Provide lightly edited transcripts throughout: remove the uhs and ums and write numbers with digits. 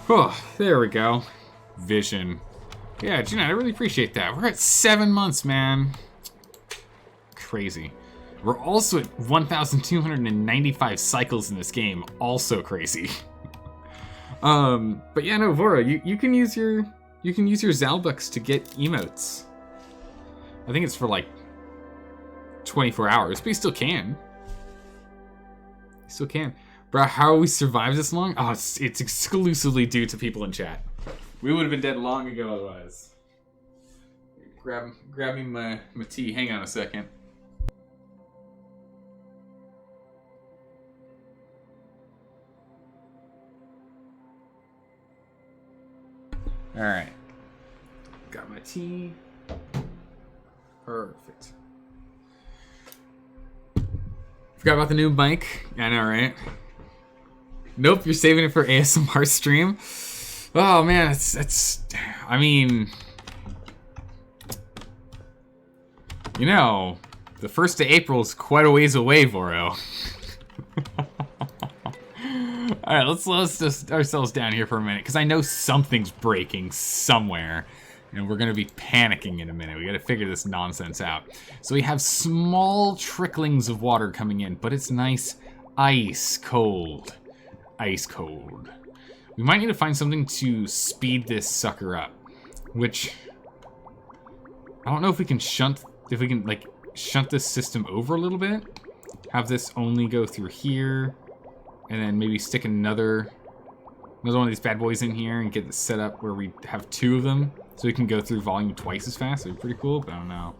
Oh, there we go. Vision. Yeah, Jeanette, I really appreciate that. We're at 7 months, man. Crazy. We're also at 1,295 cycles in this game. Also crazy. But yeah, no, Vora, you can use your Zalbucks to get emotes. I think it's for like 24 hours, but you still can. You still can. Bro, how we survived this long? Oh, it's exclusively due to people in chat. We would have been dead long ago otherwise. Grabbing my tea. Hang on a second. Alright. Got my tea. Perfect. Forgot about the new mic. I know, right? Nope, you're saving it for ASMR stream. Oh man, it's I mean, you know, the 1st of April is quite a ways away, Voro. All right, let's just ourselves down here for a minute, because I know something's breaking somewhere, and we're gonna be panicking in a minute. We gotta figure this nonsense out. So we have small tricklings of water coming in, but it's nice, ice cold. Ice cold. We might need to find something to speed this sucker up, which I don't know if we can shunt this system over a little bit. Have this only go through here, and then maybe stick another one of these bad boys in here and get this set up where we have 2 of them, so we can go through volume twice as fast. It'd be pretty cool, but I don't know.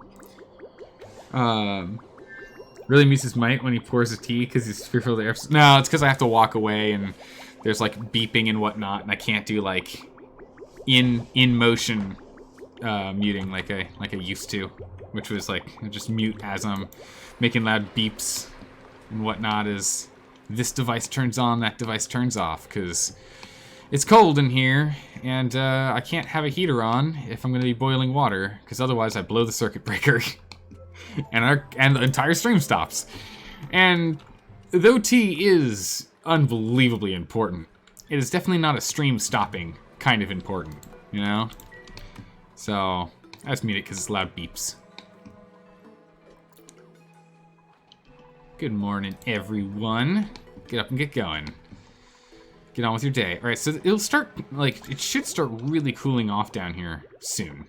Really misses Might when he pours the tea because he's fearful of the air. No, it's because I have to walk away and there's like beeping and whatnot, and I can't do like in motion muting like I used to, which was like just mute as I'm making loud beeps and whatnot as this device turns on, that device turns off, because it's cold in here and I can't have a heater on if I'm going to be boiling water, because otherwise I blow the circuit breaker. and the entire stream stops. And though tea is unbelievably important, it is definitely not a stream stopping kind of important, you know? So I just mute it because it's loud beeps. Good morning, everyone. Get up and get going. Get on with your day. All right, so it'll start, like, it should start really cooling off down here soon.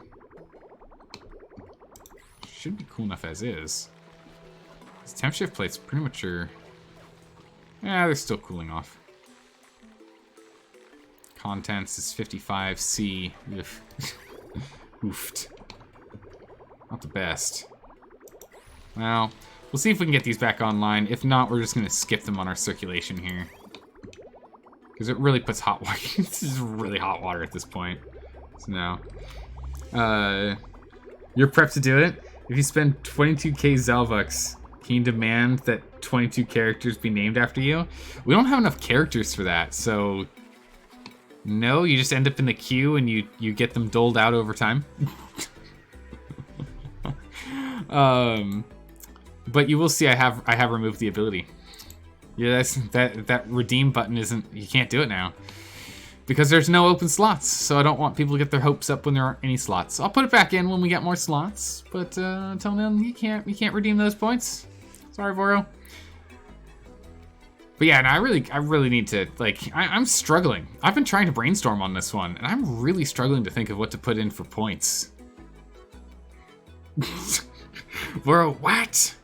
Should be cool enough as is. This temp shift plates pretty much are... Yeah, they're still cooling off. Contents is 55C. Oofed. Not the best. Well, we'll see if we can get these back online. If not, we're just going to skip them on our circulation here. Because it really puts hot water. This is really hot water at this point. So now. You're prepped to do it? If you spend 22k Zalbucks, can you demand that 22 characters be named after you? We don't have enough characters for that, so... No, you just end up in the queue and you get them doled out over time. But you will see I have removed the ability. Yeah, that redeem button isn't... You can't do it now. Because there's no open slots, so I don't want people to get their hopes up when there aren't any slots. I'll put it back in when we get more slots, but until then, you can't redeem those points. Sorry, Voro. But yeah, no, I really need to, like, I'm struggling. I've been trying to brainstorm on this one, and I'm really struggling to think of what to put in for points. Voro, what?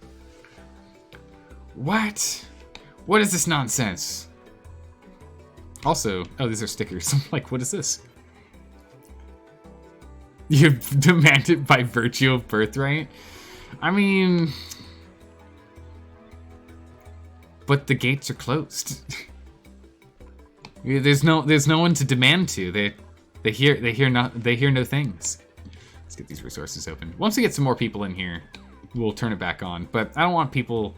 What? What is this nonsense? Also, oh, these are stickers. I'm like, what is this? You demand it by virtue of birthright? I mean... But the gates are closed. There's no one to demand to. They hear no things. Let's get these resources open. Once we get some more people in here, we'll turn it back on. But I don't want people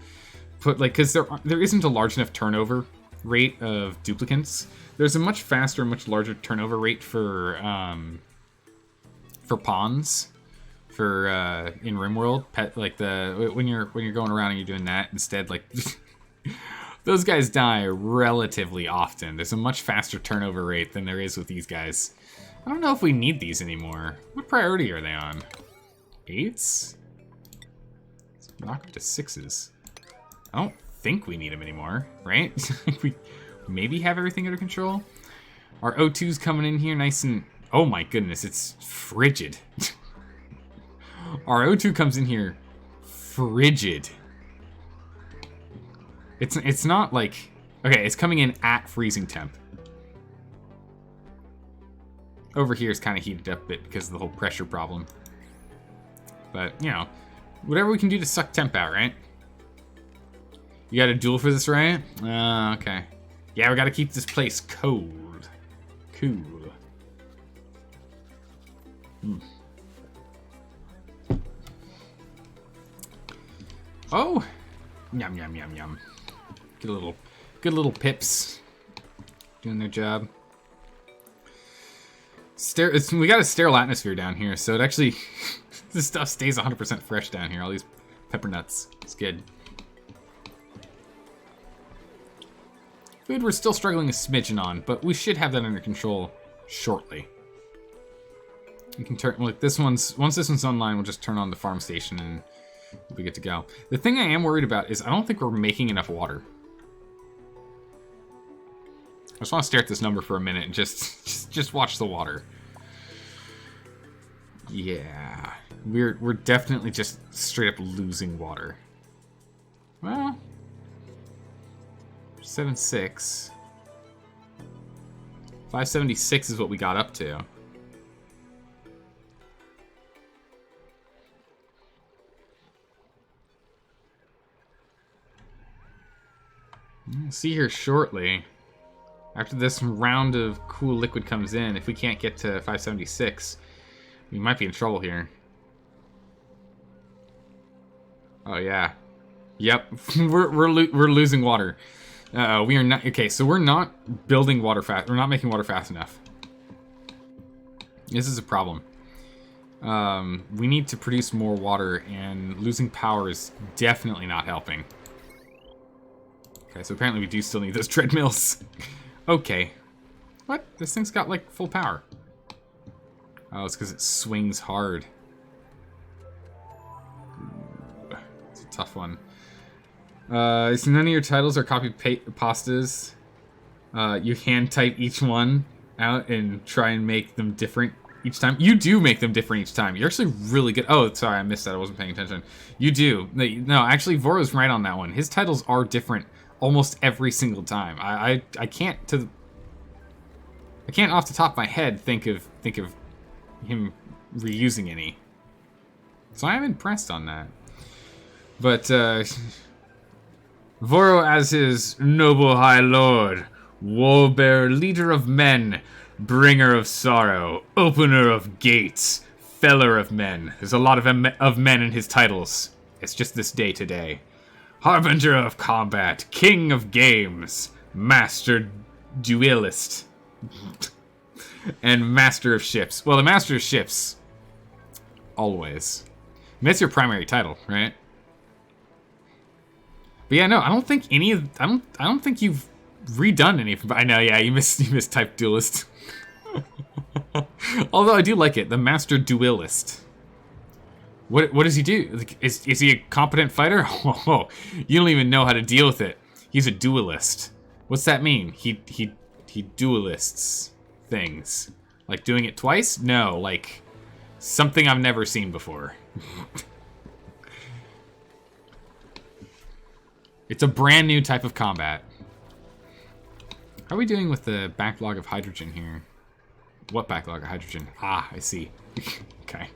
because there isn't a large enough turnover rate of duplicates. There's a much faster, much larger turnover rate for pawns, for in RimWorld. When you're going around and you're doing that instead, like Those guys die relatively often. There's a much faster turnover rate than there is with these guys. I don't know if we need these anymore. What priority are they on? 8s? Let's knock up to 6s. I don't think we need them anymore, right? We maybe have everything under control. Our O2's coming in here nice and... Oh my goodness, it's frigid. Our O2 comes in here frigid. It's not like... Okay, it's coming in at freezing temp. Over here is kind of heated up a bit because of the whole pressure problem. But, you know, whatever we can do to suck temp out, right? You got a duel for this, right? Okay. Yeah, we got to keep this place cold. Cool. Oh! Yum, yum, yum, yum. Good little pips. Doing their job. We got a sterile atmosphere down here, so it actually... this stuff stays 100% fresh down here. All these pepper nuts. It's good. Food we're still struggling a smidgen on, but we should have that under control shortly. We can turn... Like, this one's... Once this one's online, we'll just turn on the farm station and we'll be good to go. The thing I am worried about is I don't think we're making enough water. I just want to stare at this number for a minute and just watch the water. Yeah, we're definitely just straight up losing water. Well, 7.6. 576 is what we got up to. We'll see here shortly. After this round of cool liquid comes in, if we can't get to 576, we might be in trouble here. Oh yeah, yep. we're losing water. We are not okay. So we're not building water fast. We're not making water fast enough. This is a problem. We need to produce more water, and losing power is definitely not helping. Okay, so apparently we do still need those treadmills. Okay. What? This thing's got, like, full power. Oh, it's because it swings hard. Ooh, it's a tough one. So none of your titles are copy-pastas. You hand-type each one out and try and make them different each time. You do make them different each time. You're actually really good. Oh, sorry, I missed that. I wasn't paying attention. You do. No, actually, Voro's right on that one. His titles are different almost every single time. I can't off the top of my head think of him reusing any. So I am impressed on that. But Voro as his noble high lord, warbearer, leader of men, bringer of sorrow, opener of gates, feller of men. There's a lot of men in his titles. It's just this day today. Harbinger of combat, king of games, master duelist, and master of ships. Well, the master of ships, always. And that's your primary title, right? But yeah, no, I don't think any of I don't think you've redone any of them. I know, yeah, you mistyped duelist. Although I do like it, the master duelist. What does he do? Is he a competent fighter? Oh, you don't even know how to deal with it. He's a duelist. What's that mean? He duelists things. Like doing it twice? No, like something I've never seen before. It's a brand new type of combat. How are we doing with the backlog of hydrogen here? What backlog of hydrogen? Ah, I see. Okay.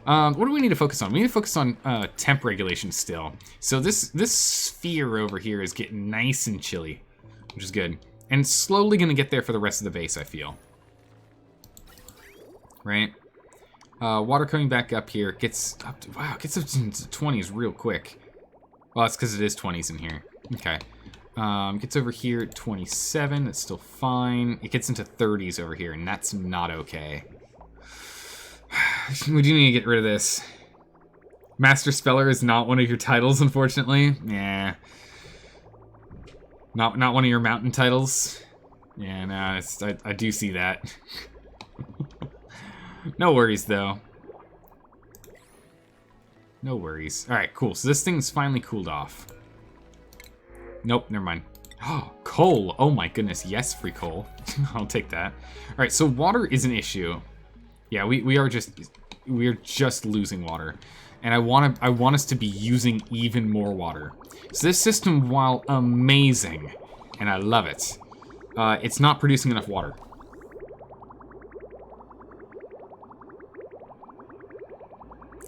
What do we need to focus on? We need to focus on temp regulation still. So this sphere over here is getting nice and chilly, which is good. And slowly going to get there for the rest of the base, I feel. Right? Water coming back up here. Gets up to, wow, gets up to 20s real quick. Well, that's because it is 20s in here. Okay. Gets over here at 27. That's still fine. It gets into 30s over here, and that's not okay. We do need to get rid of this. Master Speller is not one of your titles, unfortunately. Yeah. Not one of your mountain titles. Yeah, no, I do see that. No worries, though. No worries. Alright, cool. So this thing's finally cooled off. Nope, never mind. Oh, coal. Oh my goodness, yes, free coal. I'll take that. Alright, so water is an issue. Yeah, we are just losing water. And I want us to be using even more water. So this system, while amazing, and I love it, it's not producing enough water.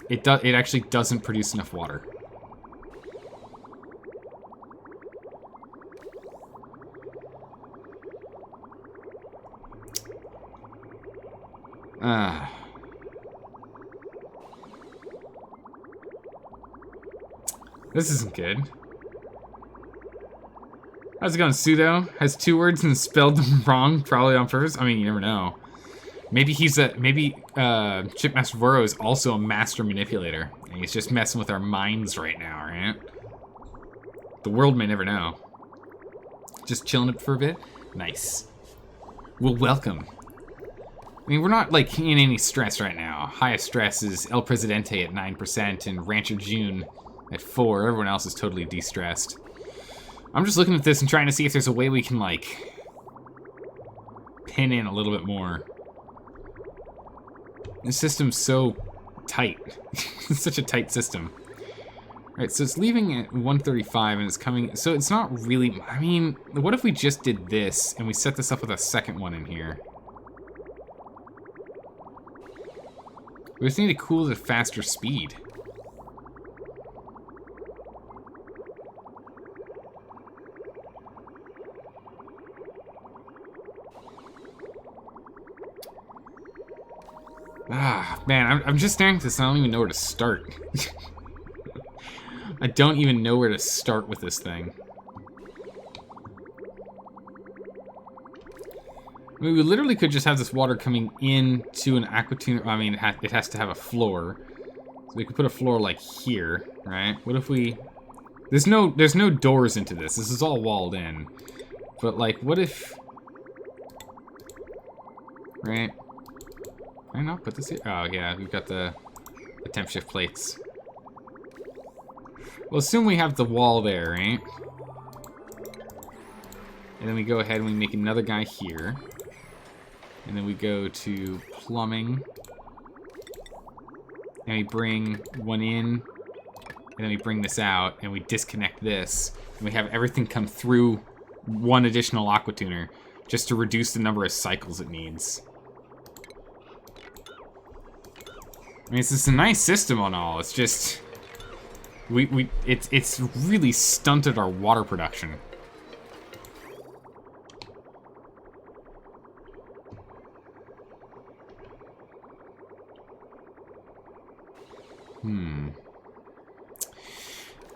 It actually doesn't produce enough water. This isn't good. How's it going, Pseudo? Has 2 words and spelled them wrong, probably on purpose. I mean, you never know. Maybe Chipmaster Voro is also a master manipulator. And he's just messing with our minds right now, right? The world may never know. Just chilling it for a bit? Nice. Well, welcome. I mean, we're not, like, in any stress right now. Highest stress is El Presidente at 9% and Rancher June at 4%. Everyone else is totally de-stressed. I'm just looking at this and trying to see if there's a way we can, like, pin in a little bit more. This system's so tight. It's such a tight system. Alright, so it's leaving at 135 and it's coming... So it's not really... I mean, what if we just did this and we set this up with a second one in here? We just need to cool it at faster speed. Ah, man, I'm just staring at this and I don't even know where to start. I don't even know where to start with this thing. I mean, we literally could just have this water coming into an aquatuner. I mean, it has to have a floor. So we could put a floor like here, right? What if we... There's no doors into this. This is all walled in. But, like, what if... Right? Can I not put this here? Oh, yeah, we've got the temp shift plates. Well, assume we have the wall there, right? And then we go ahead and we make another guy here. And then we go to plumbing. And we bring one in. And then we bring this out. And we disconnect this. And we have everything come through one additional aquatuner. Just to reduce the number of cycles it needs. I mean, it's a nice system on all. It's just... It's really stunted our water production.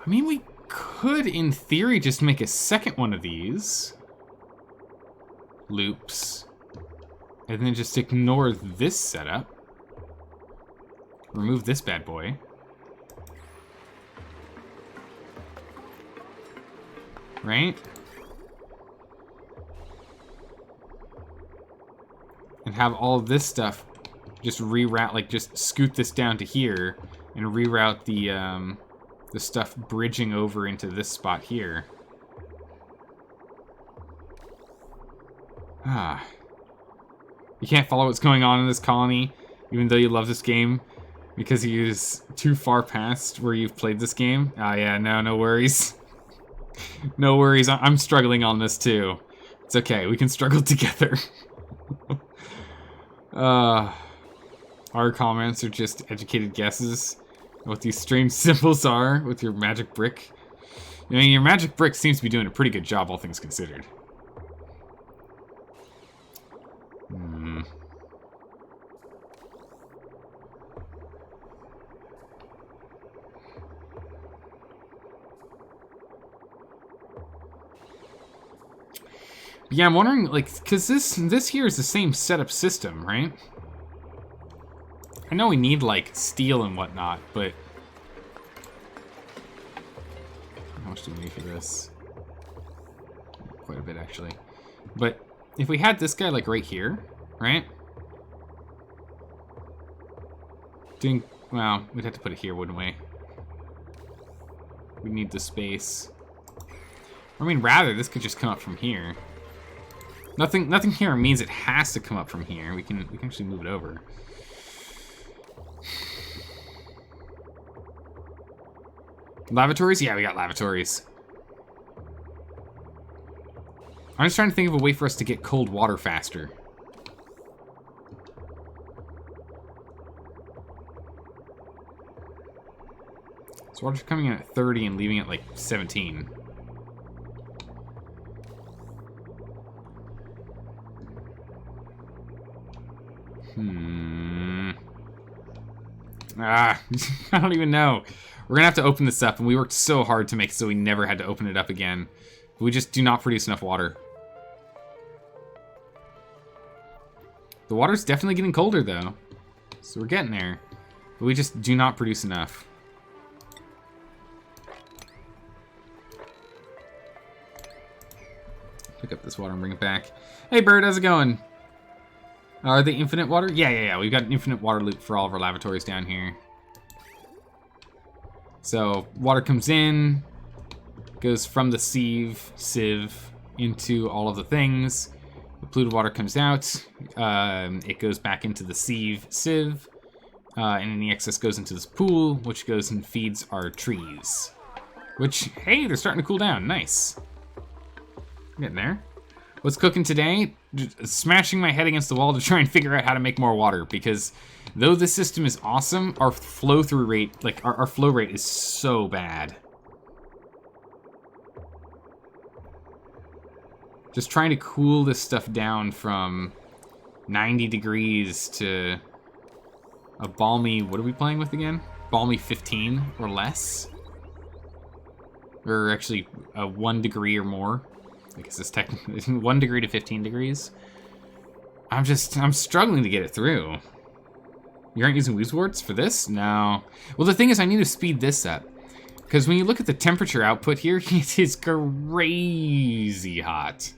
I mean, we could, in theory, just make a second one of these loops. And then just ignore this setup. Remove this bad boy. Right? And have all of this stuff just reroute, like just scoot this down to here and reroute the stuff bridging over into this spot here. Ah. You can't follow what's going on in this colony, even though you love this game, because you is too far past where you've played this game. Ah, yeah, no worries. No worries, I'm struggling on this too. It's okay, we can struggle together. Our comments are just educated guesses what these strange symbols are with your magic brick. I mean, your magic brick seems to be doing a pretty good job, all things considered. Yeah, I'm wondering, like, because this here is the same setup system, right? I know we need, like, steel and whatnot, but... How much do we need for this? quite a bit, actually. But if we had this guy, like, right here, right? Well, we'd have to put it here, wouldn't we? We need the space. I mean, rather, this could just come up from here. Nothing here means it has to come up from here. We can actually move it over. Lavatories? Yeah, we got lavatories. I'm just trying to think of a way for us to get cold water faster. So water's coming in at 30 and leaving it like 17. I don't even know. We're gonna have to open this up, and we worked so hard to make it so we never had to open it up again. We just do not produce enough water. The water's definitely getting colder, though. So we're getting there. But we just do not produce enough. Pick up this water and bring it back. Hey, bird, how's it going? Are they infinite water? Yeah. We've got an infinite water loop for all of our lavatories down here. So water comes in, goes from the sieve into all of the things. The polluted water comes out. It goes back into the sieve, and any excess goes into this pool, which goes and feeds our trees. Which, hey, they're starting to cool down. Nice. Getting there. What's cooking today? Just smashing my head against the wall to try and figure out how to make more water, because though this system is awesome, our flow-through rate, like our flow rate is so bad. Just trying to cool this stuff down from 90 degrees to a balmy, what are we playing with again? Balmy 15 or less? Or actually 1 degree or more. I guess it's technically 1 degree to 15 degrees. I'm struggling to get it through. You aren't using Weezewarts for this? No. Well, the thing is, I need to speed this up. Because when you look at the temperature output here, it is crazy hot.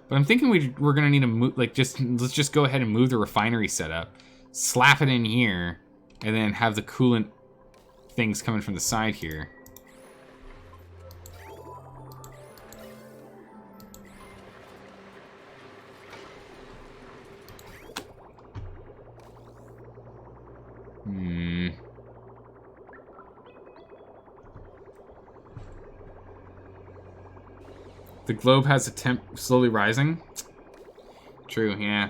But I'm thinking we're gonna need to move, like, let's just go ahead and move the refinery setup, slap it in here, and then have the coolant things coming from the side here. The globe has a temp slowly rising. True, yeah.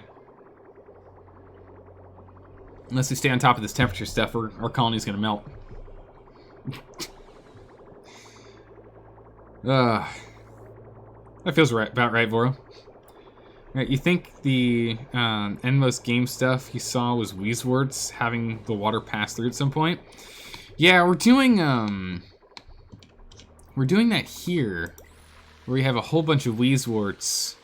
Unless we stay on top of this temperature stuff, our colony's gonna melt. That feels right, about right, Voro. Right, you think the endmost game stuff you saw was Weezewarts having the water pass through at some point? Yeah, we're doing that here, where we have a whole bunch of Weezewarts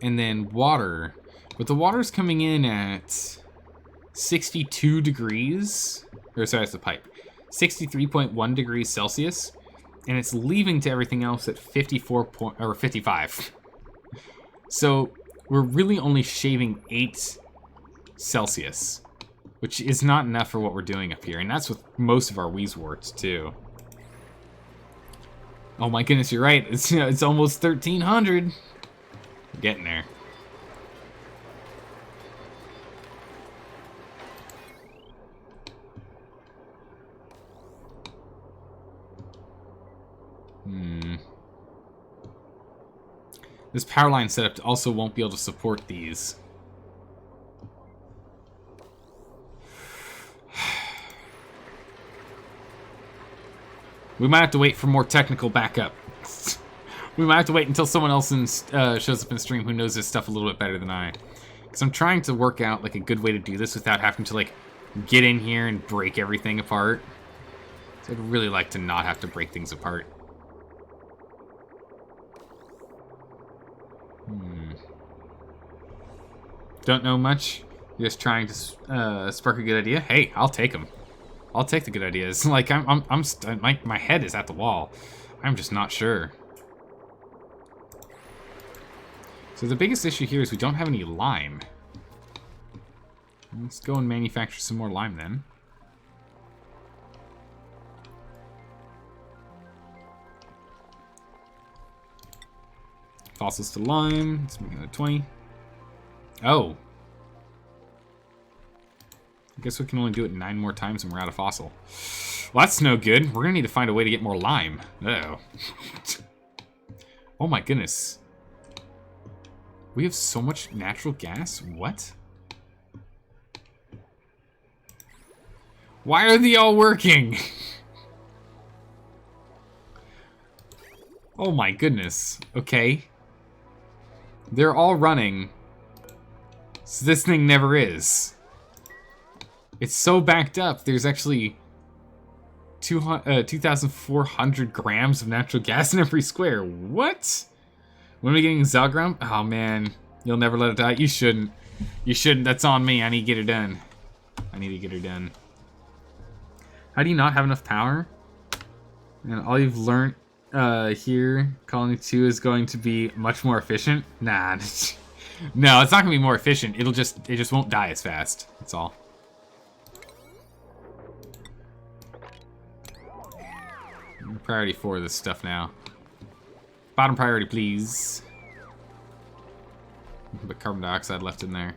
and then water, but the water's coming in at 62 degrees, or sorry, that's the pipe, 63.1 degrees Celsius. And it's leaving to everything else at 55. So we're really only shaving 8 Celsius, which is not enough for what we're doing up here. And that's with most of our Weezewarts, too. Oh my goodness, you're right. It's almost 1300. We're getting there. This power line setup also won't be able to support these. We might have to wait for more technical backup. We might have to wait until someone else shows up in stream who knows this stuff a little bit better than I. Because I'm trying to work out like a good way to do this without having to like get in here and break everything apart. So I'd really like to not have to break things apart. Don't know much. Just trying to spark a good idea. Hey, I'll take them. I'll take the good ideas. Like, my head is at the wall. I'm just not sure. So the biggest issue here is we don't have any lime. Let's go and manufacture some more lime then. Fossils to lime. Let's make another 20. Oh. I guess we can only do it 9 more times and we're out of fossil. Well, that's no good. We're gonna need to find a way to get more lime. Uh-oh. Oh my goodness. We have so much natural gas? What? Why are they all working? Oh my goodness. Okay. They're all running. So this thing never is. It's so backed up, there's actually 2,400 grams of natural gas in every square. What? When are we getting Zalgrum? Oh man, you'll never let it die. You shouldn't. You shouldn't. That's on me. I need to get her done. I need to get her done. How do you not have enough power? And all you've learned here, Colony 2 is going to be much more efficient? Nah. No, it's not going to be more efficient. It just won't die as fast. That's all. Priority 4 of this stuff now. Bottom priority, please. But carbon dioxide left in there.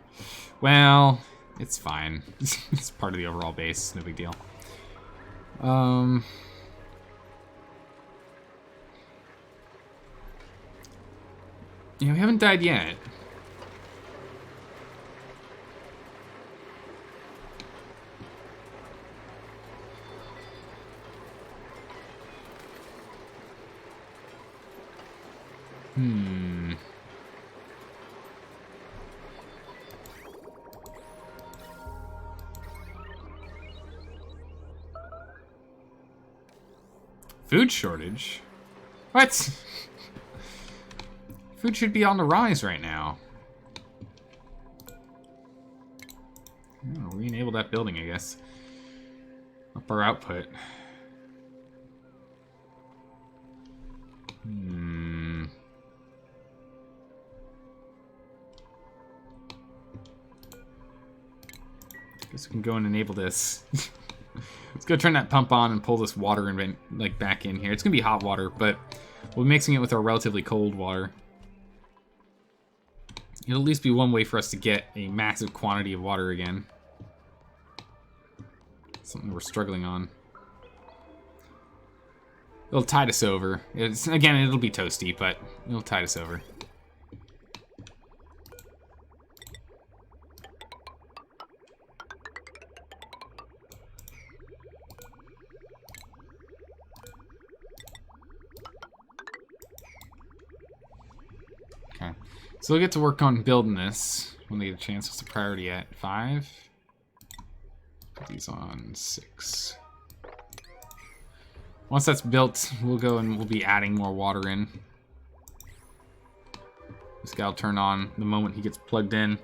Well, it's fine. It's part of the overall base. No big deal. Yeah, we haven't died yet. Food shortage? What? Food should be on the rise right now. Oh, re-enable that building, I guess. Up our output. Guess we can go and enable this. Let's go turn that pump on and pull this water like back in here. It's gonna be hot water, but we'll be mixing it with our relatively cold water. It'll at least be one way for us to get a massive quantity of water again. Something we're struggling on. It'll tide us over. Again, it'll be toasty, but it'll tide us over. Okay. So we'll get to work on building this when we get a chance. What's the priority at? 5? Put these on 6. Once that's built, we'll go and we'll be adding more water in. This guy will turn on the moment he gets plugged in.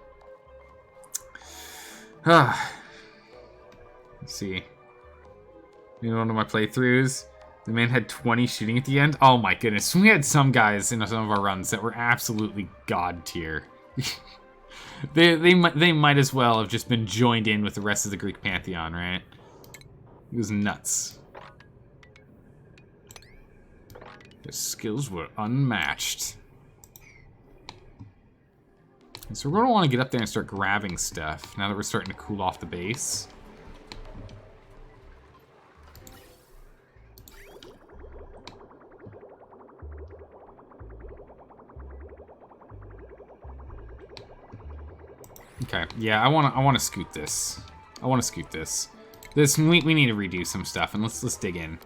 Let's see. In one of my playthroughs, the man had 20 shooting at the end. Oh my goodness. We had some guys in some of our runs that were absolutely god tier. They might as well have just been joined in with the rest of the Greek pantheon, right? It was nuts. Their skills were unmatched. So we're going to want to get up there and start grabbing stuff now that we're starting to cool off the base. Okay, yeah, I want to scoot this. I want to scoot this. We need to redo some stuff, and let's dig in.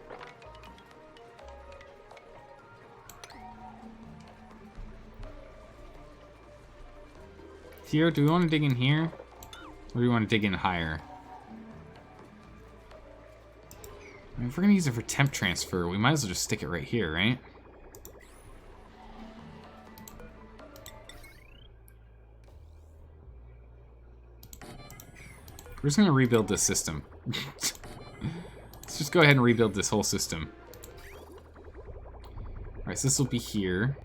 Here, do we want to dig in here? Or do we want to dig in higher? I mean, if we're going to use it for temp transfer, we might as well just stick it right here, right? We're just going to rebuild this system. just go ahead and rebuild this whole system. Alright, so this will be here.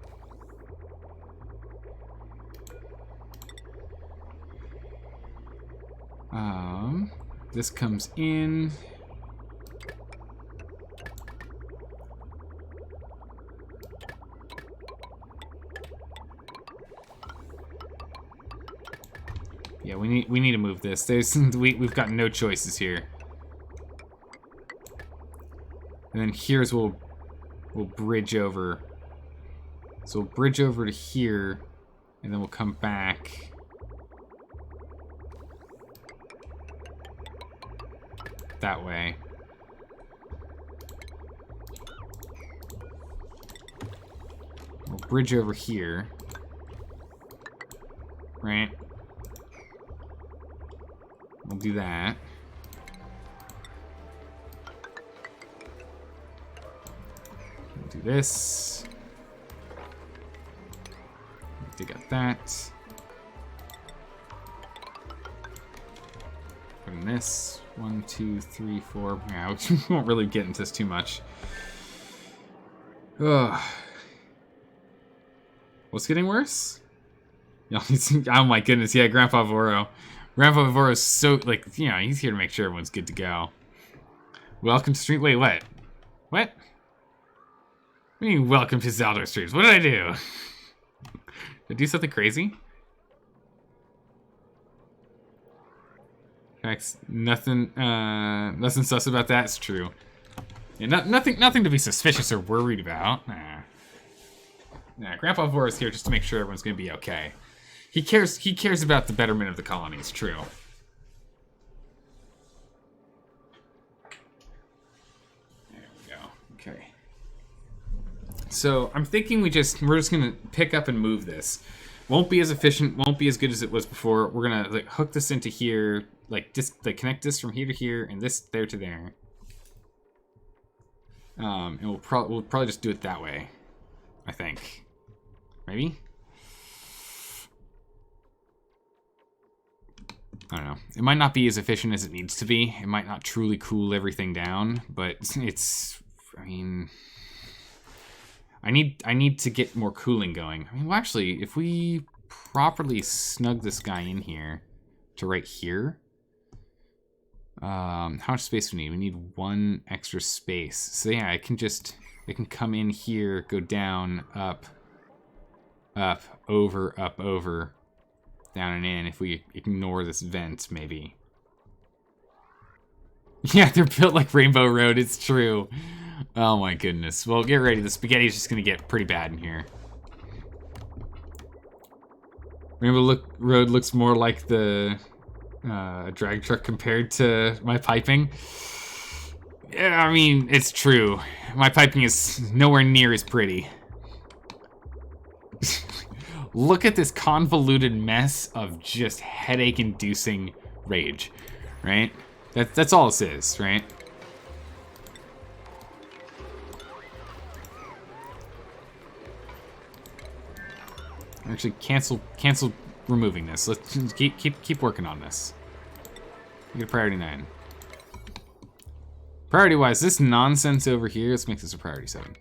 This comes in. Yeah, we need to move this. We've got no choices here. And then here's we'll bridge over. So we'll bridge over to here, and then we'll come back. That way. We'll bridge over here. Right? We'll do that. We'll do this. Dig out that. Put in this. 1, 2, 3, 4. Yeah, we won't really get into this too much. Ugh. What's getting worse? Oh my goodness, yeah, Grandpa Voro. Grandpa Voro is so, like, you know, he's here to make sure everyone's good to go. Welcome to stream. Wait, what? What? What do you mean, welcome to Zelda streams? What did I do? Did I do something crazy? Nothing sus about that. It's true. Yeah, nothing to be suspicious or worried about. Nah, Grandpa Voro is here just to make sure everyone's gonna be okay. He cares about the betterment of the colony. It's true. There we go. Okay. So I'm thinking we're just gonna pick up and move this. Won't be as efficient, won't be as good as it was before. We're gonna like hook this into here, like connect this from here to here, and this there to there. And we'll probably just do it that way. I think. Maybe? I don't know. It might not be as efficient as it needs to be. It might not truly cool everything down, but it's, I mean, I need to get more cooling going. I mean, well, actually, if we properly snug this guy in here to right here, how much space do we need? We need 1 extra space. So yeah, it can come in here, go down, up, over, down and in, if we ignore this vent, maybe. Yeah, they're built like Rainbow Road, it's true. Oh my goodness. Well, get ready, the spaghetti's just gonna get pretty bad in here. Rainbow Road looks more like the drag truck compared to my piping. Yeah, I mean, it's true. My piping is nowhere near as pretty. Look at this convoluted mess of just headache-inducing rage, right? That's all this is, right? Actually, cancel removing this. Let's keep working on this. We get a priority 9. Priority-wise, this nonsense over here, let's make this a priority 7.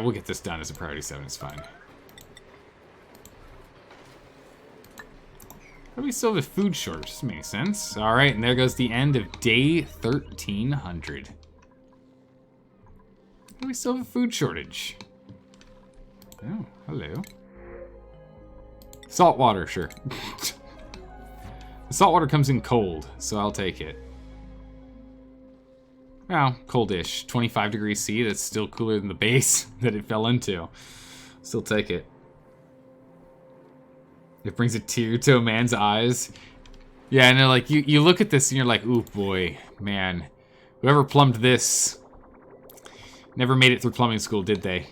We'll get this done as a priority 7, it's fine. But we still have a food shortage, this makes sense. Alright, and there goes the end of day 1300. But we still have a food shortage. Oh, hello. Salt water, sure. The salt water comes in cold, so I'll take it. Well, coldish. 25 degrees C, that's still cooler than the base that it fell into. Still take it. It brings a tear to a man's eyes. Yeah, and like you look at this and you're like, ooh boy, man. Whoever plumbed this never made it through plumbing school, did they?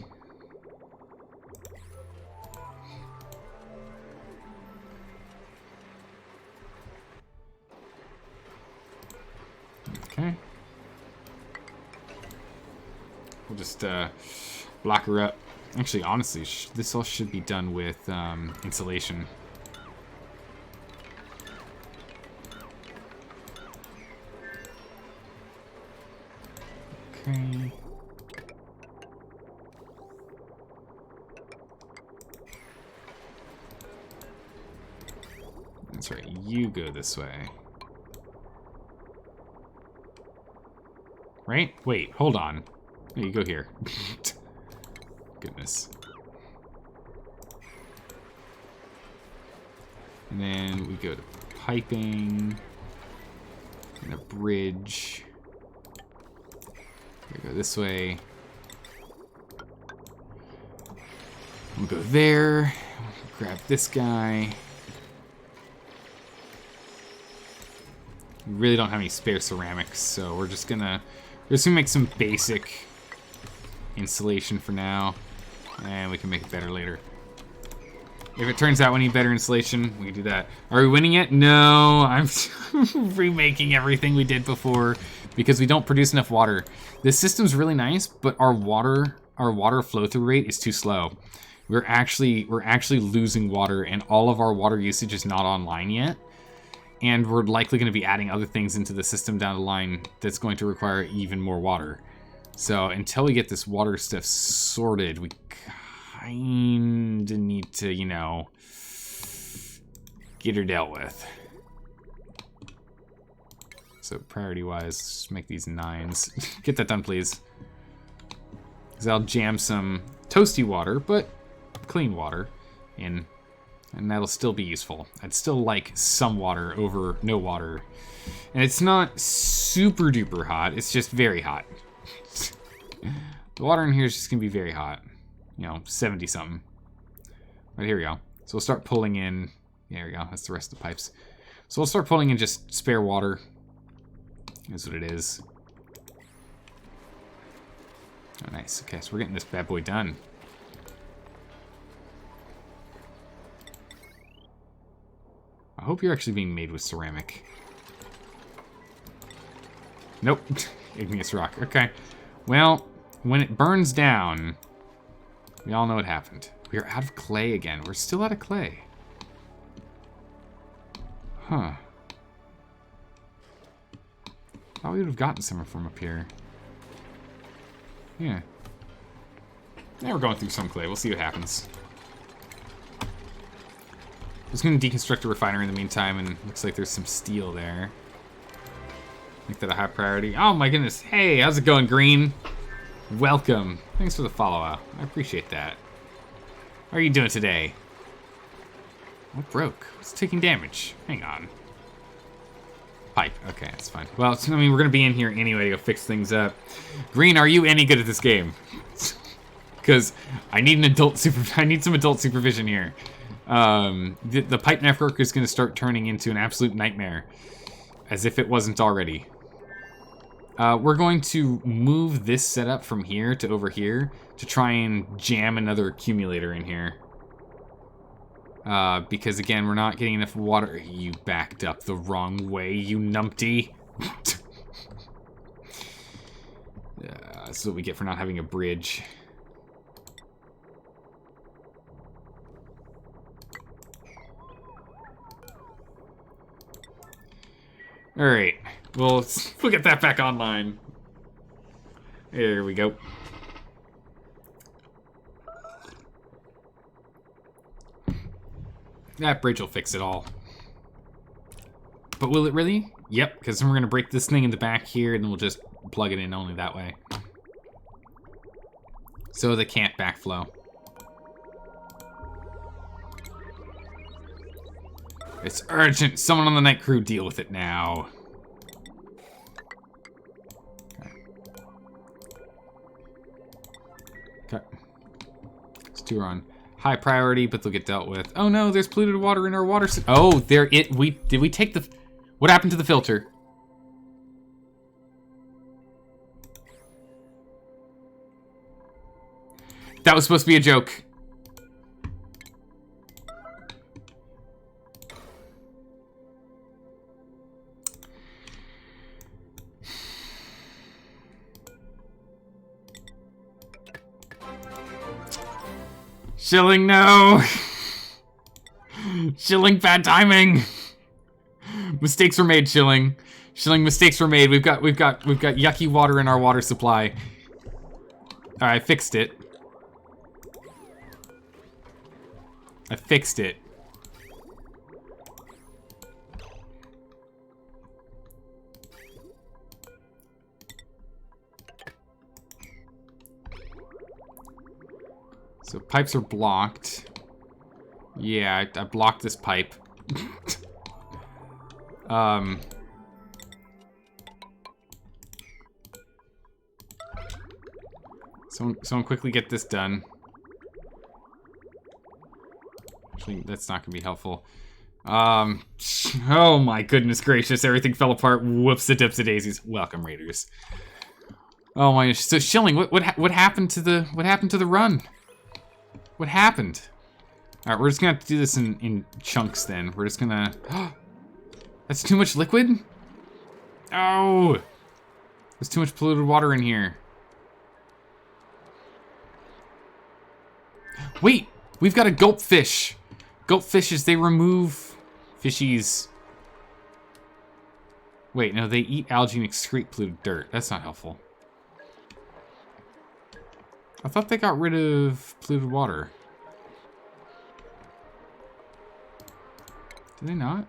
Okay. We'll just block her up. Actually, honestly, this all should be done with insulation. Okay. That's right, you go this way. Right? Wait, hold on. No, you go here. Goodness. And then we go to piping. And a bridge. We go this way. We'll go there. Grab this guy. We really don't have any spare ceramics, so we're just gonna make some basic insulation for now, and we can make it better later. If it turns out we need better insulation, we can do that. Are we winning it? No, I'm remaking everything we did before because we don't produce enough water. This system's really nice, but our water flow through rate is too slow. We're actually losing water, and all of our water usage is not online yet. And we're likely going to be adding other things into the system down the line that's going to require even more water. So until we get this water stuff sorted, we kind of need to, you know, get her dealt with. So priority-wise, just make these 9s. Get that done, please. Because I'll jam some toasty water, but clean water in. And that'll still be useful. I'd still like some water over no water. And it's not super duper hot, it's just very hot. The water in here is just gonna be very hot. You know, 70 something. Right, here we go. So we'll start pulling in, there we go, that's the rest of the pipes. So we'll start pulling in just spare water. That's what it is. Oh, nice, okay, so we're getting this bad boy done. I hope you're actually being made with ceramic. Nope. Igneous rock. Okay. Well, when it burns down, we all know what happened. We are out of clay again. We're still out of clay. Huh. Thought we would have gotten some from up here. Yeah. Now we're going through some clay. We'll see what happens. I was going to deconstruct a refiner in the meantime, and looks like there's some steel there. Make that a high priority. Oh my goodness. Hey, how's it going, Green? Welcome. Thanks for the follow-up. I appreciate that. How are you doing today? What broke? What's taking damage? Hang on. Pipe. Okay, that's fine. Well, I mean, we're going to be in here anyway to go fix things up. Green, are you any good at this game? Because I need I need some adult supervision here. The pipe network is going to start turning into an absolute nightmare, as if it wasn't already. We're going to move this setup from here to over here to try and jam another accumulator in here. Because again, we're not getting enough water. You backed up the wrong way, you numpty. That's what we get for not having a bridge. Alright, well, we'll get that back online. There we go. That bridge will fix it all. But will it really? Yep, because then we're going to break this thing in the back here, and then we'll just plug it in only that way. So they can't backflow. It's urgent. Someone on the night crew deal with it now. Okay. These two are on high priority, but they'll get dealt with. Oh no, there's polluted water in our water system. Oh, did we take the... What happened to the filter? That was supposed to be a joke. Shilling, no! Shilling, bad timing! Mistakes were made, Shilling. Shilling, mistakes were made. We've got yucky water in our water supply. Alright, I fixed it. I fixed it. So pipes are blocked. Yeah, I blocked this pipe. Someone quickly get this done. Actually, that's not gonna be helpful. Oh my goodness gracious, everything fell apart. Whoops, the dips, the daisies. Welcome, Raiders. Oh my gosh. So Shilling, what happened to the run? What happened? All right, we're just gonna have to do this in chunks then. We're just gonna. That's too much liquid. Oh, there's too much polluted water in here. Wait, we've got a gulp fish. Gulp fishes, they remove fishies. Wait, no, they eat algae and excrete polluted dirt. That's not helpful. I thought they got rid of polluted water. Did they not?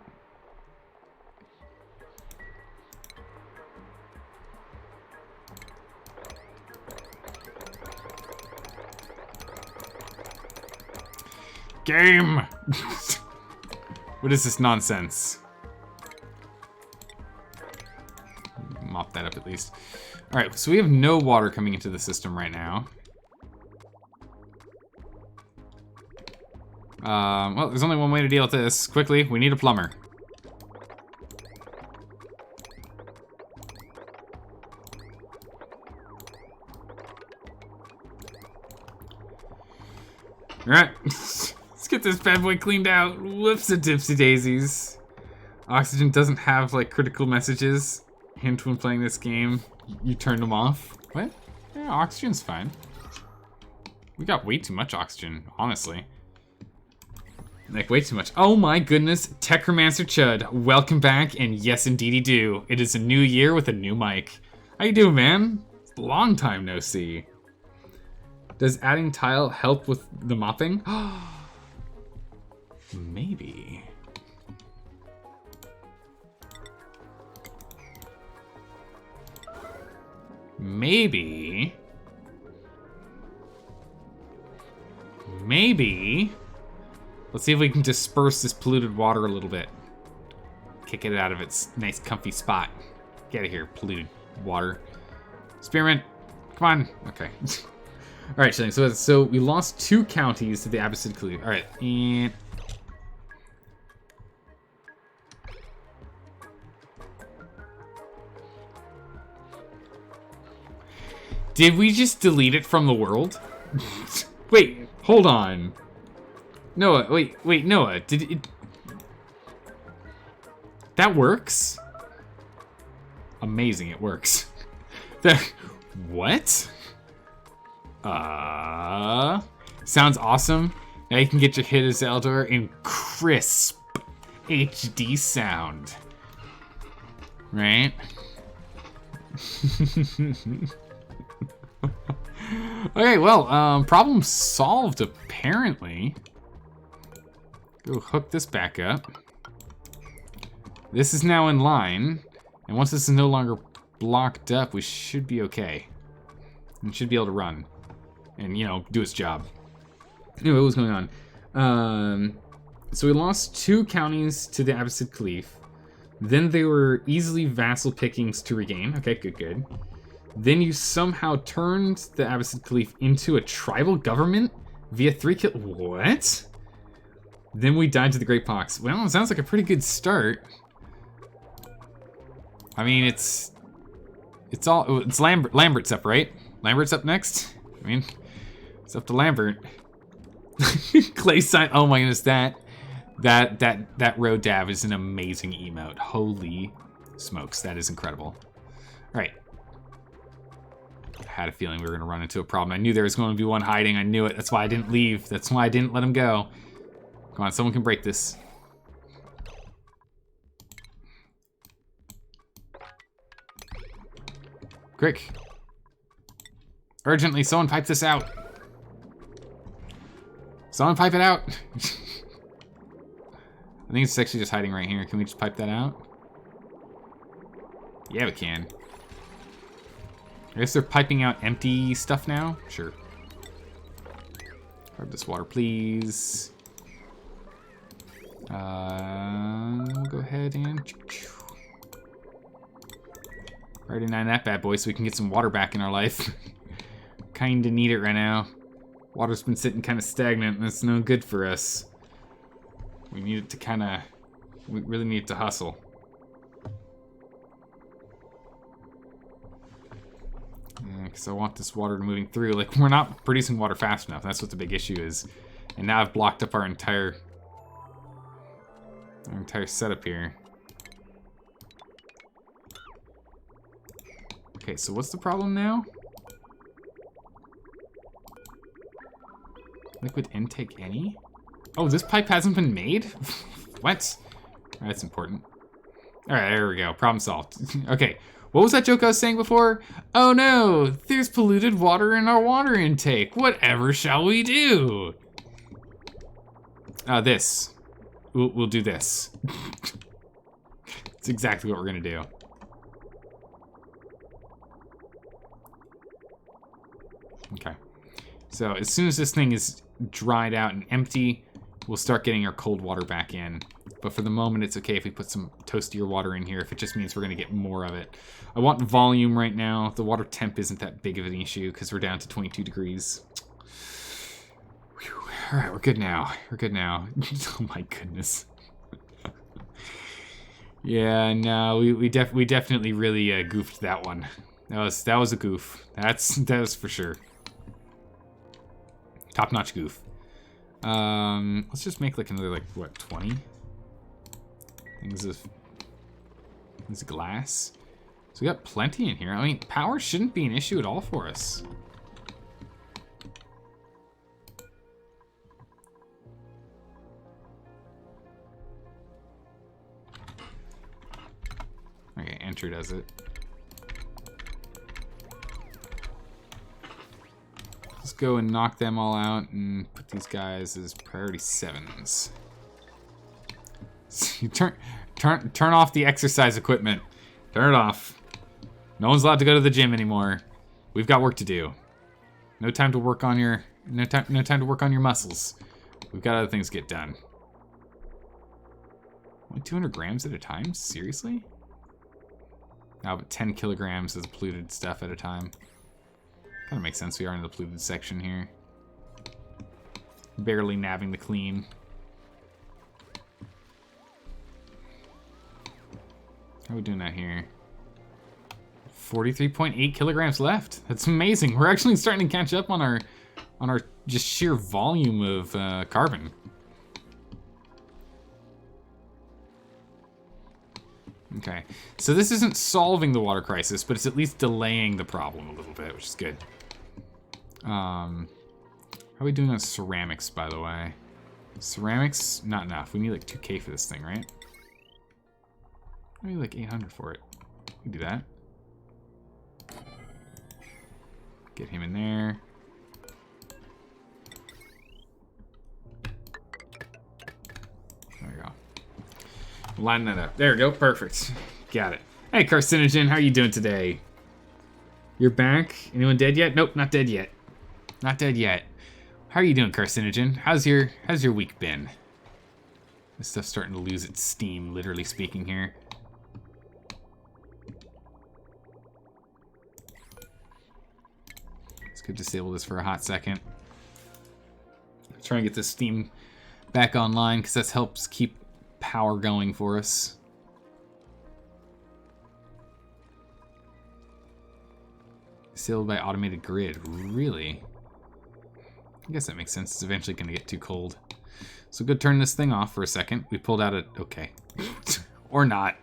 Game! What is this nonsense? Mop that up at least. Alright, so we have no water coming into the system right now. Well, there's only one way to deal with this. Quickly, we need a plumber. Alright. Let's get this bad boy cleaned out. Whoops-a-dipsy daisies. Oxygen doesn't have, like, critical messages. Hint when playing this game, you turned them off. What? Yeah, oxygen's fine. We got way too much oxygen, honestly. Like, way too much. Oh my goodness, Techromancer Chud, welcome back, and yes, indeedy do. It is a new year with a new mic. How you doing, man? Long time no see. Does adding tile help with the mopping? Maybe. Maybe. Maybe. Let's see if we can disperse this polluted water a little bit. Kick it out of its nice comfy spot. Get out of here, polluted water. Spearmint, come on. Okay. All right, so we lost 2 counties to the Abbasid Khalif. All right, and did we just delete it from the world? Wait, hold on. Noah, wait, Noah, did it... That works? Amazing, it works. What? Sounds awesome. Now you can get your hit as Eldor in crisp HD sound. Right? Okay, well, problem solved apparently. Go hook this back up. This is now in line, and once this is no longer blocked up, we should be okay. And should be able to run, and you know, do its job. Anyway, what was going on? So we lost 2 counties to the Abbasid Khalif. Then they were easily vassal pickings to regain. Okay, good. Then you somehow turned the Abbasid Khalif into a tribal government via 3 kill. What? Then we died to the Great Pox. Well, it sounds like a pretty good start. I mean, it's Lambert's up, right? Lambert's up next. I mean, it's up to Lambert. Clay sign. Oh my goodness, that road dab is an amazing emote. Holy smokes, that is incredible. All right. I had a feeling we were gonna run into a problem. I knew there was going to be one hiding. I knew it. That's why I didn't leave. That's why I didn't let him go. Come on, someone can break this. Quick. Urgently, someone pipe this out. Someone pipe it out. I think it's actually just hiding right here. Can we just pipe that out? Yeah, we can. I guess they're piping out empty stuff now? Sure. Grab this water, please. We'll go ahead and... Already nine that bad boy so we can get some water back in our life. Kinda need it right now. Water's been sitting kind of stagnant and it's no good for us. We need it to kind of... We really need it to hustle. Yeah, because I want this water moving through. Like, we're not producing water fast enough. That's what the big issue is. And now I've blocked up our entire setup here. Okay, so what's the problem now? Liquid intake any? Oh, this pipe hasn't been made? What? That's important. Alright, there we go. Problem solved. Okay, what was that joke I was saying before? Oh no, there's polluted water in our water intake. Whatever shall we do? This. We'll do this. It's exactly what we're gonna do. Okay. So as soon as this thing is dried out and empty, we'll start getting our cold water back in. But for the moment, it's okay if we put some toastier water in here, if it just means we're gonna get more of it. I want volume right now. The water temp isn't that big of an issue because we're down to 22 degrees. Whew. All right, we're good now. We're good now. Oh my goodness. Yeah, no, we definitely really goofed that one. That was a goof. That was for sure. Top-notch goof. Let's just make like another, like, what, 20? Things of glass. So we got plenty in here. I mean, power shouldn't be an issue at all for us. Okay, enter does it. Let's go and knock them all out and put these guys as priority 7s. You turn off the exercise equipment. Turn it off. No one's allowed to go to the gym anymore. We've got work to do. No time to work on your no time to work on your muscles. We've got other things to get done. Only 200 grams at a time? Seriously? Now, but 10 kilograms of polluted stuff at a time. Kind of makes sense. We are in the polluted section here. Barely nabbing the clean. How are we doing out here? 43.8 kilograms left. That's amazing. We're actually starting to catch up on our just sheer volume of carbon. Okay, so this isn't solving the water crisis, but it's at least delaying the problem a little bit, which is good. How are we doing on ceramics, by the way? Ceramics, not enough. We need like 2K for this thing, right? Maybe like 800 for it. We can do that. Get him in there. There we go. Line that up. There we go. Perfect. Got it. Hey, Carcinogen, how are you doing today? You're back? Anyone dead yet? Nope, not dead yet. Not dead yet. How are you doing, Carcinogen? How's your week been? This stuff's starting to lose its steam, literally speaking here. Let's go disable this for a hot second. Try and get this steam back online because that helps keep power going for us. Disabled by automated grid. Really? I guess that makes sense. It's eventually going to get too cold. So go turn this thing off for a second. We pulled out a... Okay. Or not.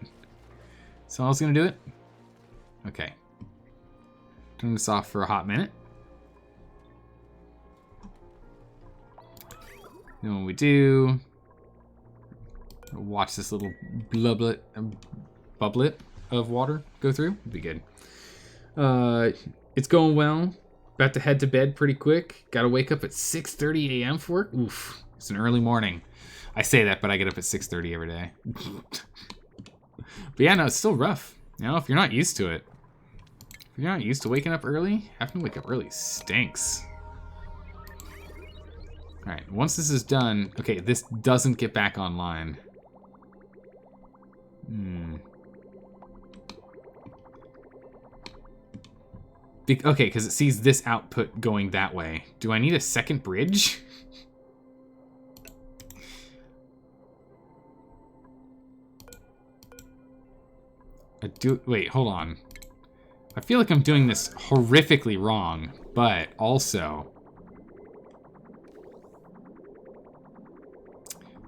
Someone else going to do it? Okay. Turn this off for a hot minute. Then when we do... Watch this little bubblet of water go through. It'd be good. It's going well. About to head to bed pretty quick. Gotta wake up at 6:30 a.m. for work. Oof, it's an early morning. I say that, but I get up at 6:30 every day. But yeah, no, it's still rough. You know, if you're not used to it. If you're not used to waking up early, having to wake up early stinks. Alright, once this is done... Okay, this doesn't get back online. Okay, because it sees this output going that way. Do I need a second bridge? Wait, hold on. I feel like I'm doing this horrifically wrong, but also...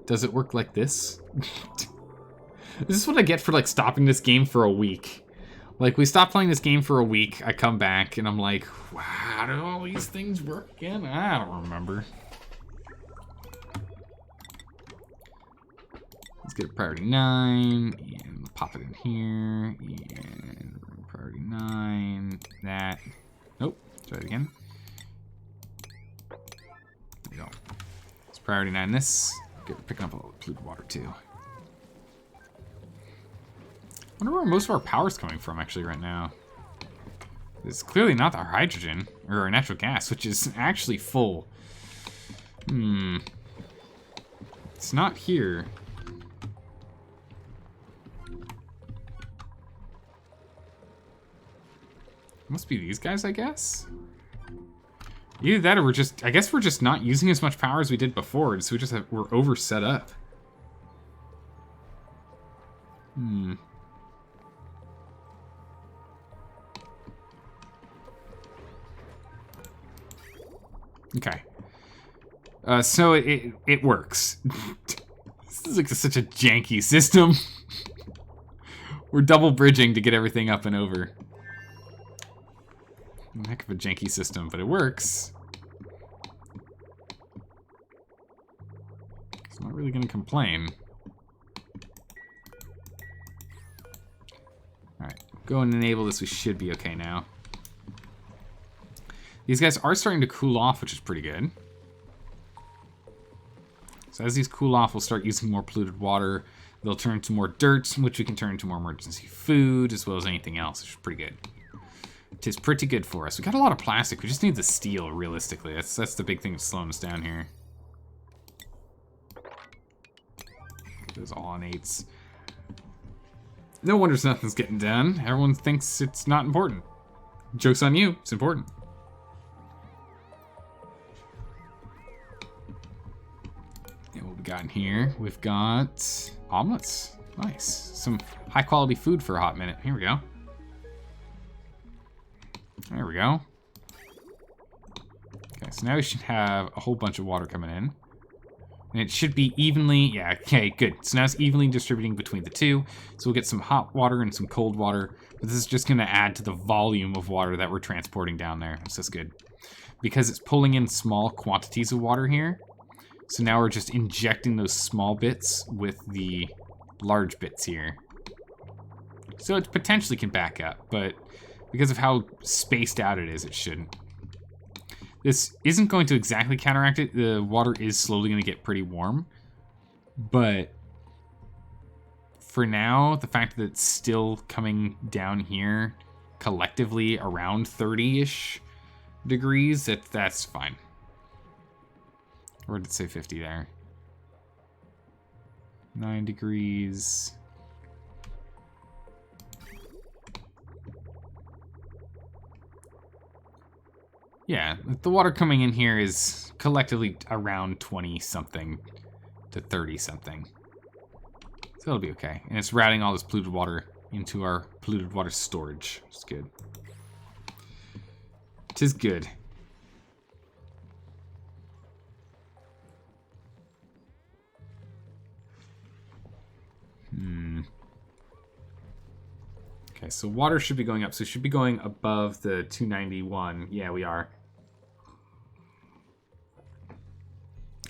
Does it work like this? This is what I get for, like, stopping this game for a week. Like, we stopped playing this game for a week, I come back, and I'm like, wow, how do all these things work again? I don't remember. Let's get a priority 9, and pop it in here, and priority 9, that. Nope, try it again. There we go. Let's priority 9 this. Picking up a little polluted water, too. I wonder where most of our power's coming from, actually, right now. It's clearly not our hydrogen, or our natural gas, which is actually full. It's not here. Must be these guys, I guess? Either that or we're just... I guess we're just not using as much power as we did before, so we're over set up. Okay. So it works. This is like such a janky system. We're double bridging to get everything up and over. Heck of a janky system, but it works. I'm not really gonna complain. Alright, go and enable this. We should be okay now. These guys are starting to cool off, which is pretty good. So as these cool off, we'll start using more polluted water. They'll turn to more dirt, which we can turn into more emergency food, as well as anything else, which is pretty good. It is pretty good for us. We got a lot of plastic. We just need the steel, realistically. That's the big thing that's slowing us down here. Those all on 8s. No wonder nothing's getting done. Everyone thinks it's not important. Joke's on you. It's important. And what we got in here? We've got omelets. Nice. Some high quality food for a hot minute. Here we go. There we go. Okay, so now we should have a whole bunch of water coming in. And it should be evenly, yeah, okay, good. So now it's evenly distributing between the two. So we'll get some hot water and some cold water. But this is just gonna add to the volume of water that we're transporting down there. So that's good. Because it's pulling in small quantities of water here. So now we're just injecting those small bits with the large bits here. So it potentially can back up, but because of how spaced out it is, it shouldn't. This isn't going to exactly counteract it. The water is slowly going to get pretty warm. But for now, the fact that it's still coming down here collectively around 30-ish degrees, that's fine. Or did it say 50 there? 9 degrees. Yeah, the water coming in here is collectively around 20-something to 30-something. So it'll be okay. And it's routing all this polluted water into our polluted water storage, which is good. Tis good. Okay, so water should be going up. So it should be going above the 291. Yeah, we are.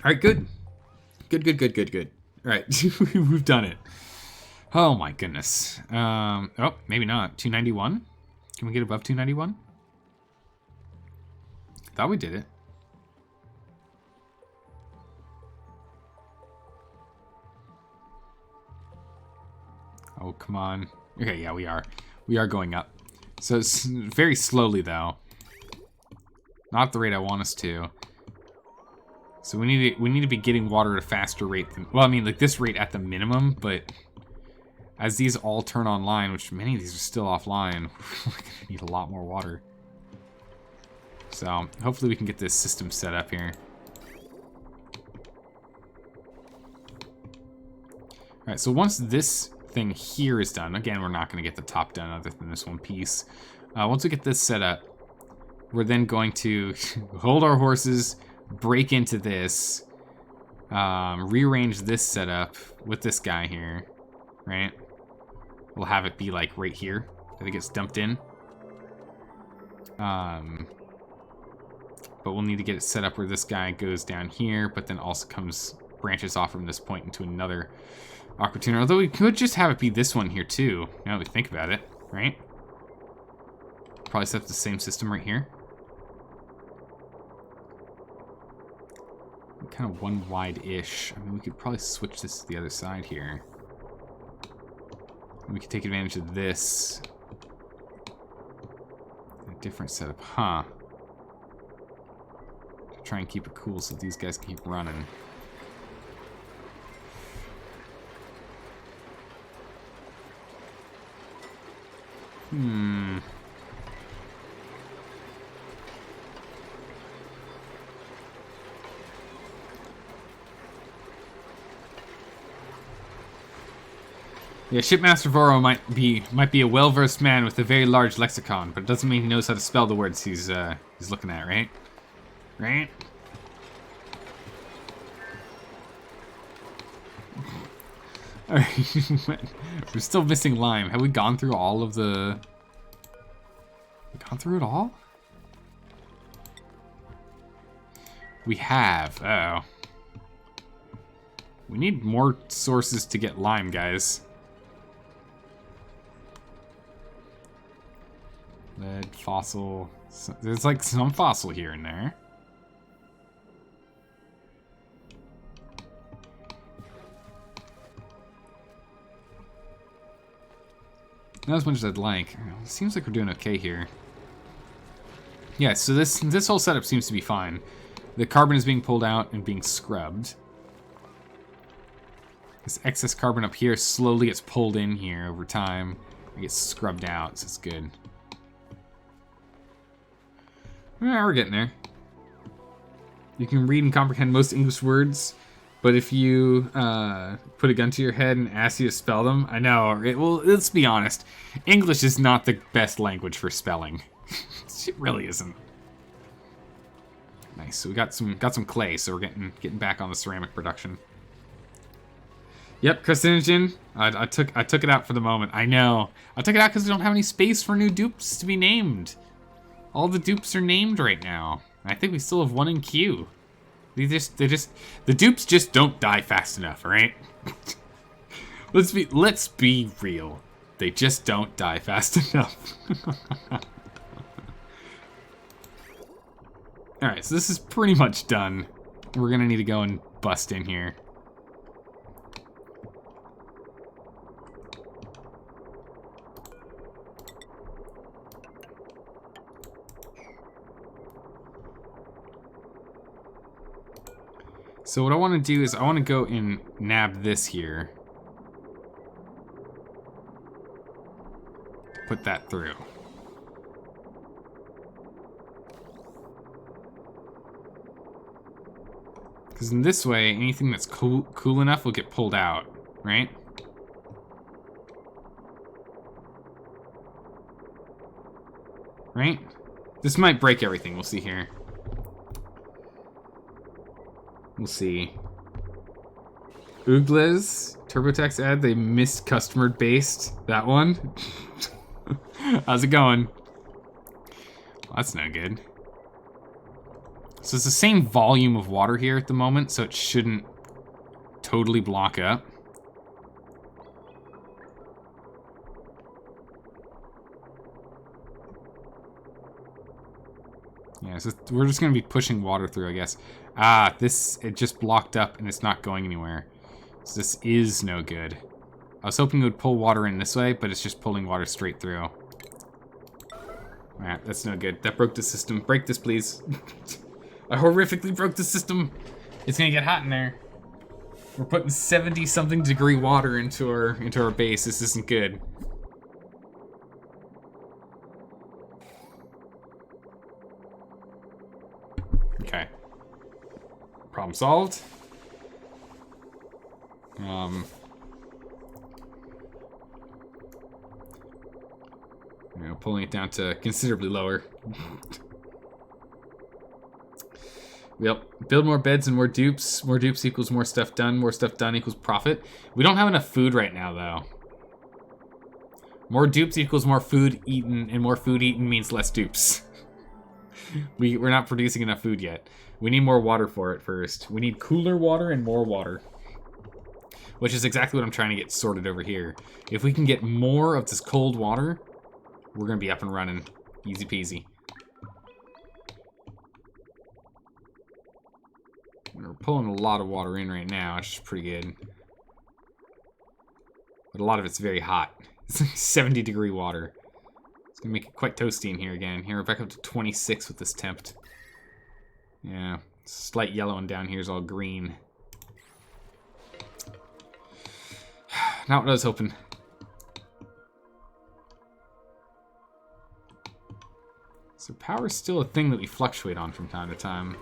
All right, good. Good. All right, we've done it. Oh my goodness. Oh, maybe not. 291. Can we get above 291? Thought we did it. Oh, come on. Okay, yeah, we are. We are going up. So it's very slowly, though. Not at the rate I want us to. So we need to be getting water at a faster rate than... Well, I mean, like this rate at the minimum, but as these all turn online, which many of these are still offline, we're going to need a lot more water. So hopefully we can get this system set up here. Alright, so once this thing here is done, again, we're not going to get the top done other than this one piece. Once we get this set up, we're then going to hold our horses, break into this, rearrange this setup with this guy here, right? We'll have it be like right here. I think it's dumped in. But we'll need to get it set up where this guy goes down here, but then also branches off from this point into another opportunity. Although we could just have it be this one here too, now that we think about it, right? Probably set up the same system right here. Kind of one wide-ish. I mean, we could probably switch this to the other side here. And we could take advantage of this. A different setup, huh? To try and keep it cool so these guys keep running. Yeah, Shipmaster Voro might be a well-versed man with a very large lexicon, but it doesn't mean he knows how to spell the words he's looking at, right? Right? Alright, we're still missing lime. Have we gone through all of the... We gone through it all? We have. Oh. We need more sources to get lime, guys. Lead, fossil. There's like some fossil here and there. Not as much as I'd like. It seems like we're doing okay here. Yeah, so this whole setup seems to be fine. The carbon is being pulled out and being scrubbed. This excess carbon up here slowly gets pulled in here over time. It gets scrubbed out, so it's good. Yeah, we're getting there. You can read and comprehend most English words, but if you put a gun to your head and ask you to spell them, I know. Well, let's be honest. English is not the best language for spelling. It really isn't. Nice. So we got some clay, so we're getting back on the ceramic production. Yep, carcinogen. I took it out for the moment. I know. I took it out because we don't have any space for new dupes to be named. All the dupes are named right now. I think we still have one in queue. The dupes just don't die fast enough, alright? Let's be real. They just don't die fast enough. Alright, so this is pretty much done. We're gonna need to go and bust in here. So what I want to do is I want to go and nab this here. Put that through. Because in this way, anything that's cool enough will get pulled out, right? Right? This might break everything, we'll see here. We'll see. Oogles, TurboTax ad, they missed customer based. That one? How's it going? Well, that's no good. So it's the same volume of water here at the moment, so it shouldn't totally block up. Yeah, so we're just going to be pushing water through, I guess. Ah, it just blocked up and it's not going anywhere. So this is no good. I was hoping it would pull water in this way, but it's just pulling water straight through. Alright, that's no good. That broke the system. Break this, please. I horrifically broke the system. It's gonna get hot in there. We're putting 70-something degree water into our base. This isn't good. Okay. Problem solved. You know, pulling it down to considerably lower. Yep. Build more beds and more dupes. More dupes equals more stuff done. More stuff done equals profit. We don't have enough food right now, though. More dupes equals more food eaten, and more food eaten means less dupes. We're not producing enough food yet. We need more water for it first. We need cooler water and more water. Which is exactly what I'm trying to get sorted over here. If we can get more of this cold water, we're gonna be up and running. Easy peasy. We're pulling a lot of water in right now, which is pretty good. But a lot of it's very hot. It's like 70 degree water. It's gonna make it quite toasty in here again. Here, we're back up to 26 with this temp. Yeah, slight yellow and down here is all green. Not what I was hoping. So power is still a thing that we fluctuate on from time to time.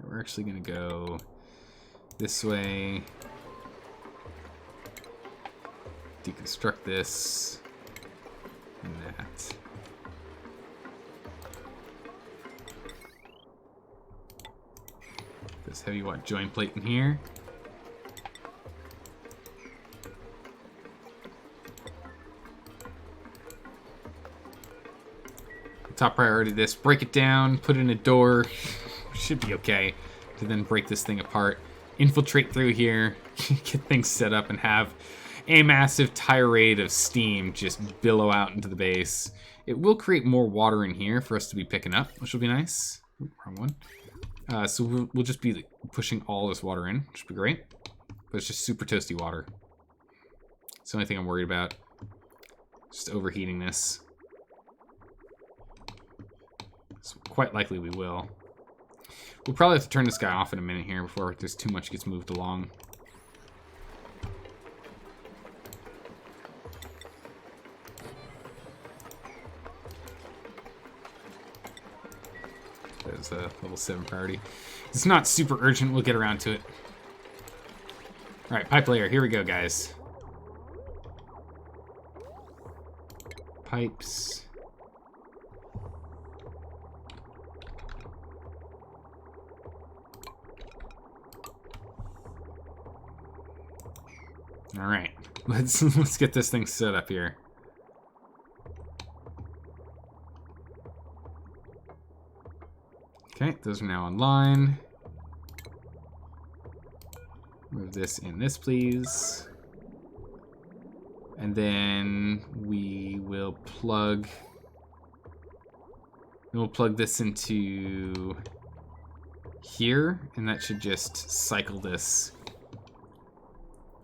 We're actually gonna go this way. Deconstruct this and that. This heavy white joint plate in here. Top priority this, break it down, put in a door. Should be okay to then break this thing apart. Infiltrate through here, get things set up and have a massive tirade of steam just billow out into the base. It will create more water in here for us to be picking up, which will be nice. Ooh, wrong one. So we'll just be pushing all this water in, which would be great. But it's just super toasty water. It's the only thing I'm worried about. Just overheating this. So quite likely we will. We'll probably have to turn this guy off in a minute here before there's too much gets moved along. There's a level 7 priority. It's not super urgent. We'll get around to it. All right, pipe layer. Here we go, guys. Pipes. All right, let's get this thing set up here. Okay, those are now online. Move this in this, please. And then we will plug... We'll plug this into here, and that should just cycle this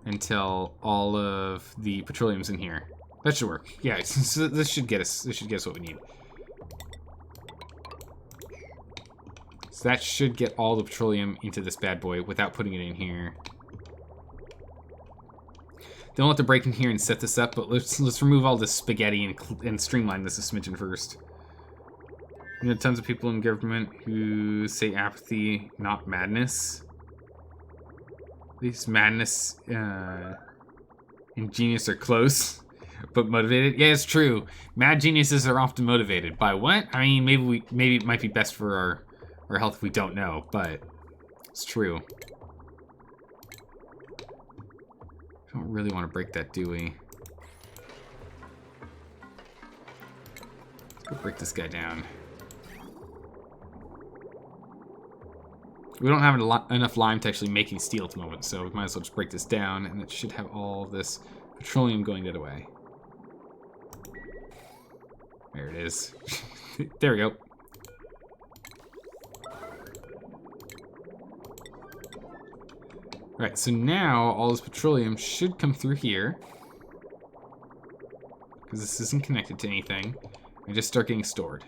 until all of the petroleum's in here. That should work. Yeah, so this should get us what we need. So that should get all the petroleum into this bad boy without putting it in here. Don't have to break in here and set this up, but let's remove all this spaghetti and streamline this a smidgen first. You know, tons of people in government who say apathy, not madness. At least madness and genius are close, but motivated. Yeah, it's true. Mad geniuses are often motivated by what? I mean, maybe it might be best for our health if we don't know, but it's true. Don't really want to break that, do we? Let's go break this guy down. We don't have enough lime to actually make any steel at the moment, so we might as well just break this down, and it should have all of this petroleum going the other way. There it is. There we go. Alright, so now all this petroleum should come through here. Because this isn't connected to anything. And just start getting stored.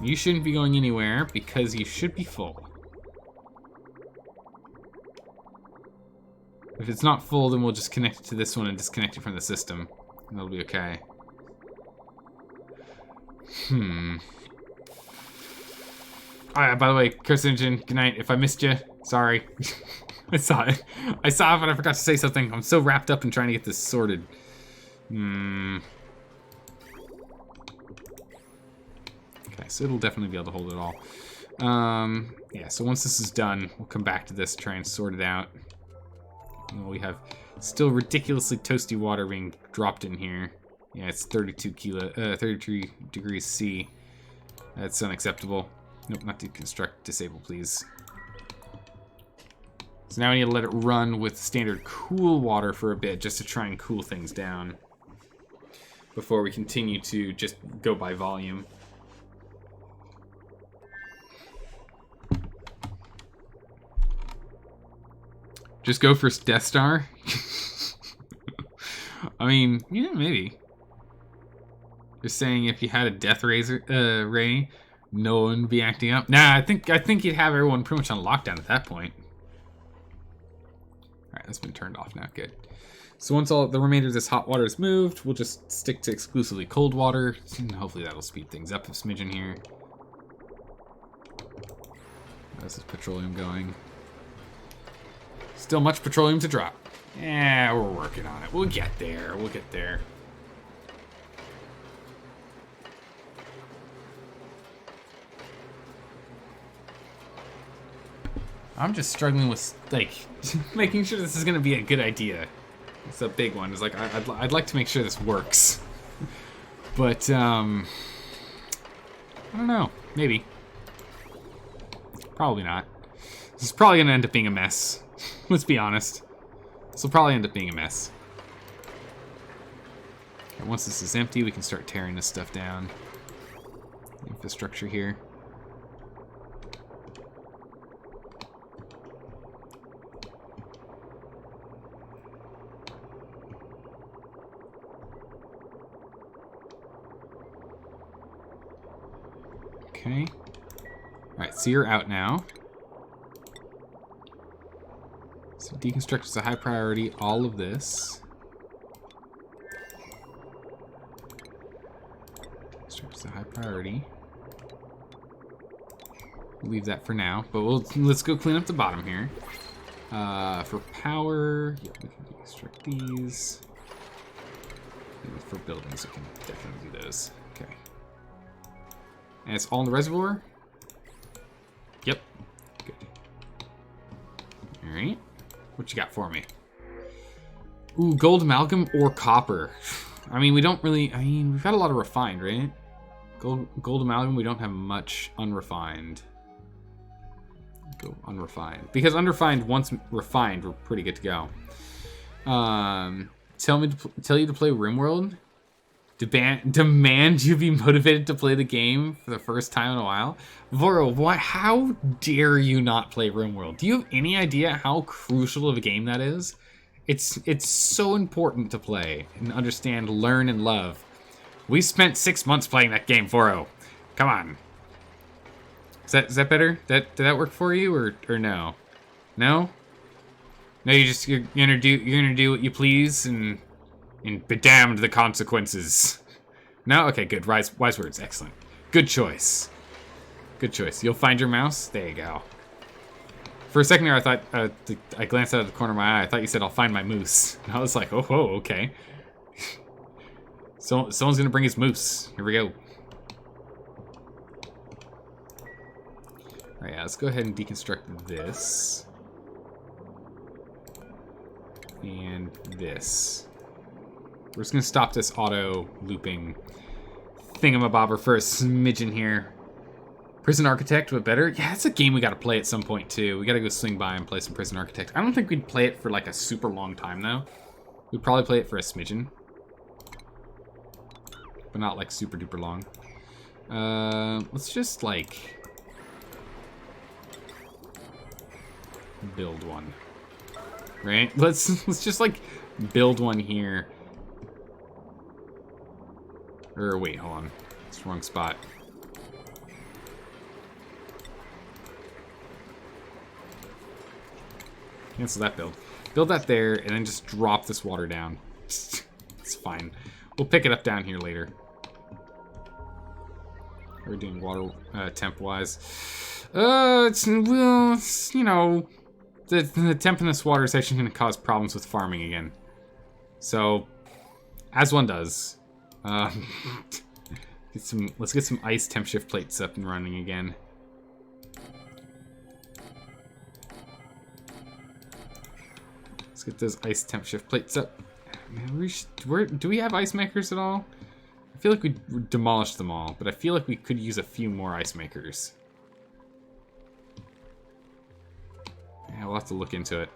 You shouldn't be going anywhere because you should be full. If it's not full, then we'll just connect it to this one and disconnect it from the system. And that'll be okay. Alright, by the way, Carcinogen, good night. If I missed you, sorry. I saw it. I saw it, but I forgot to say something. I'm so wrapped up in trying to get this sorted. Okay, so it'll definitely be able to hold it all. Yeah, so once this is done, we'll come back to this, try and sort it out. And we have still ridiculously toasty water being dropped in here. Yeah, it's 33 degrees C. That's unacceptable. Nope, not deconstruct, disable, please. So now we need to let it run with standard cool water for a bit, just to try and cool things down before we continue to just go by volume. Just go for Death Star? I mean, yeah, maybe. Just saying, if you had a Death Ray, no one would be acting up. Nah, I think you'd have everyone pretty much on lockdown at that point. Alright, that's been turned off now, good. So once all the remainder of this hot water is moved, we'll just stick to exclusively cold water, and hopefully that'll speed things up a smidgen here. How's this petroleum going? Still much petroleum to drop. Yeah, we're working on it. We'll get there. We'll get there. I'm just struggling with, like, making sure this is going to be a good idea. It's a big one. It's like, I'd like to make sure this works. But, I don't know. Maybe. Probably not. This is probably going to end up being a mess. Let's be honest. This will probably end up being a mess. Okay, once this is empty, we can start tearing this stuff down. Infrastructure here. Okay. Alright, so you're out now. So deconstruct is a high priority, all of this. Deconstruct is a high priority. We'll leave that for now, but let's go clean up the bottom here. For power, yeah, we can deconstruct these. Maybe for buildings, we can definitely do those. Okay. And it's all in the reservoir? Yep. Good. Alright. What you got for me? Ooh, gold amalgam or copper. I mean, we don't really... I mean, we've got a lot of refined, right? Gold amalgam, we don't have much unrefined. Go unrefined. Because unrefined, once refined, we're pretty good to go. Tell you to play RimWorld? Demand you be motivated to play the game for the first time in a while? Voro, what? How dare you not play RimWorld? Do you have any idea how crucial of a game that is? It's so important to play and understand, learn, and love. We spent 6 months playing that game, Voro. Come on. Is that better? Did that work for you or no? No? No, you're gonna do what you please and be damned the consequences. No? Okay, good. Wise words. Excellent. Good choice. Good choice. You'll find your mouse? There you go. For a second there, I thought, I glanced out of the corner of my eye. I thought you said, I'll find my moose. And I was like, oh, okay. So, someone's going to bring his moose. Here we go. Alright, yeah, let's go ahead and deconstruct this. And this. We're just going to stop this auto looping thingamabobber for a smidgen here. Prison Architect, but better. Yeah, that's a game we got to play at some point, too. We got to go swing by and play some Prison Architect. I don't think we'd play it for, like, a super long time, though. We'd probably play it for a smidgen. But not, like, super duper long. Let's just, like... build one. Right? Let's just, like, build one here. Or, wait, hold on. It's the wrong spot. Cancel that build. Build that there, and then just drop this water down. It's fine. We'll pick it up down here later. We're doing water temp-wise. It's, you know, the temp in this water is actually going to cause problems with farming again. So, as one does. Let's get some ice temp shift plates up and running again. Let's get those ice temp shift plates up. Man, do we have ice makers at all? I feel like we demolished them all, but I feel like we could use a few more ice makers. Yeah, we'll have to look into it.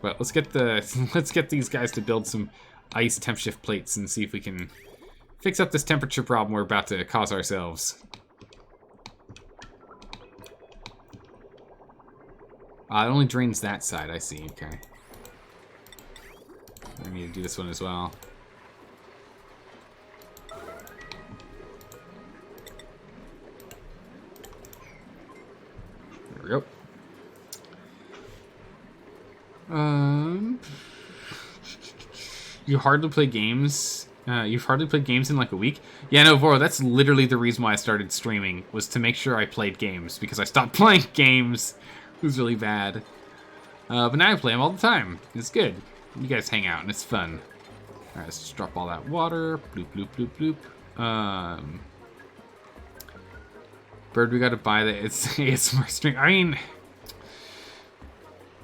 But let's get these guys to build some ice temp shift plates and see if we can fix up this temperature problem we're about to cause ourselves. It only drains that side, I see, okay. I need to do this one as well. There we go. You hardly play games? You've hardly played games in like a week? Yeah, no, Voro, that's literally the reason why I started streaming, was to make sure I played games, because I stopped playing games. It was really bad. But now I play them all the time. It's good. You guys hang out, and it's fun. Alright, let's just drop all that water. Bloop, bloop, bloop, bloop. Bird, we gotta buy the ASMR stream. I mean...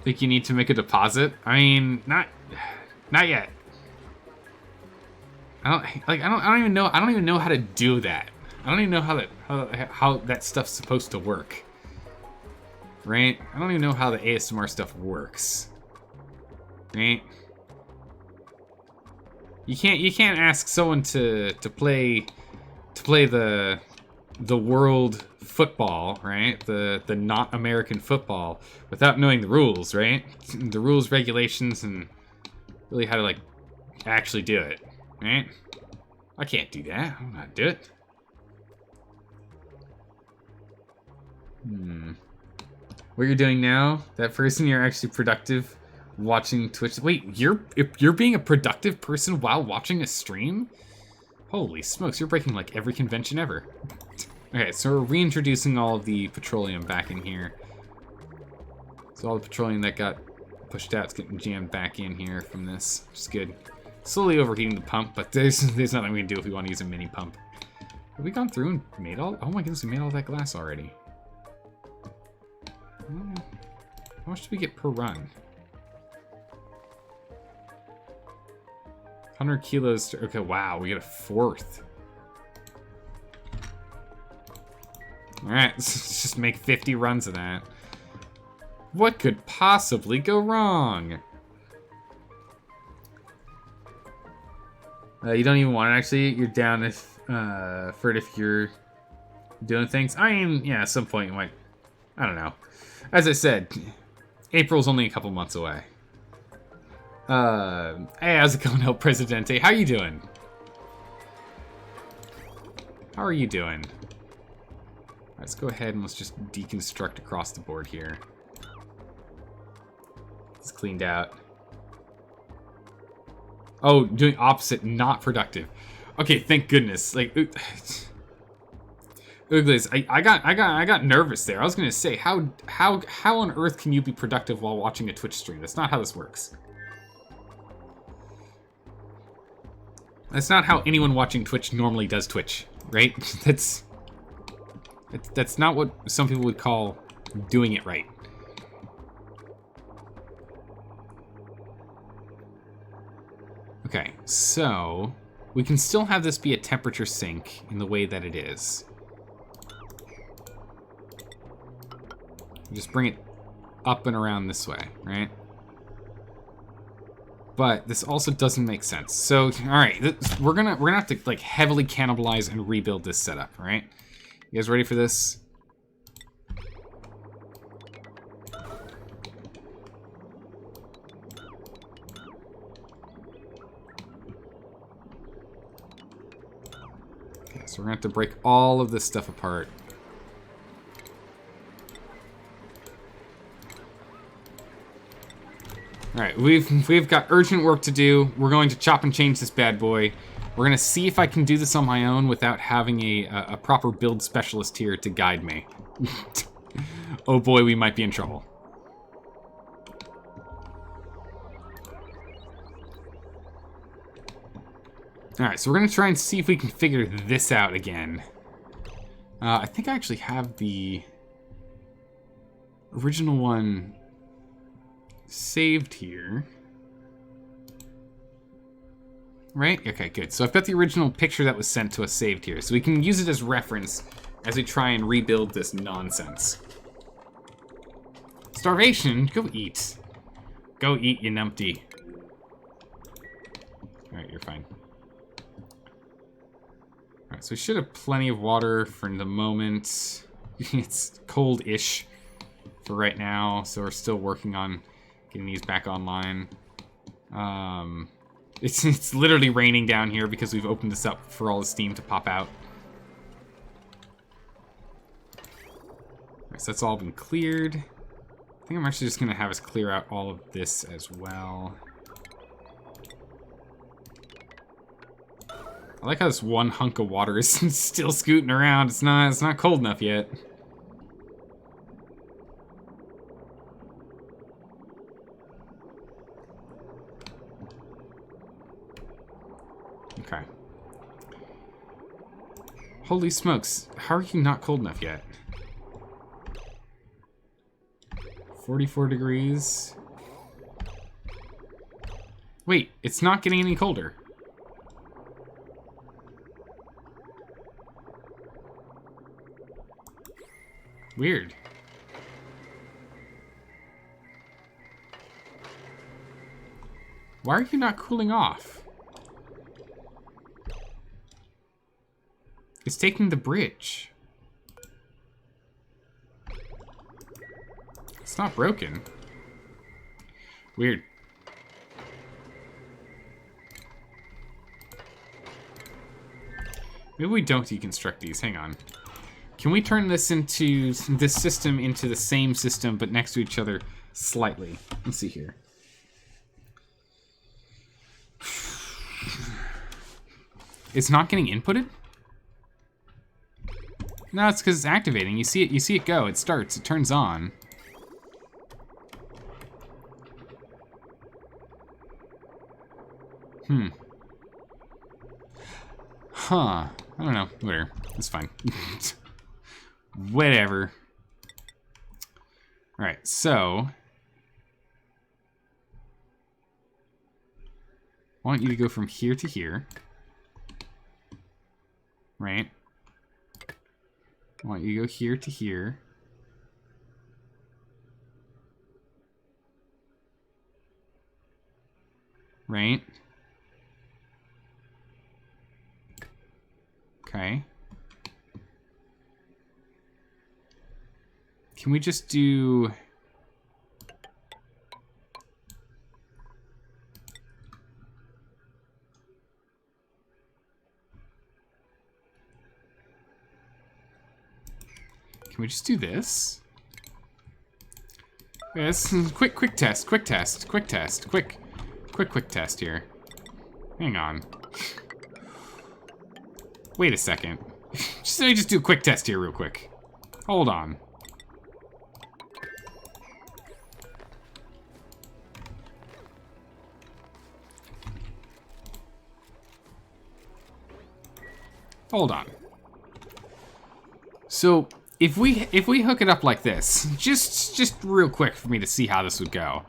think you need to make a deposit? I mean, not yet. I don't even know how to do that. I don't even know how that stuff's supposed to work. Right? I don't even know how the ASMR stuff works. Right? You can't ask someone to play the world football, right? The not American football without knowing the rules, right? The rules, regulations, and really how to like actually do it, right? I can't do that. I don't know how to do it. What you're doing now, that person, you're actually productive watching Twitch. Wait, you're being a productive person while watching a stream? Holy smokes, you're breaking like every convention ever. Okay, so we're reintroducing all of the petroleum back in here. So all the petroleum that got pushed out is getting jammed back in here from this, which is good. Slowly overheating the pump, but there's nothing we can do if we want to use a mini pump. Have we gone through and made all? Oh my goodness, we made all that glass already. How much do we get per run? 100 kilos. Okay, wow, we get a fourth. Alright, let's just make 50 runs of that. What could possibly go wrong? You don't even want it, actually. You're down if, for it if you're doing things. I mean, yeah, at some point you might... I don't know. As I said, April's only a couple months away. Hey, how's it going, El Presidente? How you doing? How are you doing? Let's go ahead and let's just deconstruct across the board here. It's cleaned out. Oh, doing opposite, not productive. Okay, thank goodness. Like, Uglies, I got nervous there. I was gonna say, how on earth can you be productive while watching a Twitch stream? That's not how this works. That's not how anyone watching Twitch normally does Twitch, right? That's not what some people would call doing it right. Okay, so we can still have this be a temperature sink in the way that it is. Just bring it up and around this way, right? But this also doesn't make sense. So, all right, we're gonna have to like heavily cannibalize and rebuild this setup, right? You guys ready for this? Okay, so we're gonna have to break all of this stuff apart. Alright, we've got urgent work to do. We're going to chop and change this bad boy. We're going to see if I can do this on my own without having a proper build specialist here to guide me. Oh boy, we might be in trouble. Alright, so we're going to try and see if we can figure this out again. I think I actually have the original one saved here. Right? Okay, good. So I've got the original picture that was sent to us saved here, so we can use it as reference as we try and rebuild this nonsense. Starvation? Go eat. Go eat, you numpty. Alright, you're fine. Alright, so we should have plenty of water for the moment. It's cold-ish for right now, so we're still working on getting these back online. It's literally raining down here because we've opened this up for all the steam to pop out. Alright, so that's all been cleared. I think I'm actually just going to have us clear out all of this as well. I like how this one hunk of water is still scooting around. It's not cold enough yet. Okay. Holy smokes, how are you not cold enough yet? 44 degrees. Wait, it's not getting any colder. Weird. Why are you not cooling off? It's taking the bridge. It's not broken. Weird. Maybe we don't deconstruct these. Hang on. Can we turn this system into the same system but next to each other slightly? Let's see here. It's not getting inputted? No, it's because it's activating. You see it go. It starts. It turns on. Huh. I don't know. Whatever. It's fine. Whatever. Alright, so I want you to go from here to here. Right? I want you to go here to here. Right? Okay. Can we just do... Can we just do this? Yes, quick test here. Hang on. Wait a second. Let me just do a quick test here real quick. Hold on. Hold on. So if we hook it up like this, just real quick for me to see how this would go.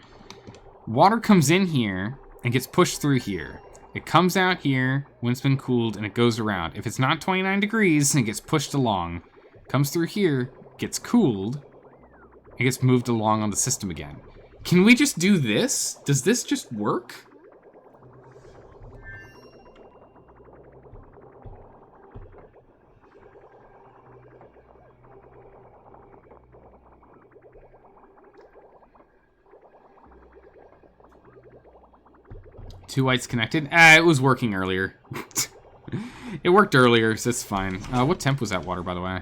Water comes in here and gets pushed through here. It comes out here when it's been cooled and it goes around. If it's not 29 degrees, it gets pushed along. Comes through here, gets cooled, It gets moved along on the system again. Can we just do this? Does this just work? Two whites connected? It was working earlier. It worked earlier, so it's fine. What temp was that water, by the way?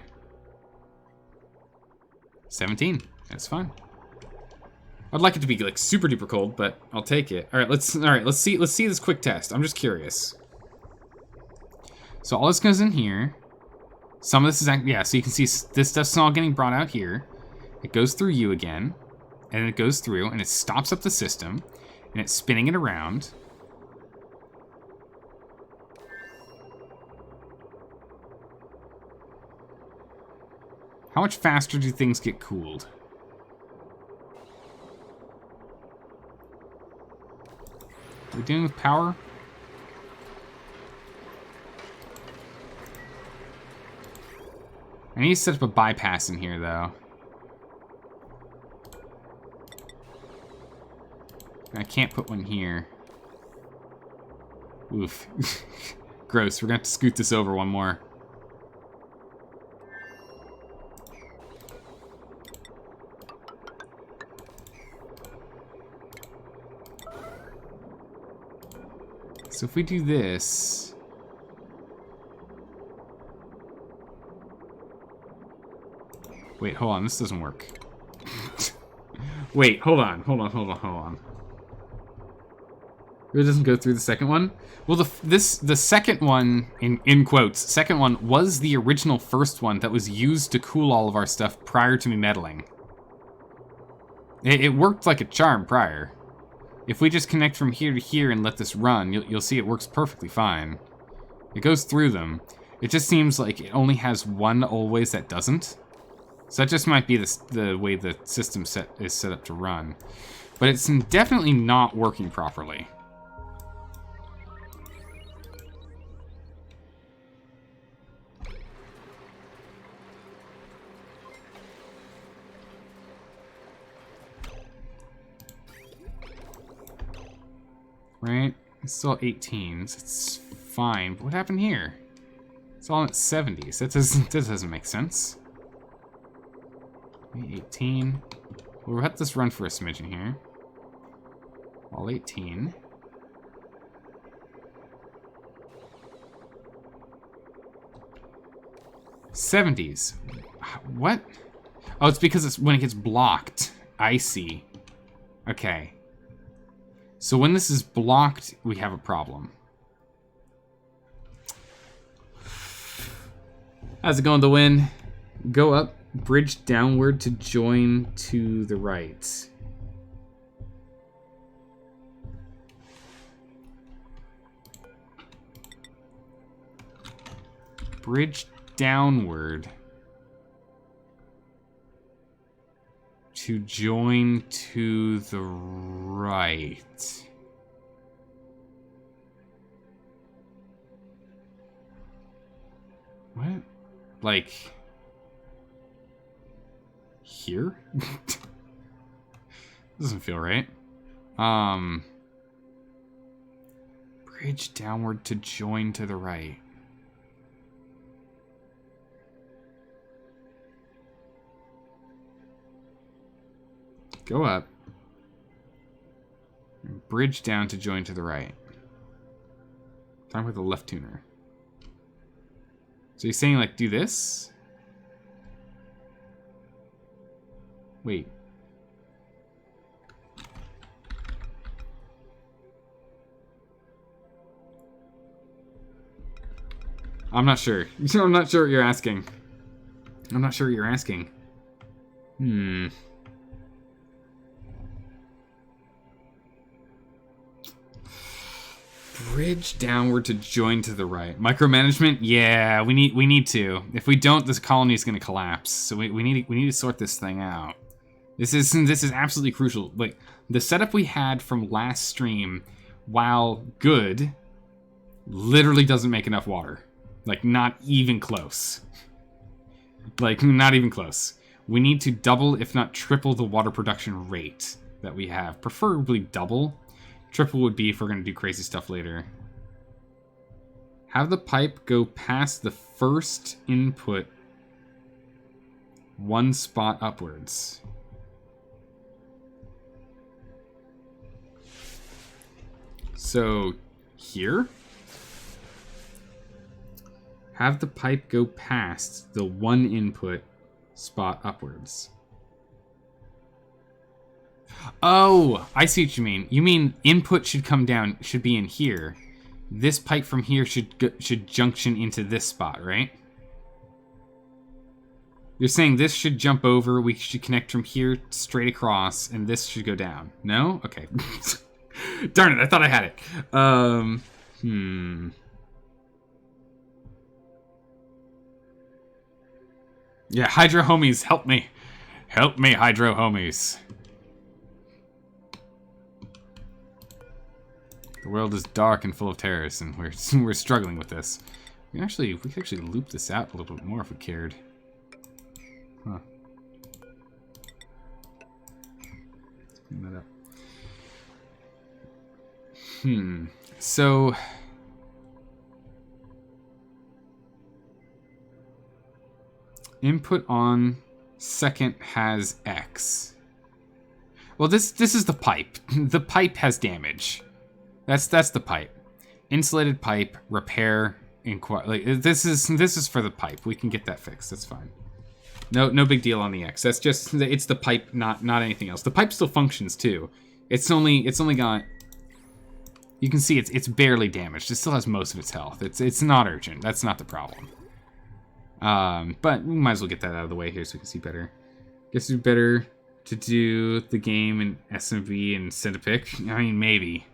17. That's fine. I'd like it to be like super duper cold, but I'll take it. All right, let's see this quick test. I'm just curious. So all this goes in here. Some of this is yeah. So you can see this stuff's all getting brought out here. It goes through you again, and it goes through, and it stops up the system, and it's spinning it around. How much faster do things get cooled? Are we doing with power? I need to set up a bypass in here, though. I can't put one here. Oof. Gross. We're gonna have to scoot this over one more. So if we do this... Wait, hold on, this doesn't work. Wait, hold on. It doesn't go through the second one? Well, the second one, in quotes, second one was the original first one that was used to cool all of our stuff prior to me meddling. It worked like a charm prior. If we just connect from here to here and let this run, you'll see it works perfectly fine. It goes through them. It just seems like it only has one always that doesn't. So that just might be the way the system is set up to run. But it's definitely not working properly. Right? It's still 18s. It's fine. But what happened here? It's all at 70s. That doesn't make sense. 18. We'll let this run for a smidgen here. All 18. '70s. What? Oh, it's because it's when it gets blocked. I see. Okay. So when this is blocked, we have a problem. How's it going, the win? Go up, bridge downward to join to the right. Bridge downward to join to the right. What? Like here? Doesn't feel right. Bridge downward to join to the right. Go up. Bridge down to join to the right. Talking with the left tuner. So you're saying, like, do this? Wait. I'm not sure. I'm not sure what you're asking. I'm not sure what you're asking. Bridge downward to join to the right. Micromanagement? Yeah, we need to. If we don't, this colony is going to collapse. So we need to sort this thing out. This is absolutely crucial. Like the setup we had from last stream, while good, literally doesn't make enough water. Like not even close. Like not even close. We need to double, if not triple, the water production rate that we have. Preferably double. Triple would be if we're going to do crazy stuff later. Have the pipe go past the first input 1 spot upwards. So, here. Have the pipe go past the 1 input spot upwards. Oh, I see what you mean. You mean input should come down, should be in here. This pipe from here should junction into this spot, right? You're saying this should jump over, we should connect from here straight across, and this should go down. No? Okay. Darn it, I thought I had it. Yeah, Hydro homies, help me. Help me, Hydro homies. The world is dark and full of terrorists, and we're struggling with this. We could actually loop this out a little bit more if we cared. Huh. Let's clean that up. So input on second has X. Well, this is the pipe. The pipe has damage. That's the pipe. Insulated pipe, repair, like this is for the pipe. We can get that fixed. That's fine. No big deal on the X. That's just it's the pipe, not anything else. The pipe still functions too. It's only got. You can see it's barely damaged. It still has most of its health. It's not urgent. That's not the problem. But we might as well get that out of the way here so we can see better. Guess it'd be better to do the game in SMV and send a pic. I mean, maybe.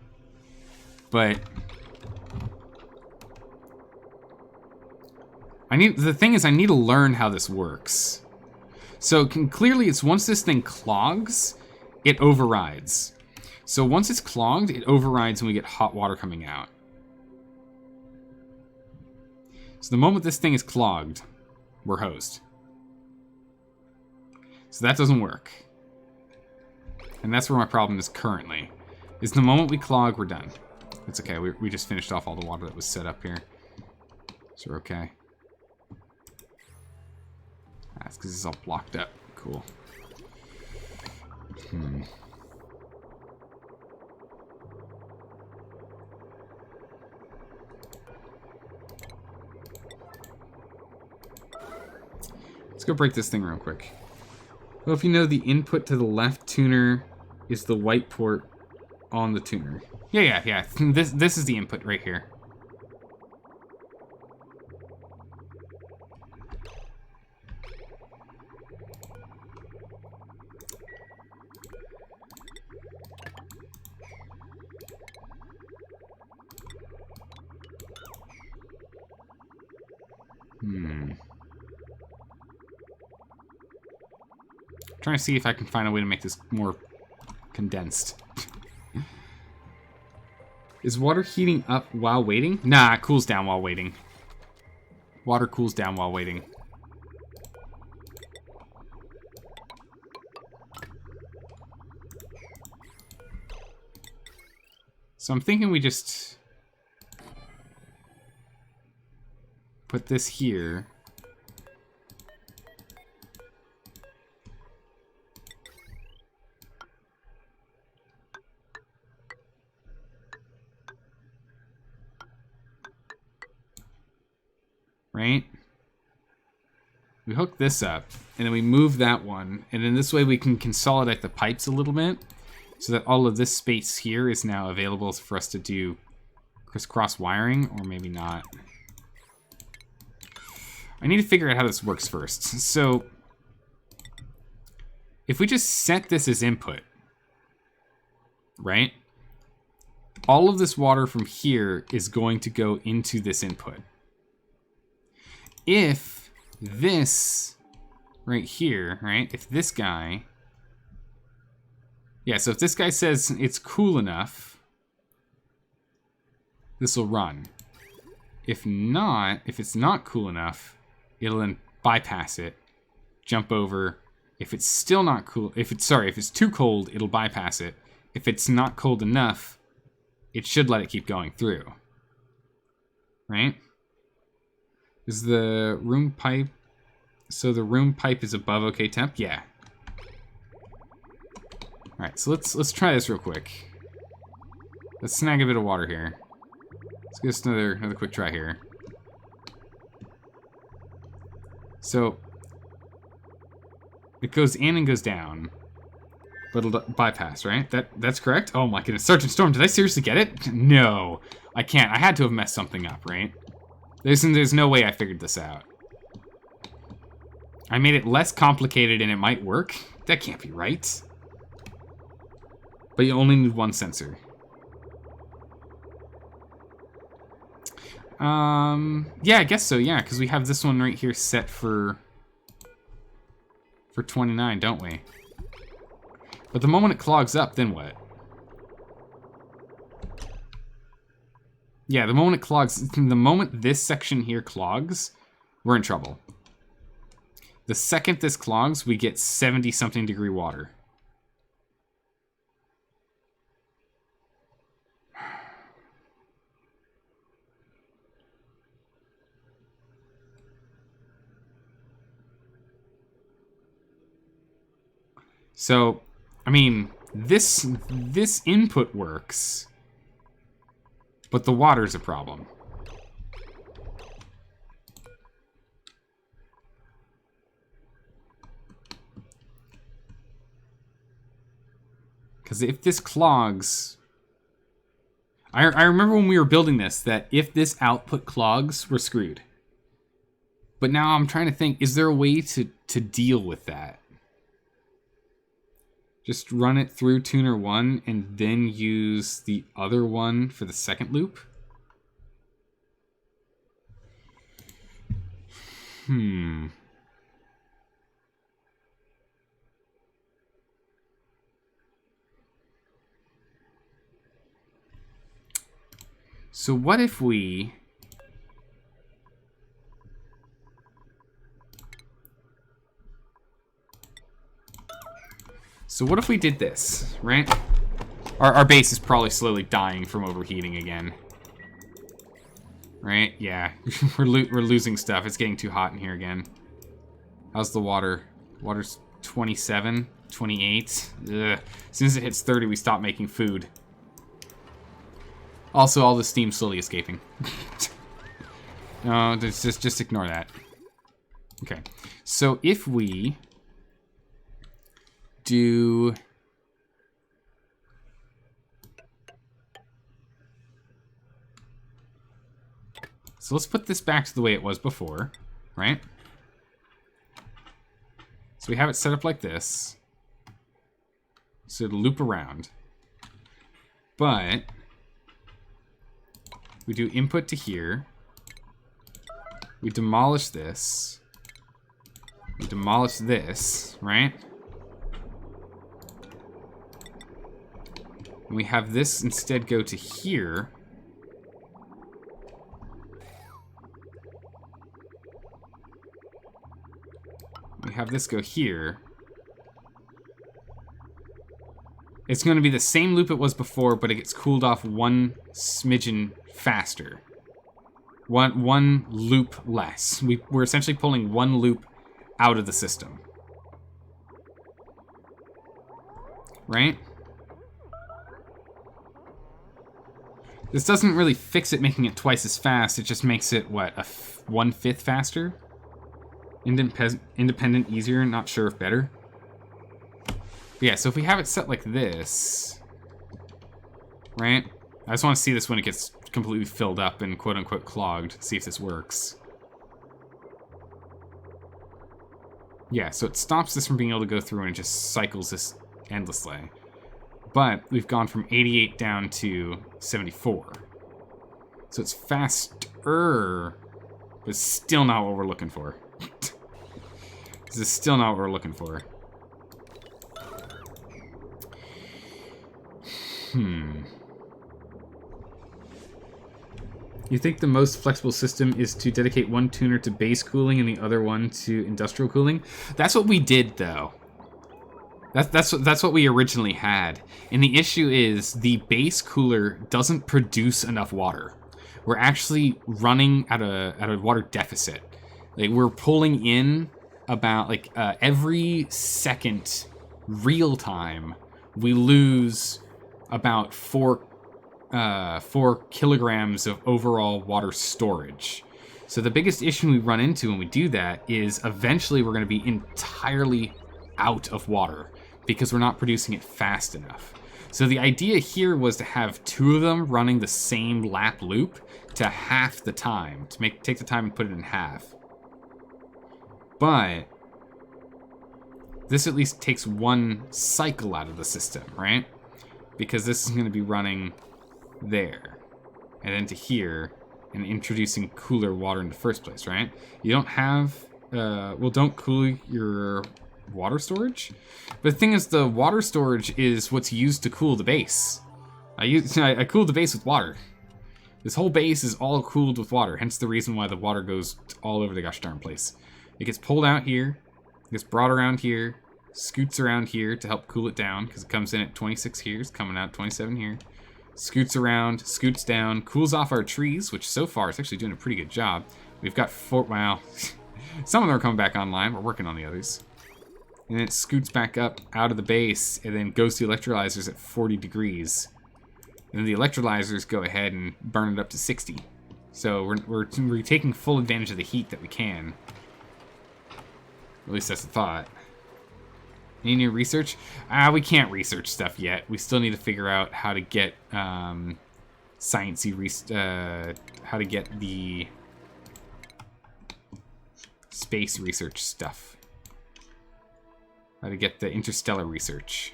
But the thing is, I need to learn how this works. So clearly it's once this thing clogs, it overrides. So once it's clogged, it overrides when we get hot water coming out. So the moment this thing is clogged, we're hosed. So that doesn't work. And that's where my problem is currently. Is the moment we clog, we're done. It's okay, we just finished off all the water that was set up here. So we're okay. That's because it's all blocked up. Cool. Let's go break this thing real quick. Well, if you know, the input to the left tuner is the white port on the tuner. Yeah. This is the input right here. Trying to see if I can find a way to make this more condensed. Is water heating up while waiting? Nah, it cools down while waiting. Water cools down while waiting. So I'm thinking we just put this here. Right? We hook this up, and then we move that one, and then this way we can consolidate the pipes a little bit, so that all of this space here is now available for us to do crisscross wiring, or maybe not. I need to figure out how this works first. So, if we just set this as input, right? All of this water from here is going to go into this input. If this right here, right? If this guy... Yeah, so if this guy says it's cool enough, this will run. If not, if it's not cool enough, it'll then bypass it, jump over, If it's still not cool, if it's too cold, it'll bypass it. If it's not cold enough, it should let it keep going through. Right? Is the room pipe... So the room pipe is above okay temp? Yeah. Alright, so let's try this real quick. Let's snag a bit of water here. Let's give us another quick try here. So it goes in and goes down, but it'll bypass, right? That's correct? Oh my goodness. Sergeant Storm, did I seriously get it? No, I can't. I had to have messed something up, right? There's no way I figured this out. I made it less complicated and it might work? That can't be right. But you only need one sensor. Yeah, I guess so, yeah, because we have this one right here set for 29, don't we? But the moment it clogs up, then what? Yeah, the moment it clogs, the moment this section here clogs, we're in trouble. The second this clogs, we get 70-something degree water. So, I mean, this input works, but the water's a problem. Because if this clogs... I remember when we were building this, that if this output clogs, we're screwed. But now I'm trying to think, is there a way to deal with that? Just run it through tuner 1 and then use the other one for the second loop? So what if we... So what if we did this, right? Our base is probably slowly dying from overheating again. Right? Yeah. we're losing stuff. It's getting too hot in here again. How's the water? Water's 27, 28. Ugh. As soon as it hits 30, we stop making food. Also, all the steam slowly escaping. No, just ignore that. Okay. So if we... do... So let's put this back to the way it was before, right? So we have it set up like this. So it'll loop around. But we do input to here. We demolish this. We demolish this, right? We have this instead go to here. We have this go here. It's going to be the same loop it was before, but it gets cooled off one smidgen faster. One loop less. We're essentially pulling one loop out of the system. Right? This doesn't really fix it making it twice as fast, it just makes it, what, 1/5 faster? Independent, easier, not sure if better. But yeah, so if we have it set like this, right? I just want to see this when it gets completely filled up and quote-unquote clogged, see if this works. Yeah, so it stops this from being able to go through and it just cycles this endlessly. But we've gone from 88 down to 74. So it's faster, but still not what we're looking for. This is still not what we're looking for. You think the most flexible system is to dedicate one tuner to base cooling and the other one to industrial cooling? That's what we did, though. That's what we originally had. And the issue is the base cooler doesn't produce enough water. We're actually running at a water deficit. Like, we're pulling in about like every second real time we lose about 4 kilograms of overall water storage. So the biggest issue we run into when we do that is eventually we're going to be entirely out of water because we're not producing it fast enough. So the idea here was to have 2 of them running the same lap loop to half the time, to take the time and put it in half. But this at least takes 1 cycle out of the system, right? Because this is going to be running there and then to here and introducing cooler water in the first place, right? You don't have, well, don't cool your water storage. But the thing is, the water storage is what's used to cool the base. I cooled the base with water. This whole base is all cooled with water, hence the reason why the water goes all over the gosh darn place. It gets pulled out here, gets brought around here, scoots around here to help cool it down, because it comes in at 26 here, it's coming out 27 here. Scoots around, scoots down, cools off our trees, which so far is actually doing a pretty good job. We've got 4, wow. Some of them are coming back online, we're working on the others. And then it scoots back up out of the base, and then goes to electrolyzers at 40 degrees. And then the electrolyzers go ahead and burn it up to 60. So we're taking full advantage of the heat that we can. At least that's the thought. Any new research? We can't research stuff yet. We still need to figure out how to get sciencey how to get the space research stuff. How to get the interstellar research.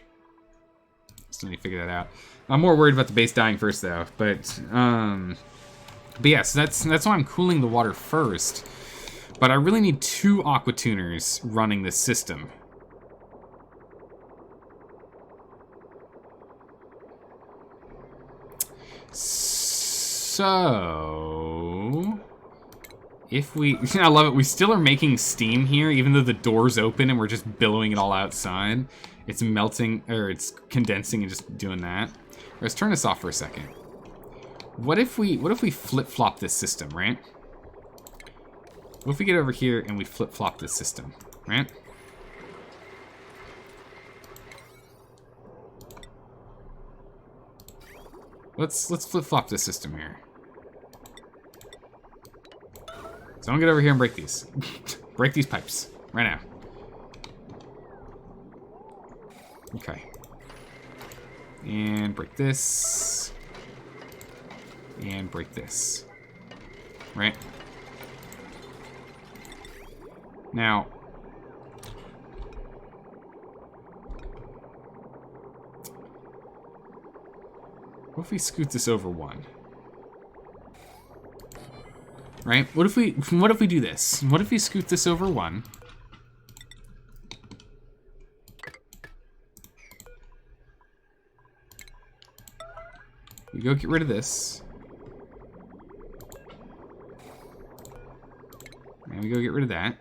Still need to figure that out. I'm more worried about the base dying first, though. But yeah, so that's why I'm cooling the water first. But I really need 2 aqua tuners running this system. So if we, I love it, we still are making steam here, even though the door's open and we're just billowing it all outside. It's melting, or it's condensing and just doing that. Let's turn this off for a second. What if we flip-flop this system, right? What if we get over here and we flip-flop this system, right? Let's flip-flop this system here. So I'm gonna get over here and break these. Break these pipes, right now. Okay. And break this. And break this. Right? Now, what if we scoot this over 1? Right? What if we do this? What if we scoot this over 1? We go get rid of this. And we go get rid of that.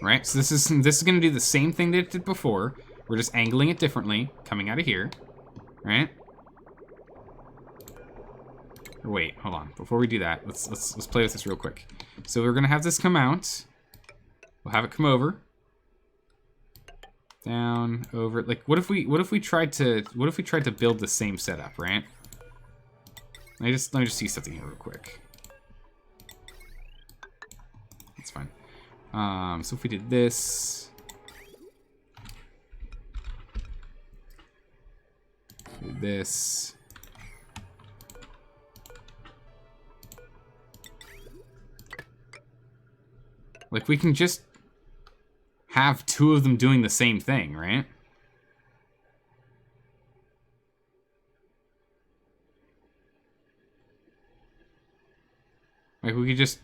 Right? So this is gonna do the same thing that it did before. We're just angling it differently, coming out of here. Right? Or wait, hold on. Before we do that, let's play with this real quick. So we're gonna have this come out. We'll have it come over. Down, over. Like, what if we tried to build the same setup, right? Let me just see something here real quick. That's fine. So if we did this, did this, like, we can just have 2 of them doing the same thing, right? Like, we can just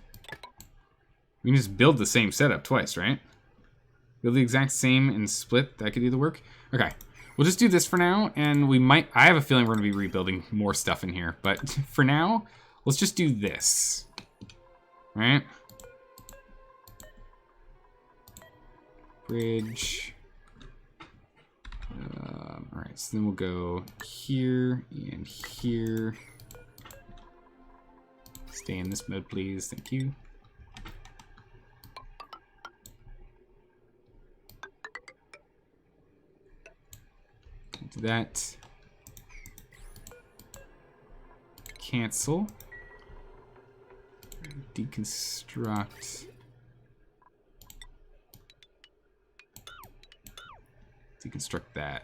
build the same setup twice, right? Build the exact same and split. That could do the work. Okay, we'll just do this for now, and we might, I have a feeling we're gonna be rebuilding more stuff in here, but for now, let's just do this, right? Bridge. Alright, so then we'll go here and here. Stay in this mode, please. Thank you. Do that. Cancel. Deconstruct. Deconstruct that.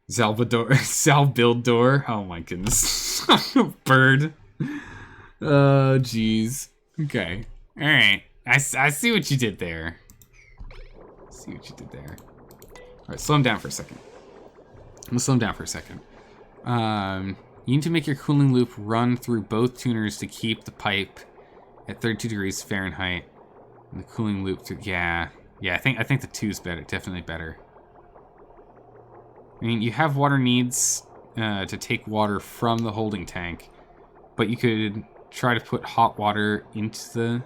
Sal build door. Oh my goodness. Bird. Oh jeez. Okay. All right. I see what you did there. See what you did there. All right. Slow him down for a second. I'm gonna slow him down for a second. You need to make your cooling loop run through both tuners to keep the pipe at 32 degrees Fahrenheit. And the cooling loop through. Yeah. Yeah, I think the 2's better, definitely better. I mean, you have water needs to take water from the holding tank, but you could try to put hot water into the...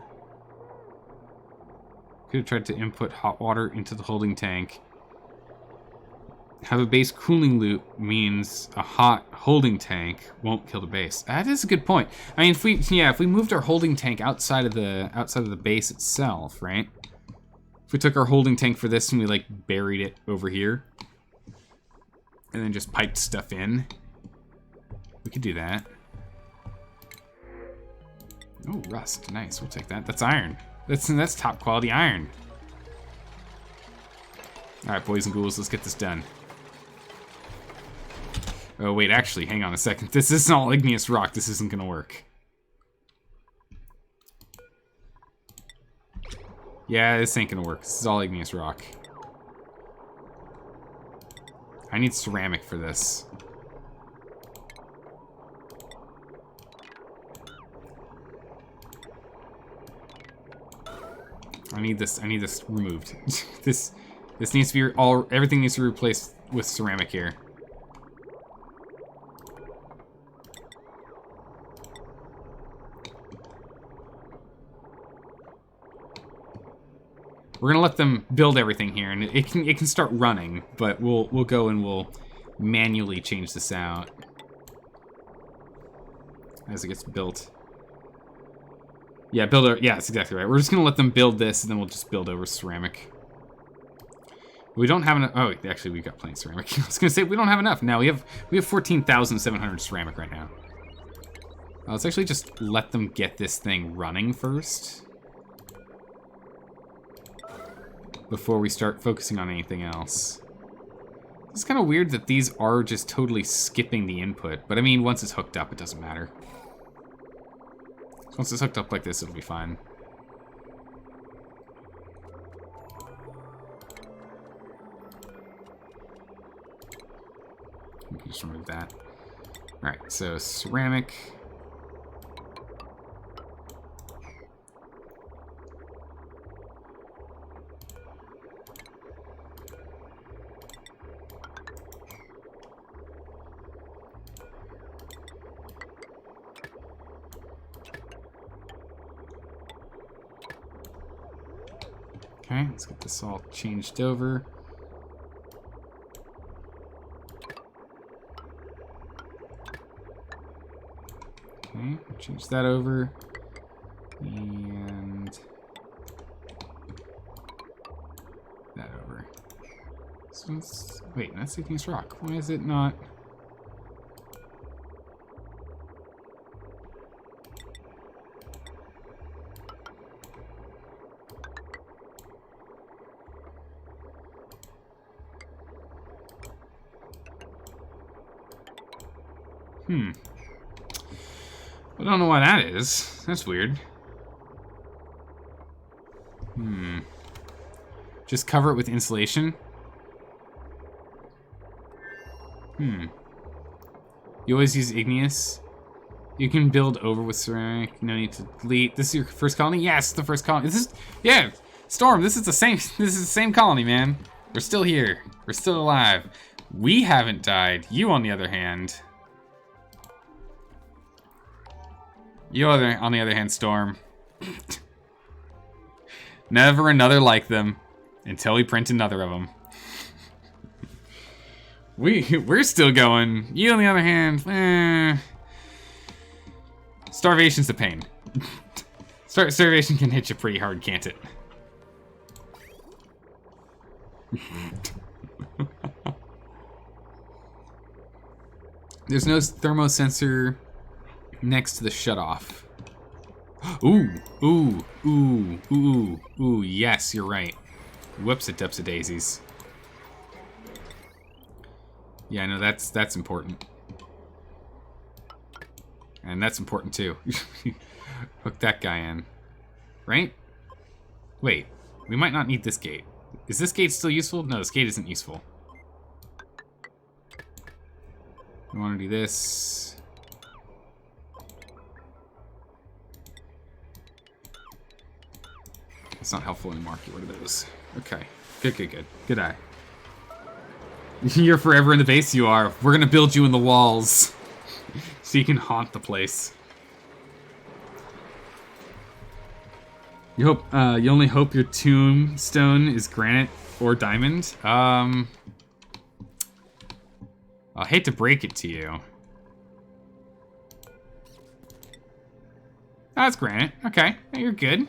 Could have tried to input hot water into the holding tank. Have a base cooling loop means a hot holding tank won't kill the base. That is a good point. I mean, if we moved our holding tank outside of the base itself, right? If we took our holding tank for this and we like buried it over here and then just piped stuff in, we could do that. Oh, rust. Nice. We'll take that. That's iron. That's top quality iron. All right, boys and ghouls, let's get this done. Oh, wait, actually, hang on a second. This isn't all igneous rock. This isn't going to work. Yeah, this ain't gonna work. This is all igneous rock. I need ceramic for this. I need this removed. this needs to be everything needs to be replaced with ceramic here. We're gonna let them build everything here, and it can start running, but we'll go and we'll manually change this out as it gets built. Yeah, yeah, that's exactly right. We're just gonna let them build this, and then we'll just build over ceramic. We don't have enough. Oh, actually, we've got plenty of ceramic. I was gonna say we don't have enough. Now we have 14,700 ceramic right now. Let's actually just let them get this thing running first, before we start focusing on anything else. It's kind of weird that these are just totally skipping the input, but I mean, once it's hooked up, it doesn't matter. So once it's hooked up like this, it'll be fine. We can just remove that. All right, so ceramic. Okay, let's get this all changed over. Okay, change that over. And that over. So let's, wait, that's igneous rock. Why is it not? I don't know why that is. That's weird. Just cover it with insulation? You always use igneous? You can build over with ceramic. No need to delete. This is your first colony? Yes, the first colony. This is, yeah, Storm, this is the same colony, man. We're still here. We're still alive. We haven't died. You, on the other hand. You, on the other hand, Storm. Never another like them until we print another of them. We're still going. You, on the other hand, starvation's a pain. Starvation can hit you pretty hard, can't it? There's no thermosensor next to the shutoff. Ooh, yes, you're right. Whoops-a-dupsa-daisies. Yeah, no, that's important. And that's important too. Hook that guy in. Right? Wait, we might not need this gate. Is this gate still useful? No, this gate isn't useful. We want to do this. It's not helpful anymore. Get rid of those. Okay. Good. Good eye. You're forever in the base, you are. We're gonna build you in the walls. So you can haunt the place. You hope, you only hope your tombstone is granite or diamond? I'll hate to break it to you. Oh, it's granite. Okay, you're good.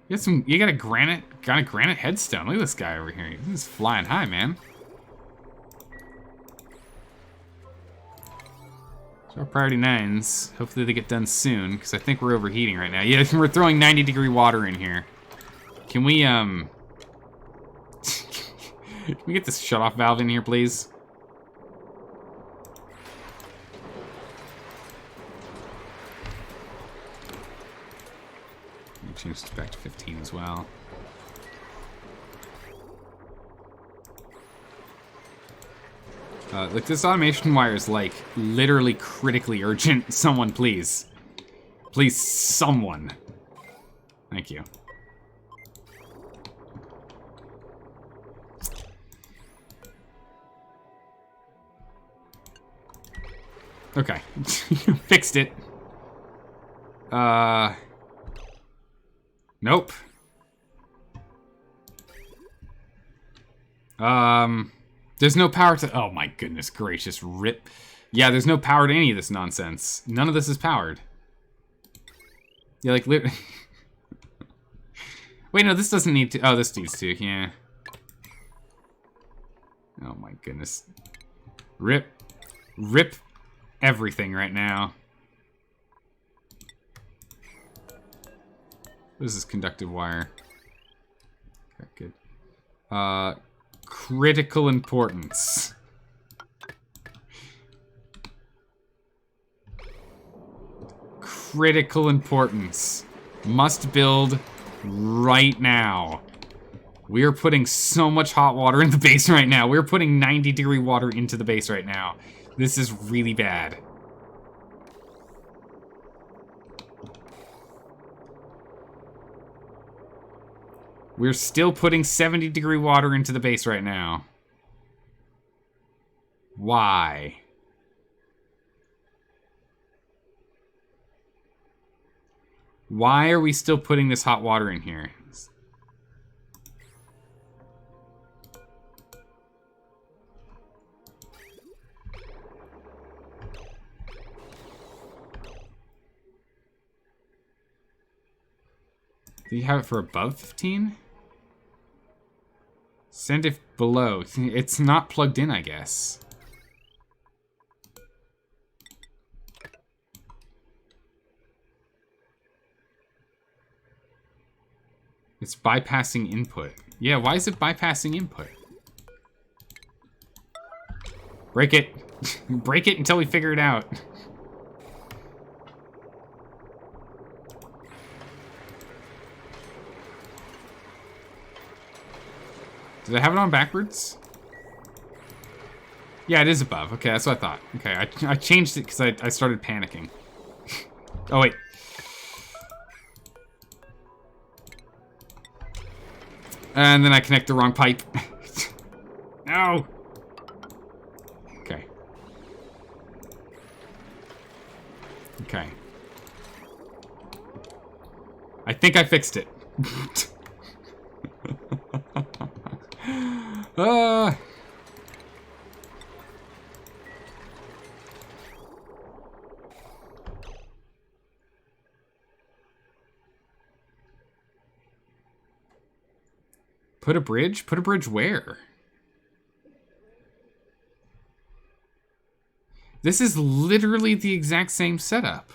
You got a granite headstone. Look at this guy over here. He's flying high, man. So our priority 9s. Hopefully they get done soon, because I think we're overheating right now. Yeah, we're throwing 90-degree water in here. Can we, can we get this shutoff valve in here, please? Let me change this back to 15 as well. Like, this automation wire is, like, literally critically urgent. Someone, please. Please, someone. Thank you. Okay. Fixed it. Nope. There's no power to... Oh my goodness gracious, rip. Yeah, there's no power to any of this nonsense. None of this is powered. Yeah, like... Wait, no, this doesn't need to... Oh, this needs to, yeah. Oh my goodness. Rip everything right now. What is this conductive wire? Okay, good. Critical importance. Critical importance. Must build right now. We are putting so much hot water in the base right now. We're putting 90-degree water into the base right now. This is really bad. We're still putting 70-degree water into the base right now. Why? Why are we still putting this hot water in here? Do you have it for above 15? Send it below. It's not plugged in, I guess. It's bypassing input. Yeah, why is it bypassing input? Break it. Break it until we figure it out. Did I have it on backwards? Yeah, it is above. Okay, that's what I thought. Okay, I changed it because I started panicking. Oh, wait. And then I connect the wrong pipe. No! Okay. Okay. I think I fixed it. Put a bridge? Put a bridge where? This is literally the exact same setup.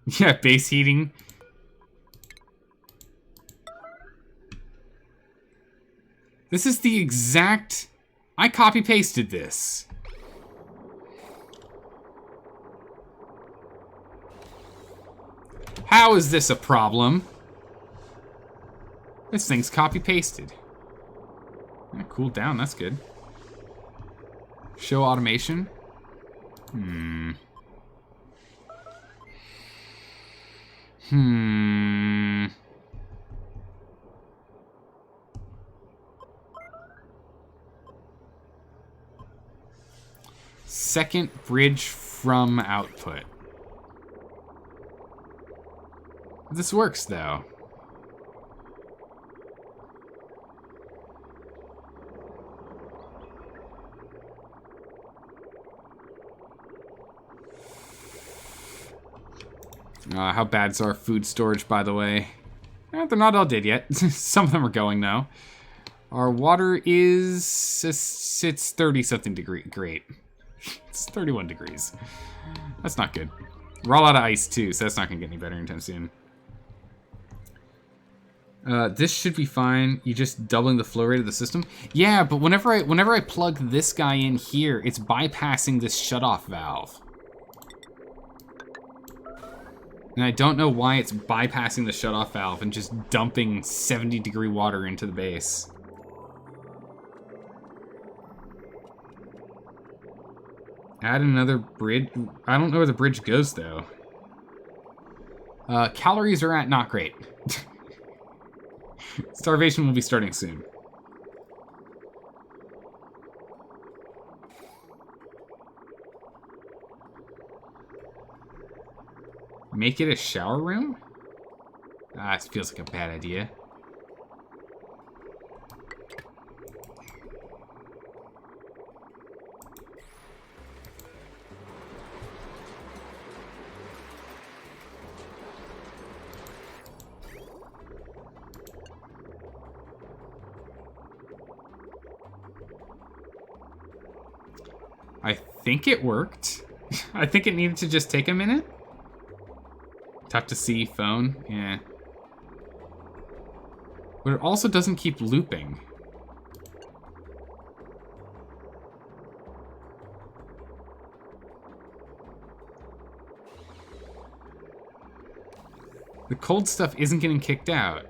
Yeah, base heating. This is the exact... I copy-pasted this. How is this a problem? This thing's copy-pasted. Yeah, cooled down, that's good. Show automation. Second bridge from output. This works, though. How bad's our food storage, by the way? They're not all dead yet. Some of them are going, though. Our water is... It's 30-something degree. Great. It's 31 degrees. That's not good. We're all out of ice, too, so that's not going to get any better anytime soon. This should be fine. You just doubling the flow rate of the system? Yeah, but whenever I plug this guy in here, it's bypassing this shutoff valve. And I don't know why it's bypassing the shutoff valve and just dumping 70-degree water into the base. Add another bridge. I don't know where the bridge goes, though. Calories are at not great. Starvation will be starting soon. Make it a shower room? It feels like a bad idea. I think it worked. I think it needed to just take a minute. Tough to see, phone, yeah. But it also doesn't keep looping. The cold stuff isn't getting kicked out.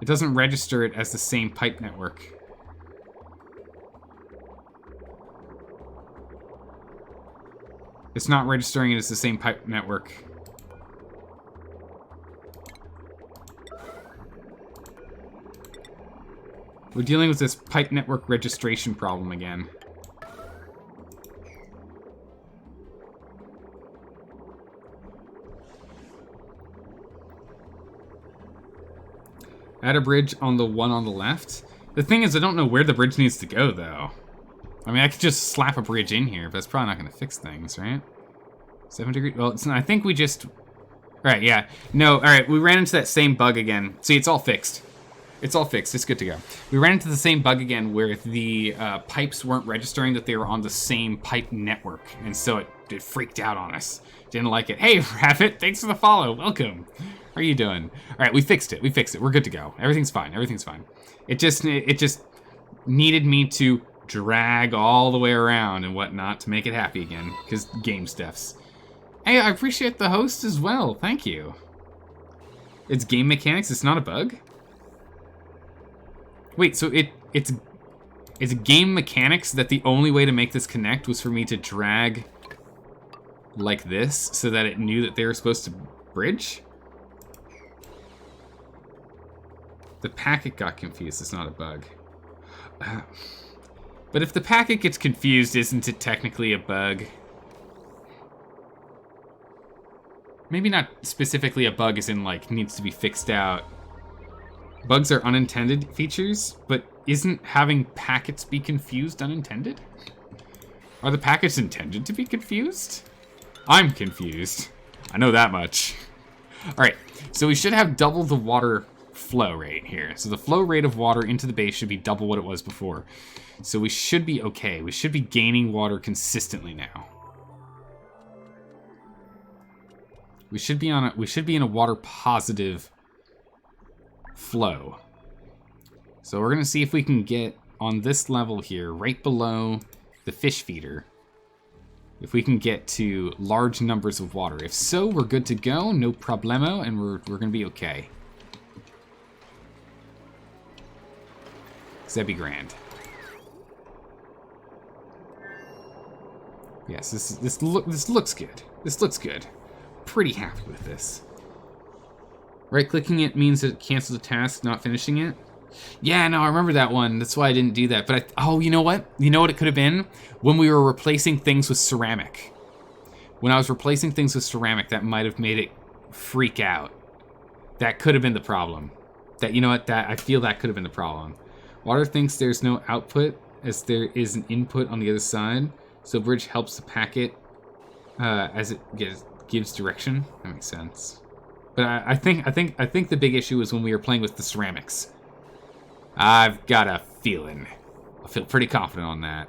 It doesn't register it as the same pipe network. It's not registering it as the same pipe network. We're dealing with this pipe network registration problem again. Add a bridge on the one on the left. The thing is, I don't know where the bridge needs to go, though. I mean, I could just slap a bridge in here, but it's probably not going to fix things, right? 7 degrees? Well, it's not, I think we just... Alright, yeah. No, alright, we ran into that same bug again. See, it's all fixed. It's all fixed. It's good to go. We ran into the same bug again where the pipes weren't registering that they were on the same pipe network, and so it freaked out on us. Didn't like it. Hey, Rabbit, thanks for the follow. Welcome. How are you doing? Alright, we fixed it. We fixed it. We're good to go. Everything's fine. Everything's fine. It just needed me to drag all the way around and whatnot to make it happy again, because game stuffs. Hey, I appreciate the host as well. Thank you. It's game mechanics. It's not a bug? Wait, so it's game mechanics that the only way to make this connect was for me to drag like this so that it knew that they were supposed to bridge? The packet got confused. It's not a bug. But if the packet gets confused, isn't it technically a bug? Maybe not specifically a bug as in, like, needs to be fixed out. Bugs are unintended features, but isn't having packets be confused unintended? Are the packets intended to be confused? I'm confused. I know that much. Alright, so we should have double the water flow rate here. So the flow rate of water into the base should be double what it was before. So we should be okay. We should be gaining water consistently now. We should be in a water positive flow. So we're gonna see if we can get on this level here, right below the fish feeder, if we can get to large numbers of water. If so, we're good to go, no problemo, and we're gonna be okay. That'd be grand. Yes, this looks good. This looks good. Pretty happy with this. Right-clicking it means it cancels a task, not finishing it. Yeah, no, I remember that one. That's why I didn't do that. But oh, you know what? You know what it could have been? When we were replacing things with ceramic. When I was replacing things with ceramic, that might have made it freak out. That could have been the problem. That, you know what? That I feel that could have been the problem. Water thinks there's no output as there is an input on the other side. So bridge helps the packet as it gives direction. That makes sense. But I think the big issue is when we were playing with the ceramics. I've got a feeling. I feel pretty confident on that.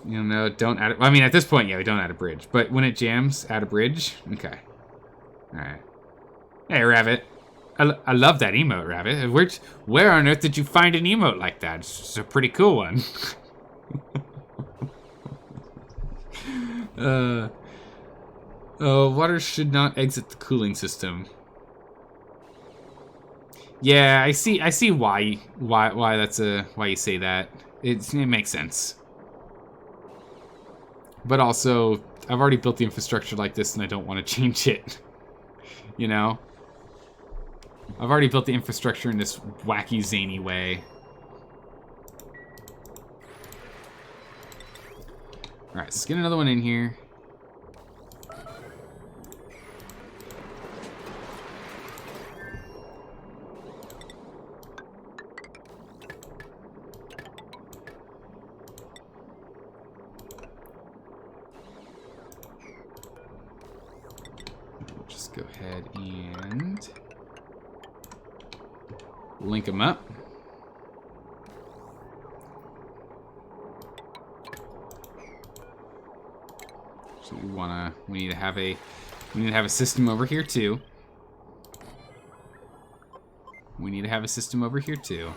You know, don't add it. I mean, at this point, yeah, we don't add a bridge. But when it jams, add a bridge. Okay. All right. Hey, Rabbit. I love that emote, Rabbit. Where on earth did you find an emote like that? It's a pretty cool one. Water should not exit the cooling system. Yeah, I see why that's why you say that. It makes sense. But also, I've already built the infrastructure like this and I don't want to change it. You know? I've already built the infrastructure in this wacky, zany way. Alright, let's get another one in here. We'll just go ahead and link them up. So we need to have a system over here too. We need to have a system over here too.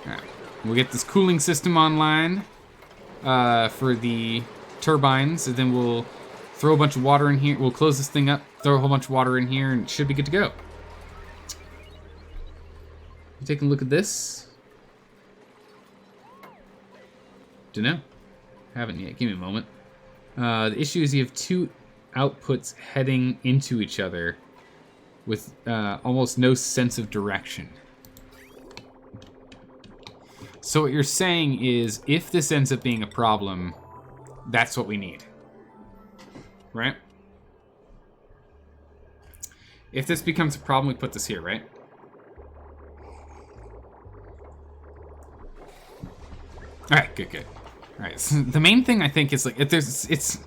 Alright. We'll get this cooling system online for the turbines, and then we'll throw a bunch of water in here. We'll close this thing up, throw a whole bunch of water in here, and it should be good to go. You taking a look at this? Dunno. Haven't yet. Give me a moment. The issue is you have two outputs heading into each other with almost no sense of direction. So what you're saying is, if this ends up being a problem, that's what we need. Right? If this becomes a problem, we put this here, right? Alright, good, good. Alright, so the main thing I think is, like, it's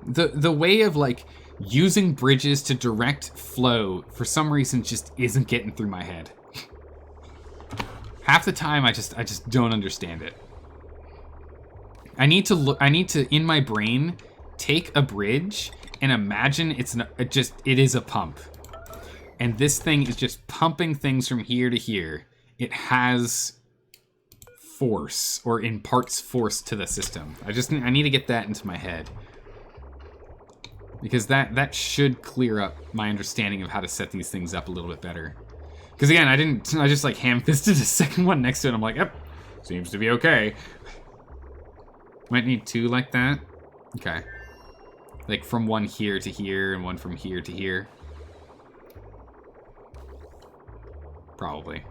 the way of, like, using bridges to direct flow for some reason just isn't getting through my head. Half the time I just don't understand it. I need to in my brain take a bridge and imagine it is a pump. And this thing is just pumping things from here to here. It has force, or imparts force to the system. I need to get that into my head. Because that should clear up my understanding of how to set these things up a little bit better. Because again, I just like ham-fisted a second one next to it. I'm like, yep, seems to be okay. Might need two like that. Okay. Like from one here to here and one from here to here. Probably.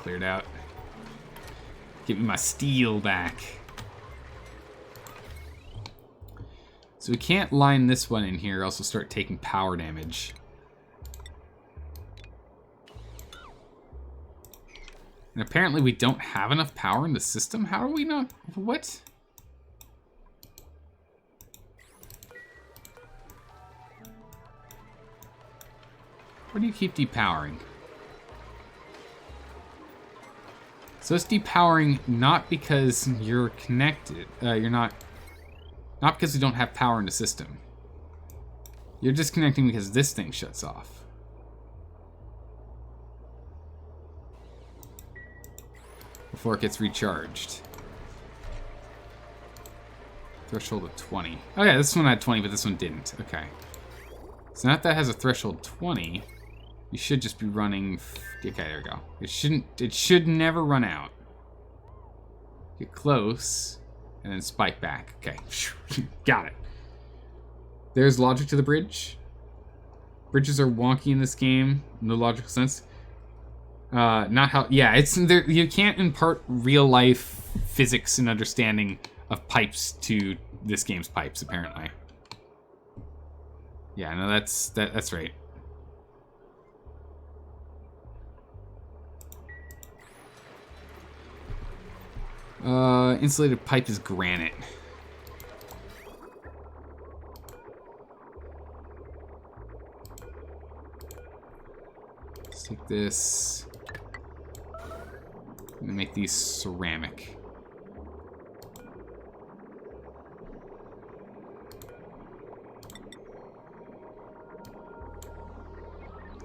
cleared out. Give me my steel back. So we can't line this one in here, or else we'll start taking power damage. And apparently we don't have enough power in the system? How are we not... What? Why do you keep depowering? So it's depowering not because you're connected. You're not because we don't have power in the system. You're disconnecting because this thing shuts off. Before it gets recharged. Threshold of 20. Oh yeah, this one had 20, but this one didn't. Okay. So now that has a threshold 20, you should just be running... Okay, there we go. It should never run out. Get close, and then spike back. Okay, got it. There's logic to the bridge. Bridges are wonky in this game, no logical sense. Not how... Yeah, it's there. You can't impart real-life physics and understanding of pipes to this game's pipes, apparently. Yeah, no, that's right. Insulated pipe is granite. Let's take this and make these ceramic.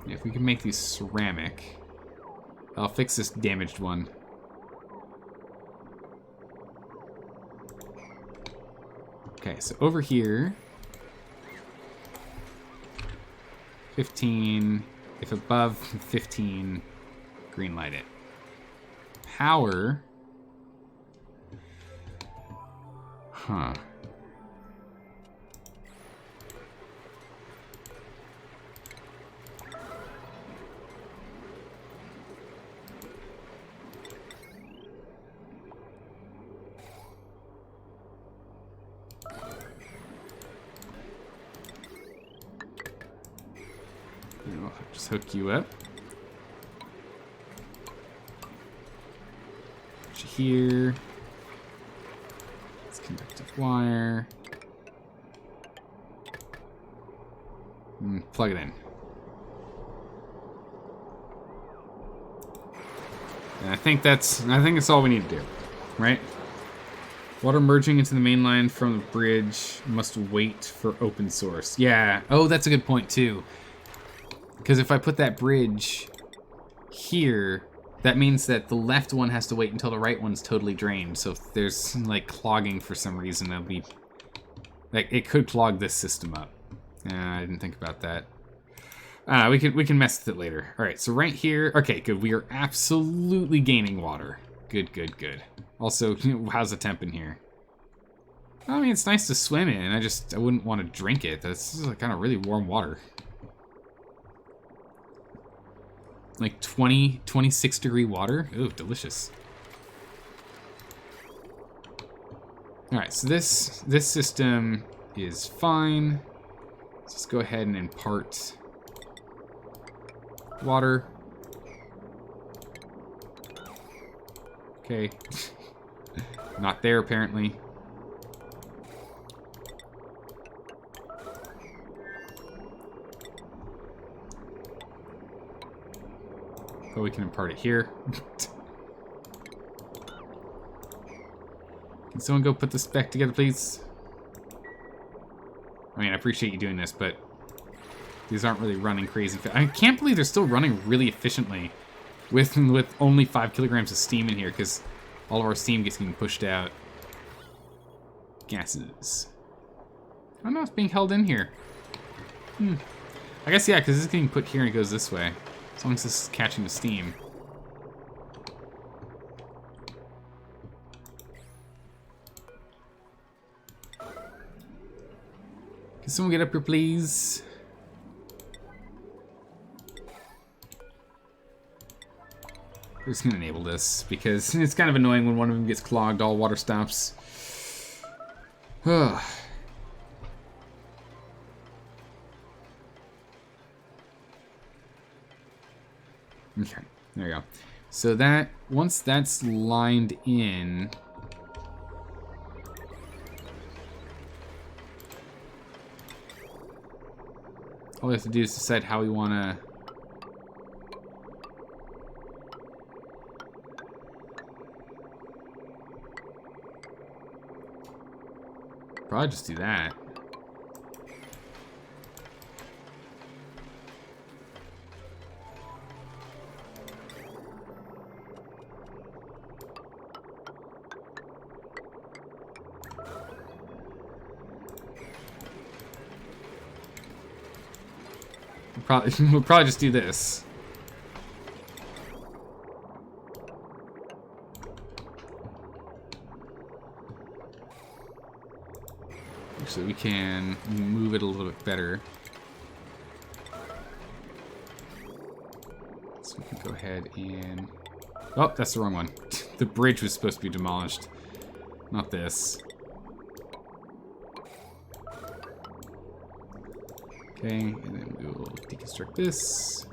Yeah, if we can make these ceramic, I'll fix this damaged one. Okay, so over here, 15, if above 15, green light it. Power, huh. Just hook you up. Put you here. It's conductive wire. Plug it in. And I think that's all we need to do, right? Water merging into the main line from the bridge must wait for open source. Yeah. Oh, that's a good point too. Because if I put that bridge here, that means that the left one has to wait until the right one's totally drained. So if there's like clogging for some reason, that'll be like it could clog this system up. I didn't think about that. We can mess with it later. All right, so right here. Okay, good. We are absolutely gaining water. Good, good, good. Also, how's the temp in here? I mean, it's nice to swim in. I wouldn't want to drink it. This is kind of really warm water. Like 26 degree water. Ooh, delicious. All right, so this system is fine. Let's just go ahead and impart water. Okay. Not there, apparently. But we can impart it here. Can someone go put this back together, please? I mean, I appreciate you doing this, but these aren't really running crazy fast. I can't believe they're still running really efficiently with only 5 kilograms of steam in here, because all of our steam gets getting pushed out. Gases. I don't know if it's being held in here. I guess, yeah, because this is getting put here and it goes this way. As long as this is catching the steam. Can someone get up here, please? We're just gonna enable this because it's kind of annoying when one of them gets clogged, all water stops. Okay, there we go. So that, once that's lined in, all we have to do is decide how we want to. Probably just do that. We'll probably just do this. Actually, we can move it a little bit better. So we can go ahead and... Oh, that's the wrong one. The bridge was supposed to be demolished. Not this. Okay, and then we will deconstruct this.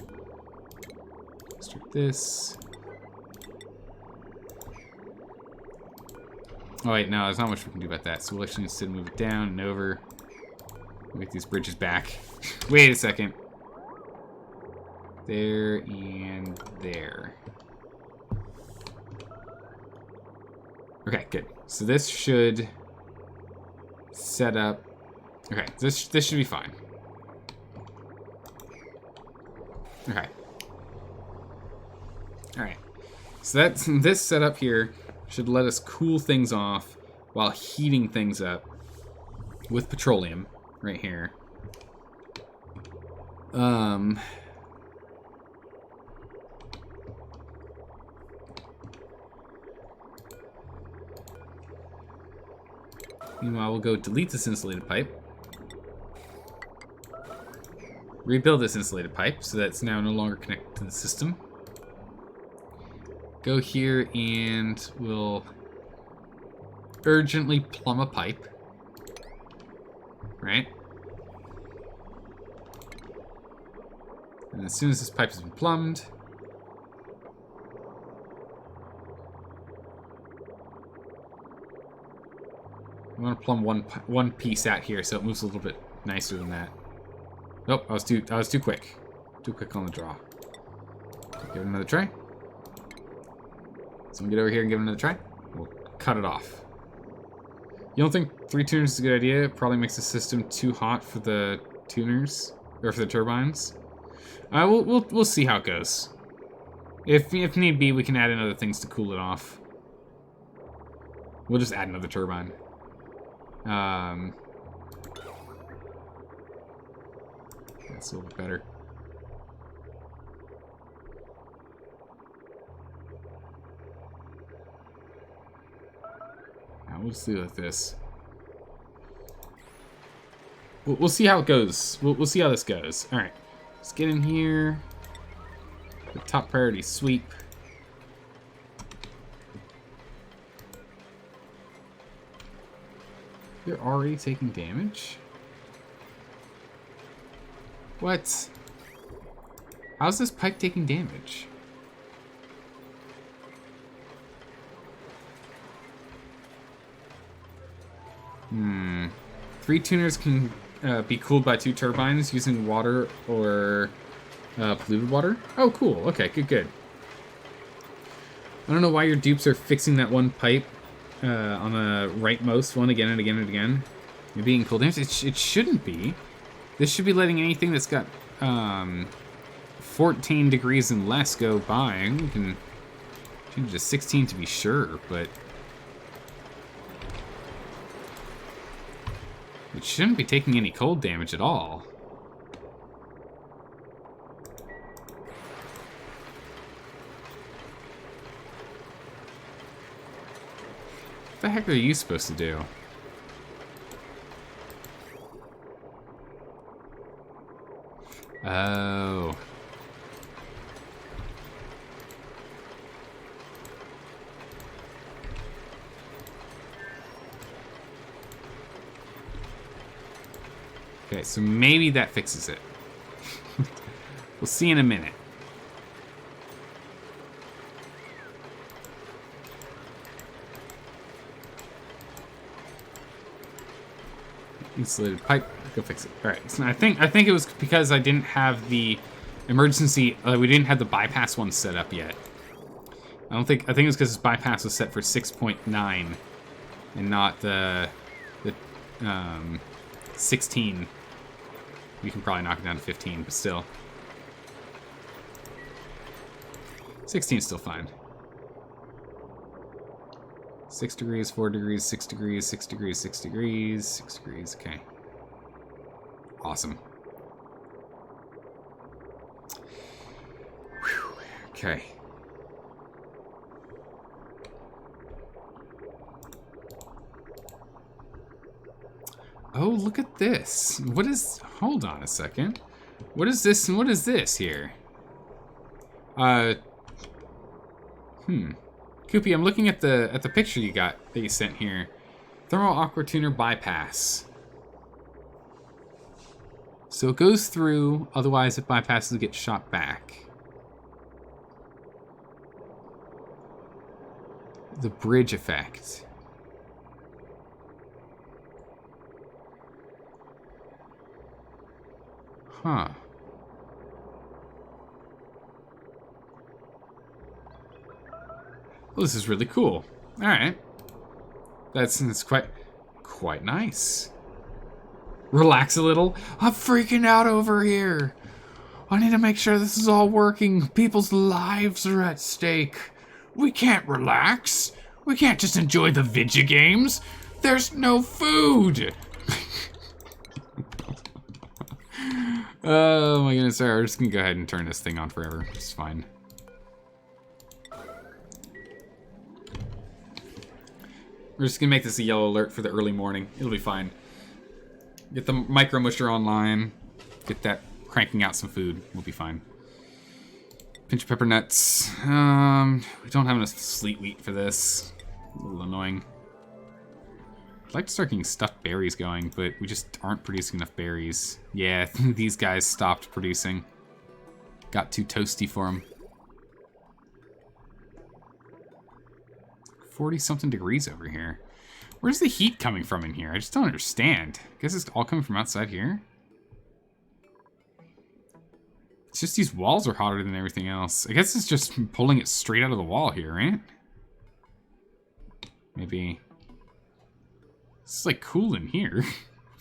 Deconstruct this. Oh wait, no, there's not much we can do about that. So we'll actually instead move it down and over. We'll get these bridges back. Wait a second. There and there. Okay, good. So this should set up. Okay, this should be fine. Okay. Alright. So that's this setup here should let us cool things off while heating things up with petroleum right here. Meanwhile, we'll go delete this insulated pipe. Rebuild this insulated pipe so that it's now no longer connected to the system. Go here and we'll urgently plumb a pipe. Right? And as soon as this pipe has been plumbed, I want to plumb one piece out here so it moves a little bit nicer than that. Nope, I was too quick. Too quick on the draw. Give it another try. Someone get over here and give it another try. We'll cut it off. You don't think 3 tuners is a good idea? It probably makes the system too hot for the tuners or for the turbines. We'll see how it goes. If need be, we can add in other things to cool it off. We'll just add another turbine. That's a little bit better. Now we'll just do it like this. We'll see how it goes. We'll see how this goes. All right, let's get in here. The top priority sweep. They're already taking damage? What? How's this pipe taking damage? Hmm. 3 tuners can be cooled by 2 turbines using water or polluted water. Oh, cool. Okay, good. I don't know why your dupes are fixing that one pipe on the rightmost one again and again and again. You're being cooled damage. It shouldn't be. This should be letting anything that's got 14 degrees and less go by. We can change it to 16 to be sure, but it shouldn't be taking any cold damage at all. What the heck are you supposed to do? Oh. Okay, so maybe that fixes it. We'll see in a minute. Insulated pipe. Go fix it. All right. So I think it was because I didn't have the emergency. We didn't have the bypass one set up yet. I think it was because this bypass was set for 6.9 and not the 16. We can probably knock it down to 15, but still. 16 is still fine. 6 degrees, 4 degrees, 6 degrees, 6 degrees, 6 degrees, 6 degrees. Okay. Awesome. Whew. Okay. Oh, look at this. What is... Hold on a second. What is this and what is this here? Koopy, I'm looking at the picture you got that you sent here. Thermal aqua tuner bypass. So it goes through, otherwise it bypasses and gets shot back. The bridge effect. Huh. Well, this is really cool. All right. That's quite nice. Relax a little. I'm freaking out over here. I need to make sure this is all working. People's lives are at stake. We can't relax. We can't just enjoy the video games. There's no food. Oh my goodness, sorry, we're just gonna go ahead and turn this thing on forever. It's fine. We're just gonna make this a yellow alert for the early morning. It'll be fine. Get the micro musher online. Get that cranking out some food. We'll be fine. Pinch of pepper nuts. We don't have enough sleet wheat for this. A little annoying. I'd like to start getting stuffed berries going, but we just aren't producing enough berries. Yeah, these guys stopped producing. Got too toasty for them. 40-something degrees over here. Where's the heat coming from in here? I just don't understand. I guess it's all coming from outside here? It's just these walls are hotter than everything else. I guess it's just pulling it straight out of the wall here, right? Maybe... It's like cool in here.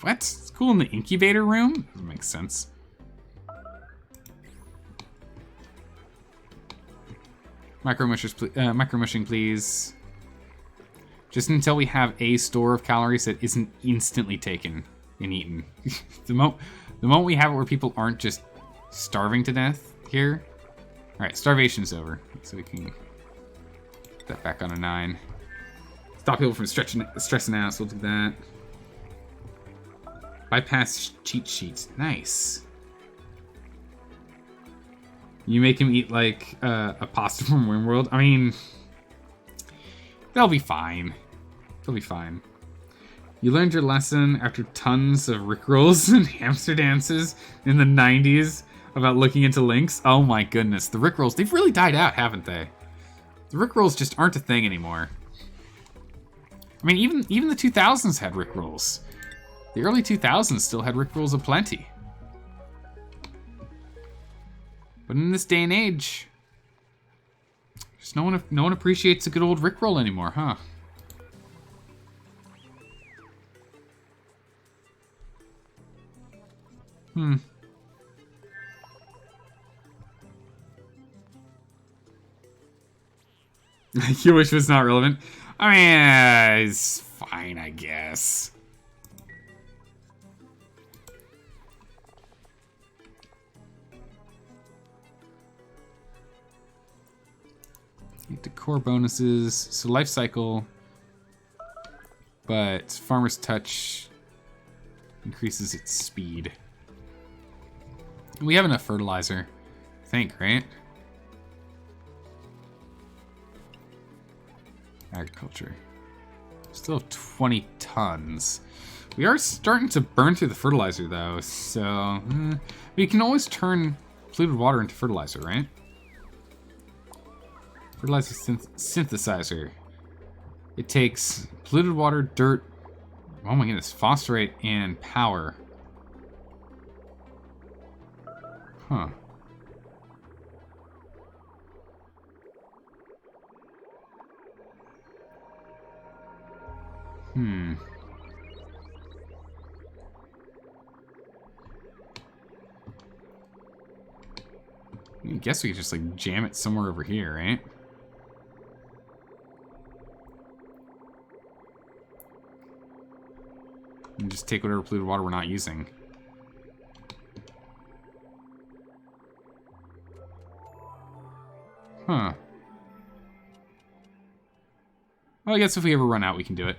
What? It's cool in the incubator room? Doesn't make sense. Micro mushing, please. Just until we have a store of calories that isn't instantly taken and eaten. The moment we have it where people aren't just starving to death here. All right, starvation's over, so we can put that back on a 9. Stop people from stressing out, so we'll do that. Bypass cheat sheets. Nice. You make him eat like a pasta from Wimworld. I mean, they'll be fine. They'll be fine. You learned your lesson after tons of Rickrolls and hamster dances in the 90s about looking into links. Oh my goodness. The Rickrolls, they've really died out, haven't they? The Rickrolls just aren't a thing anymore. I mean, even the 2000s had Rickrolls. The early 2000s still had Rickrolls aplenty. But in this day and age, just no one appreciates a good old Rickroll anymore, huh? Your wish was not relevant. I mean, it's fine, I guess. Get the core bonuses. So life cycle, but Farmer's Touch increases its speed. We have enough fertilizer, I think, right? Agriculture. Still have 20 tons. We are starting to burn through the fertilizer, though, so... we can always turn polluted water into fertilizer, right? Fertilizer synthesizer. It takes polluted water, dirt... oh my goodness, phosphorate, and power. Huh. I guess we could just, like, jam it somewhere over here, right? And just take whatever polluted water we're not using. Huh. Well, I guess if we ever run out, we can do it.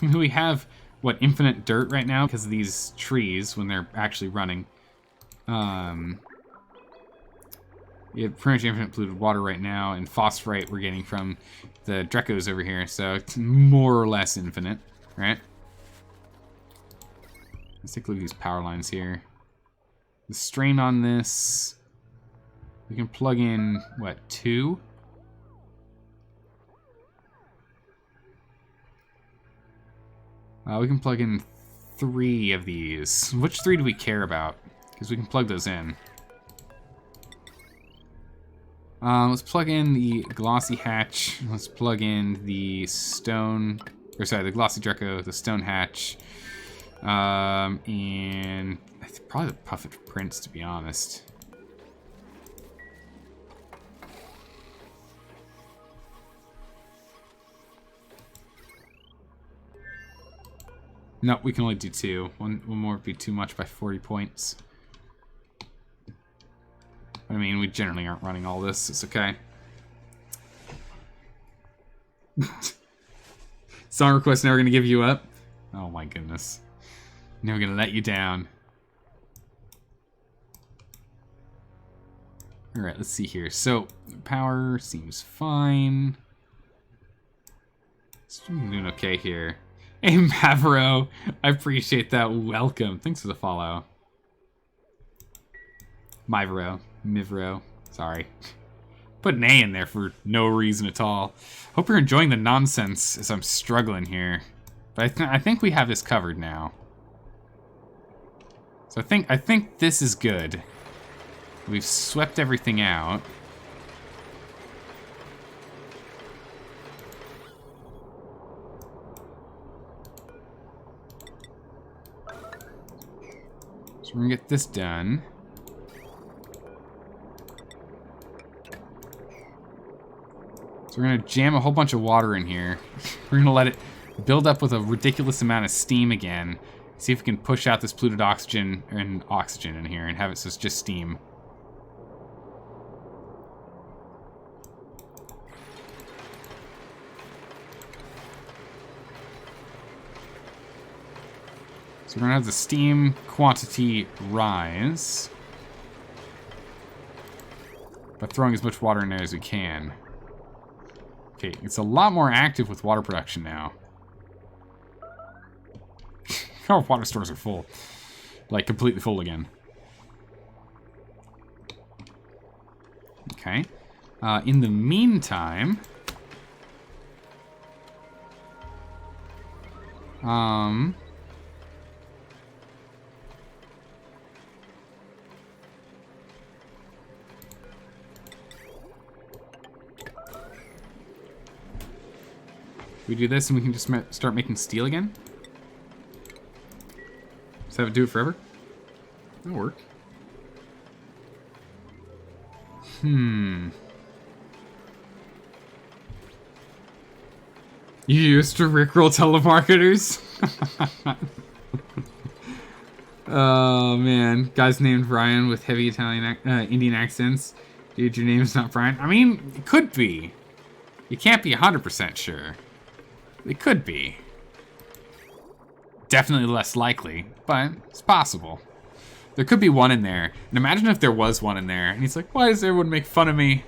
We have, what, infinite dirt right now because of these trees when they're actually running. We have pretty much infinite polluted water right now, and phosphorite we're getting from the Drecos over here, so it's more or less infinite, right? Let's take a look at these power lines here. The strain on this, we can plug in, what, 2? We can plug in 3 of these. Which 3 do we care about? Because we can plug those in. Let's plug in the glossy hatch. Let's plug in the stone, or sorry, the glossy Dreco, the stone hatch, and probably the puffet prince, to be honest. No, we can only do 2. One more would be too much by 40 points. I mean, we generally aren't running all this. It's okay. Song request never gonna give you up. Oh my goodness. Never gonna let you down. Alright, let's see here. So, power seems fine. I'm doing okay here. Hey, Mavro. I appreciate that. Welcome. Thanks for the follow. Mivro. Sorry. Put an A in there for no reason at all. Hope you're enjoying the nonsense as I'm struggling here. But I think we have this covered now. So I think this is good. We've swept everything out. So we're gonna get this done. So we're gonna jam a whole bunch of water in here. We're gonna let it build up with a ridiculous amount of steam again. See if we can push out this polluted oxygen and oxygen in here and have it so it's just steam. So we're gonna have the steam quantity rise by throwing as much water in there as we can. Okay, it's a lot more active with water production now. Our water stores are full. Like, completely full again. Okay. In the meantime... we do this and we can just start making steel again? Just have it do it forever? That'll work. You used to rickroll telemarketers? Oh man, guys named Brian with heavy Italian, Indian accents. Dude, your name's not Brian. I mean, it could be. You can't be 100% sure. It could be. Definitely less likely, but it's possible. There could be one in there. And imagine if there was one in there, and he's like, why does everyone make fun of me?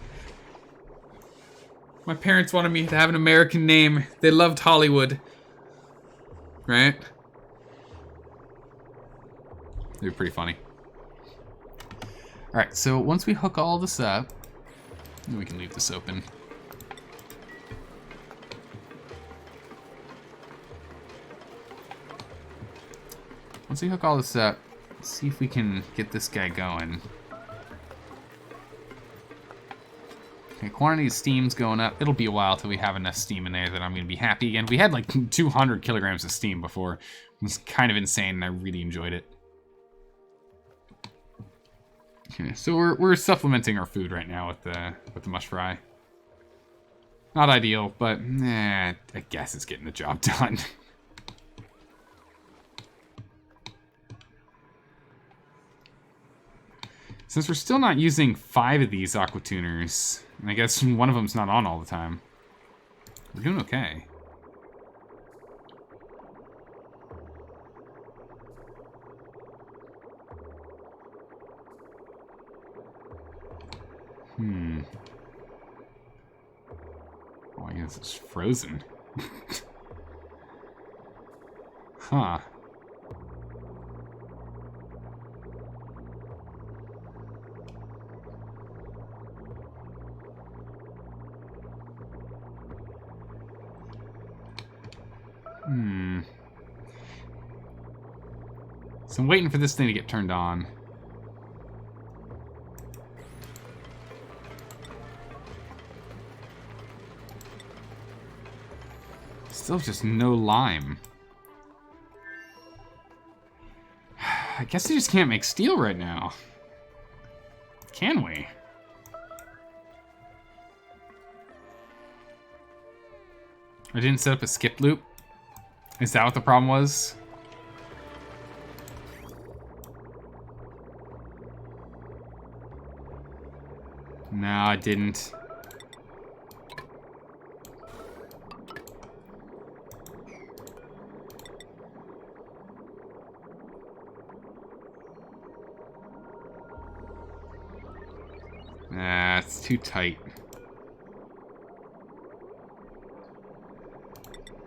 My parents wanted me to have an American name. They loved Hollywood. right? It'd be pretty funny. Alright, so once we hook all this up, then we can leave this open. Once we hook all this up, let's see if we can get this guy going. Okay, quantity of steam's going up. It'll be a while till we have enough steam in there that I'm going to be happy again. We had like 200 kilograms of steam before. It was kind of insane, and I really enjoyed it. Okay, so we're supplementing our food right now with the mush fry. Not ideal, but I guess it's getting the job done. Since we're still not using 5 of these aqua tuners, and I guess one of them's not on all the time, we're doing okay. Oh, I guess it's frozen. Huh. So I'm waiting for this thing to get turned on. Still just no lime. I guess we just can't make steel right now. Can we? I didn't set up a skip loop. Is that what the problem was? No, I didn't. Nah, it's too tight.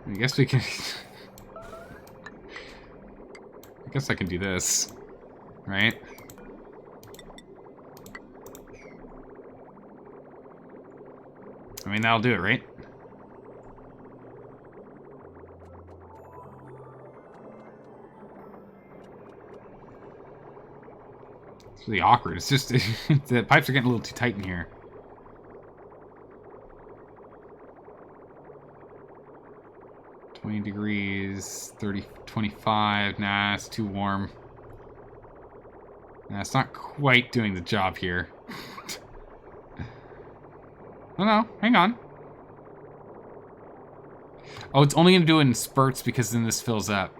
I guess we can... I guess I can do this, right? I mean, that'll do it, right? It's really awkward. It's just... the pipes are getting a little too tight in here. Degrees, 30, 25. Nah, it's too warm. Nah, it's not quite doing the job here. Oh no, hang on. Oh, it's only gonna do it in spurts because then this fills up.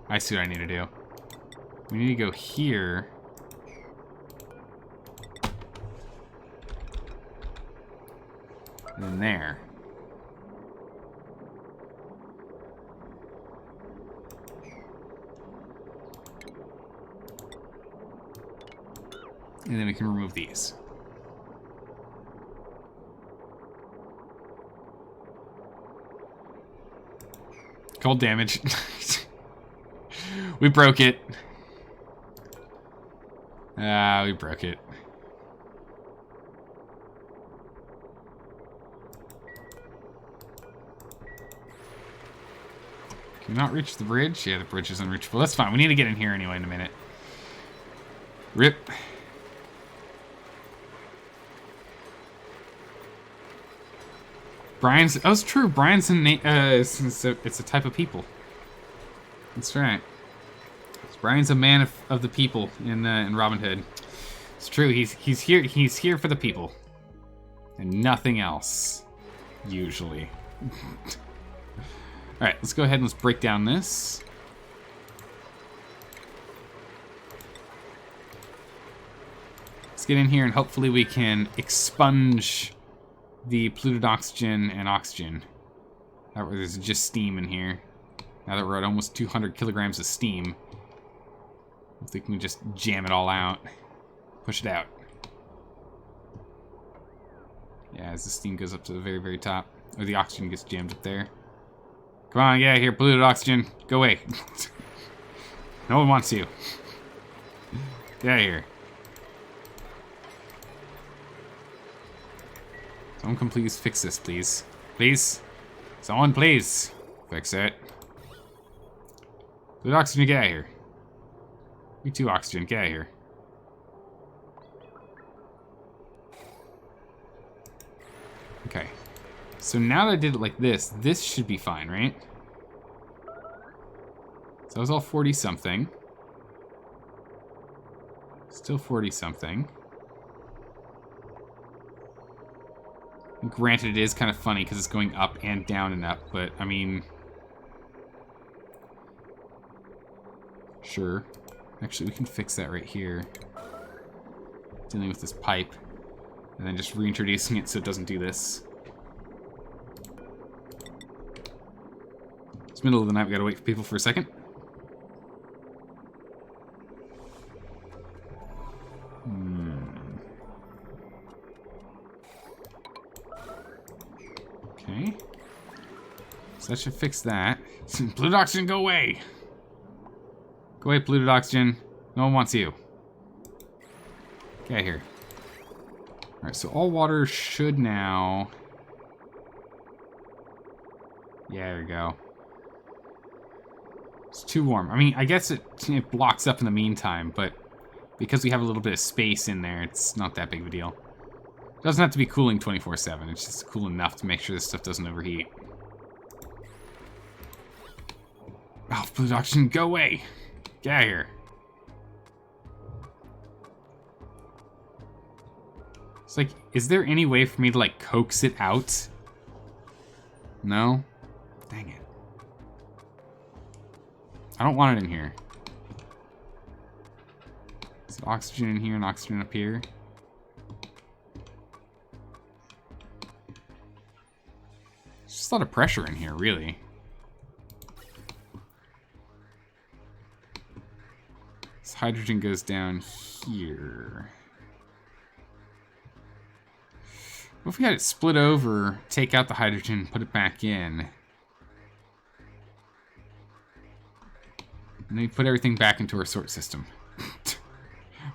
I see what I need to do. We need to go here. And then there. And then we can remove these. Cold damage. We broke it. Ah, we broke it. Can we not reach the bridge? Yeah, the bridge is unreachable. That's fine. We need to get in here anyway in a minute. Rip. Brian's... Oh, it's true. Brian's it's a type of people. That's right. Brian's a man of the people in Robin Hood. It's true. He's here. He's here for the people, and nothing else. Usually. All right. Let's go ahead and let's break down this. Let's get in here and hopefully we can expunge the polluted oxygen and oxygen. There's just steam in here. Now that we're at almost 200 kilograms of steam, I think we can just jam it all out. Push it out. Yeah, as the steam goes up to the very, very top. Or the oxygen gets jammed up there. Come on, get out of here, polluted oxygen. Go away. No one wants you. Get out of here. Someone can please fix this, please. Please? Someone, please. Fix it. Polluted oxygen, get out of here. You too, oxygen, get out of here. Okay. So now that I did it like this should be fine, right? So that was all 40-something. Still 40-something. Granted, it is kind of funny because it's going up and down and up, but, I mean... Sure. Actually, we can fix that right here. Dealing with this pipe. And then just reintroducing it so it doesn't do this. It's middle of the night, we gotta wait for people for a second. Okay. So that should fix that. Polluted oxygen, go away! Go away, polluted oxygen. No one wants you. Get out of here. Alright, so all water should now... Yeah, there we go. It's too warm. I mean, I guess it blocks up in the meantime, but because we have a little bit of space in there, it's not that big of a deal. It doesn't have to be cooling 24/7. It's just cool enough to make sure this stuff doesn't overheat. Oh, polluted oxygen, go away! Get out of here. It's like, is there any way for me to, like, coax it out? No? Dang it. I don't want it in here. Is it oxygen in here and oxygen up here? There's just a lot of pressure in here, really. This hydrogen goes down here. What if we had it split over, take out the hydrogen, put it back in? And then put everything back into our sort system.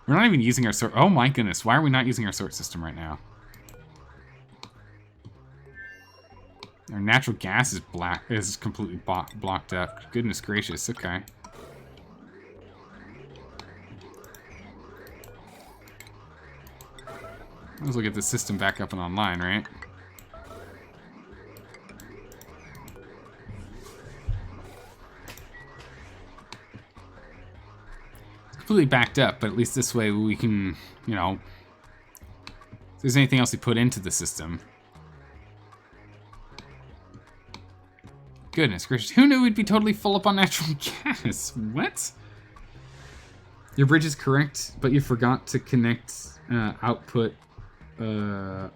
We're not even using our sort... Oh my goodness, why are we not using our sort system right now? Our natural gas is completely blocked up. Goodness gracious, okay. Might as well get the system back up and online, right? It's completely backed up, but at least this way we can, you know... If there's anything else we put into the system... Goodness gracious, who knew we'd be totally full up on natural gas? What? Your bridge is correct, but you forgot to connect output... Oh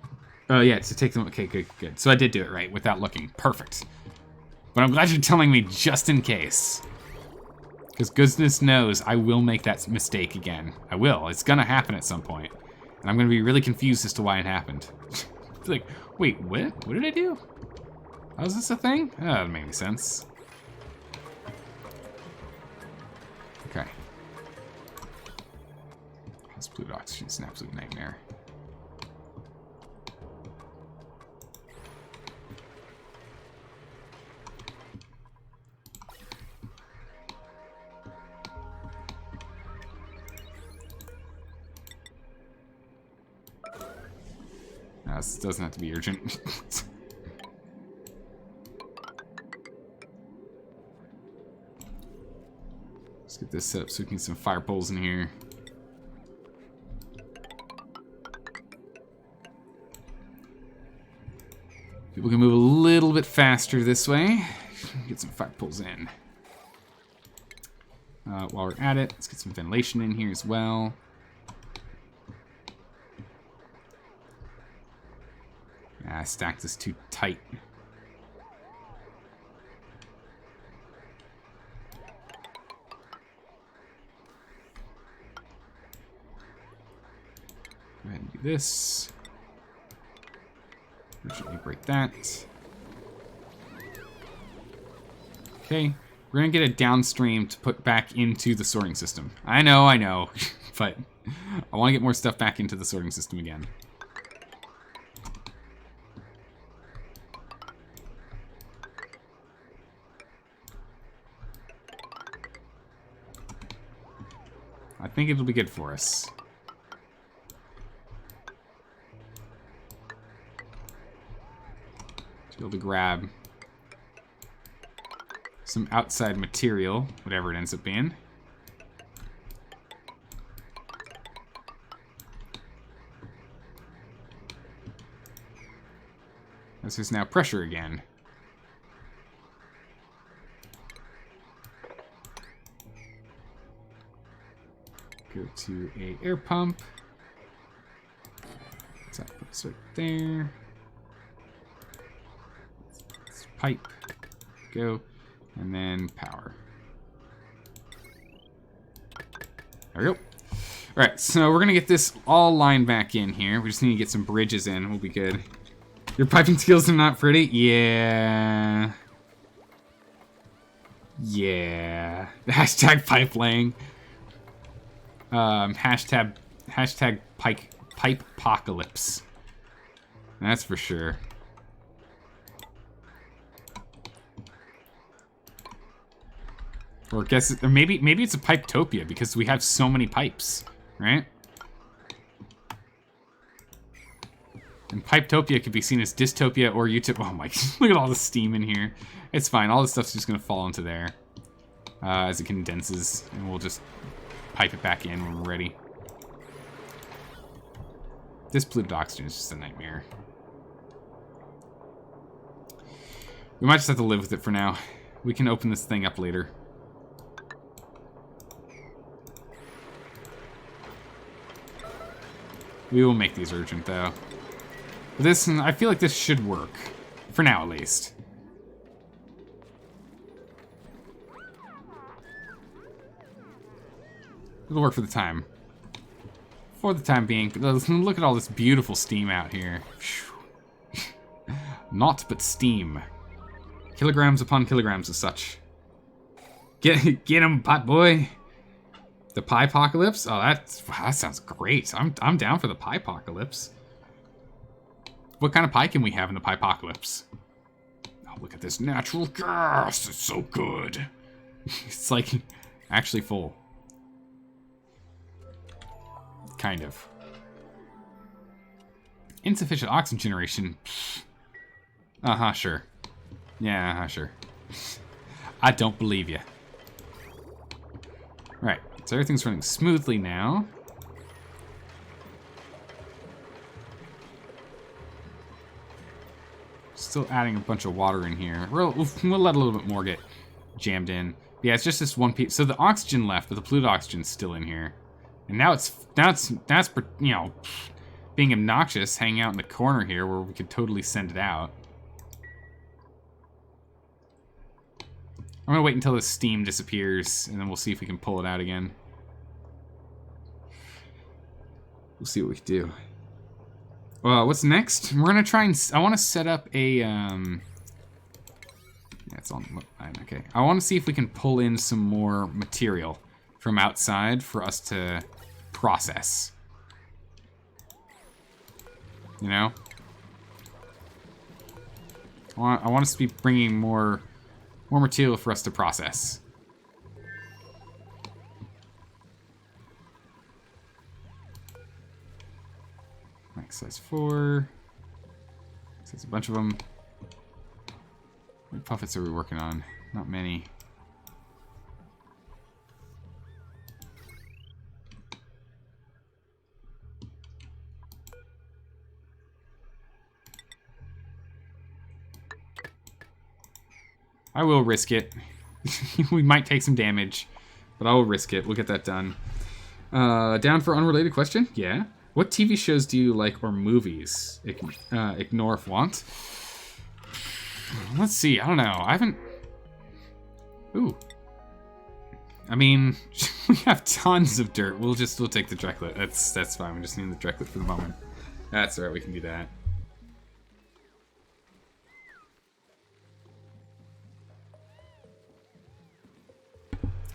yeah, to take them... Okay, good. So I did do it right without looking. Perfect. But I'm glad you're telling me just in case. Because goodness knows I will make that mistake again. I will. It's gonna happen at some point. And I'm gonna be really confused as to why it happened. It's like, wait, what? What did I do? How is this a thing? Oh, that doesn't make any sense. Okay. This polluted oxygen is an absolute nightmare. No, this doesn't have to be urgent. Let's get this set up so we can get some fire poles in here. People can move a little bit faster this way. Get some fire poles in. While we're at it, let's get some ventilation in here as well. I stacked this too tight. Go ahead and do this. Urgently break that. Okay. We're gonna get a downstream to put back into the sorting system. I know. But I want to get more stuff back into the sorting system again. I think it'll be good for us. To be able to grab some outside material, whatever it ends up being. This is now pressure again. Go to a air pump. So that puts it right there. Let's pipe. Go. And then power. There we go. Alright, so we're gonna get this all lined back in here. We just need to get some bridges in. We'll be good. Your piping skills are not pretty? Yeah. Yeah. Hashtag pipe laying. Hashtag pipe apocalypse. That's for sure. Or guess, or maybe it's a pipetopia because we have so many pipes, right? And pipetopia could be seen as dystopia or utopia. Oh my! Look at all the steam in here. It's fine. All this stuff's just gonna fall into there as it condenses, and we'll just pipe it back in when we're ready. This polluted oxygen is just a nightmare. We might just have to live with it for now. We can open this thing up later. We will make these urgent, though. But this, I feel like this should work. For now, at least. It'll work for the time. For the time being. Look at all this beautiful steam out here. Naught but steam. Kilograms upon kilograms of such. Get him, pot boy. The pie-pocalypse? Oh, that sounds great. I'm down for the pie-pocalypse. What kind of pie can we have in the pie-pocalypse? Oh, look at this natural gas. It's so good. It's like actually full. Kind of. Insufficient oxygen generation. Uh-huh, sure. Yeah, uh-huh, sure. I don't believe you. Right. So everything's running smoothly now. Still adding a bunch of water in here. We'll let a little bit more get jammed in. Yeah, it's just this one piece. So the oxygen left, but the polluted oxygen's still in here. And now it's you know, being obnoxious, hanging out in the corner here where we could totally send it out. I'm gonna wait until the steam disappears, and then we'll see if we can pull it out again. We'll see what we can do. Well, what's next? We're gonna try and... I want to set up a... Yeah, it's on... Okay. I want to see if we can pull in some more material from outside for us to process. You know? I want us to be bringing more material for us to process. Max size 4. So it's a bunch of them. How many puffets are we working on? Not many. I will risk it. We might take some damage, but I will risk it. We'll get that done. Down for unrelated question? Yeah. What TV shows do you like or movies? Ignore if want. Let's see. I don't know. I haven't... Ooh. I mean, we have tons of dirt. We'll take the Drecklet. That's fine. We just need the Drecklet for the moment. That's alright. We can do that.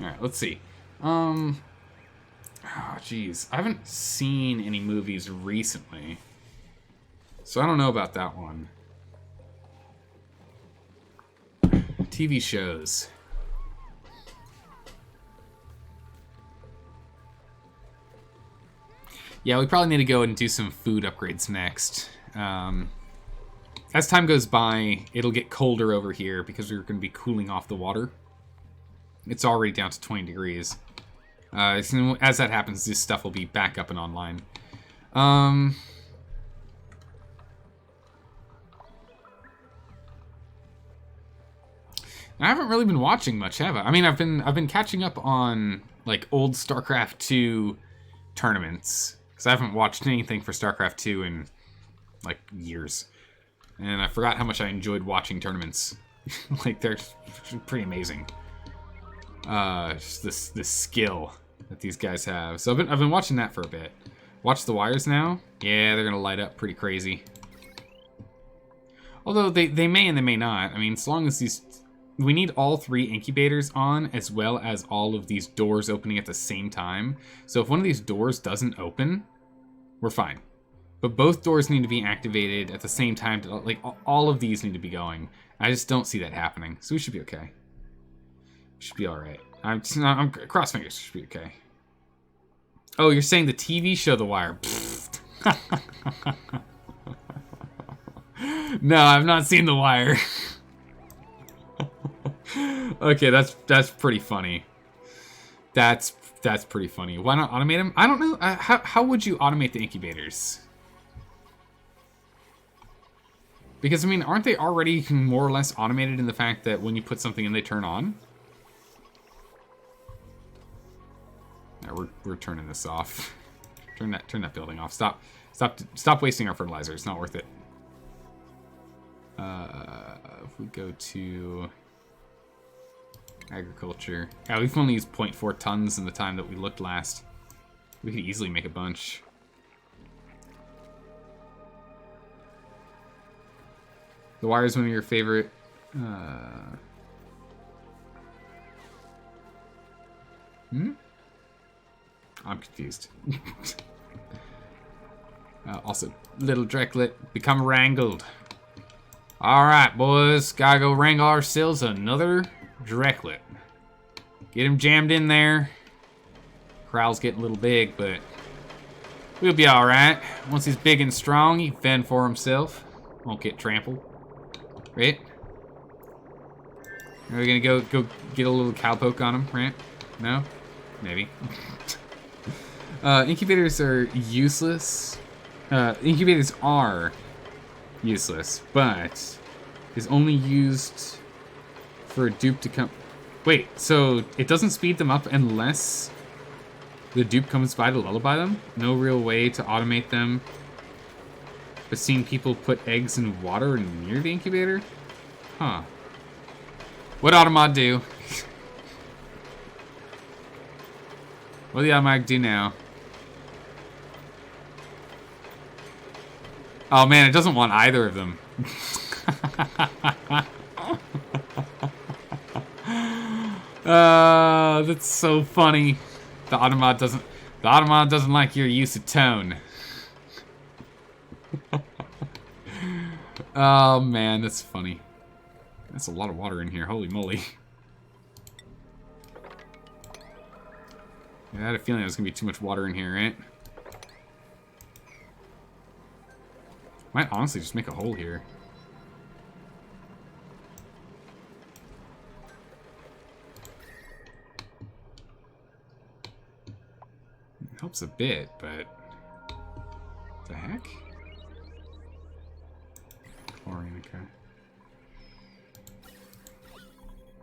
Alright, let's see. Oh, jeez. I haven't seen any movies recently. So I don't know about that one. TV shows. Yeah, we probably need to go and do some food upgrades next. As time goes by, it'll get colder over here because we're going to be cooling off the water. It's already down to 20 degrees. So as that happens, this stuff will be back up and online. I haven't really been watching much, have I? I mean, I've been catching up on like old StarCraft 2 tournaments because I haven't watched anything for StarCraft 2 in like years, and I forgot how much I enjoyed watching tournaments. Like they're pretty amazing. Just this skill that these guys have. So I've been watching that for a bit. Watch the wires now. Yeah, they're gonna light up pretty crazy. Although they may and they may not. I mean, as long as these. We need all 3 incubators on, as well as all of these doors opening at the same time. So if one of these doors doesn't open, we're fine. But both doors need to be activated at the same time. Like, all of these need to be going. I just don't see that happening. So we should be okay. Should be alright. I'm cross fingers. Should be okay. Oh, you're saying the TV show The Wire. No, I've not seen The Wire. Okay, that's pretty funny. That's pretty funny. Why not automate them? I don't know. How would you automate the incubators? Because, I mean, aren't they already more or less automated in the fact that when you put something in, they turn on? No, we're turning this off. Turn that building off. Stop wasting our fertilizer. It's not worth it. If we go to agriculture. Yeah, we've only used 0.4 tons in the time that we looked last. We could easily make a bunch. The Wire is one of your favorite. I'm confused. Also, little Drecklet, become wrangled. Alright, boys. Gotta go wrangle ourselves another Drecklet. Get him jammed in there. Corral's getting a little big, but we'll be alright. Once he's big and strong, he can fend for himself. Won't get trampled. Right? Are we gonna go get a little cowpoke on him, right? No? Maybe. Incubators are useless. Incubators are useless, but is only used for a dupe to come. Wait, so it doesn't speed them up unless the dupe comes by to lullaby them? No real way to automate them, but seeing people put eggs in water near the incubator? Huh. What'd Automod do? What did the Automod do now? Oh man, it doesn't want either of them. That's so funny. The Automod doesn't like your use of tone. Oh man, that's funny. That's a lot of water in here. Holy moly. I had a feeling there was gonna be too much water in here, right? Might honestly just make a hole here. It helps a bit, but what the heck? Chlorine, okay.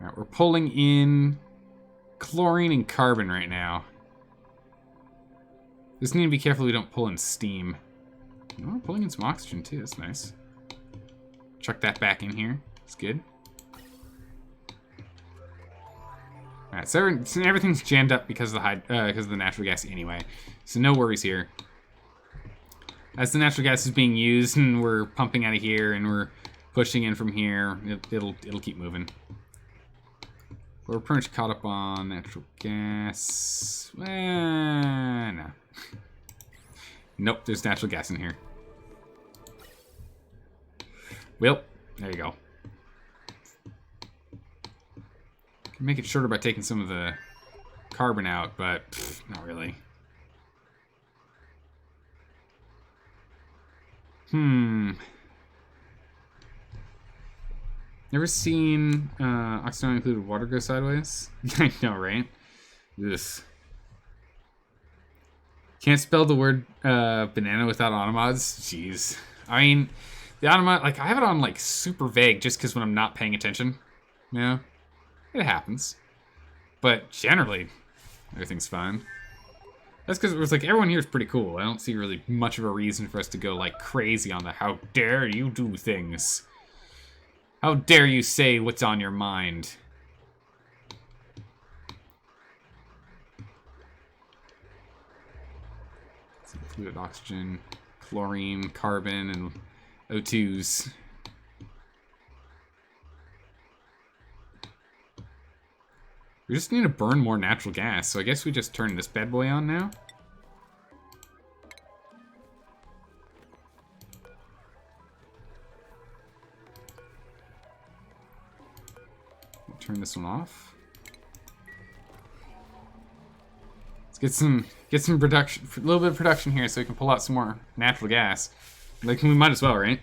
Alright, we're pulling in chlorine and carbon right now. Just need to be careful we don't pull in steam. Oh, we're pulling in some oxygen too, that's nice. Chuck that back in here. It's good. Alright, so everything's jammed up because of the natural gas anyway. So no worries here. As the natural gas is being used and we're pumping out of here and we're pushing in from here, it'll keep moving. We're pretty much caught up on natural gas. No. Nope, there's natural gas in here. Well, there you go. Can make it shorter by taking some of the carbon out, but not really. Never seen oxygen included water go sideways? I know, right? This. Can't spell the word banana without automods? Jeez. I mean, the automod, like, I have it on, like, super vague just because when I'm not paying attention. You know? It happens. But generally, everything's fine. That's because it was like, everyone here is pretty cool. I don't see really much of a reason for us to go, like, crazy on the how dare you do things. How dare you say what's on your mind? It's included oxygen, chlorine, carbon, and O2s. We just need to burn more natural gas, so I guess we just turn this bad boy on now. Turn this one off. Let's get some production, a little bit of production here, so we can pull out some more natural gas. Like, we might as well, right?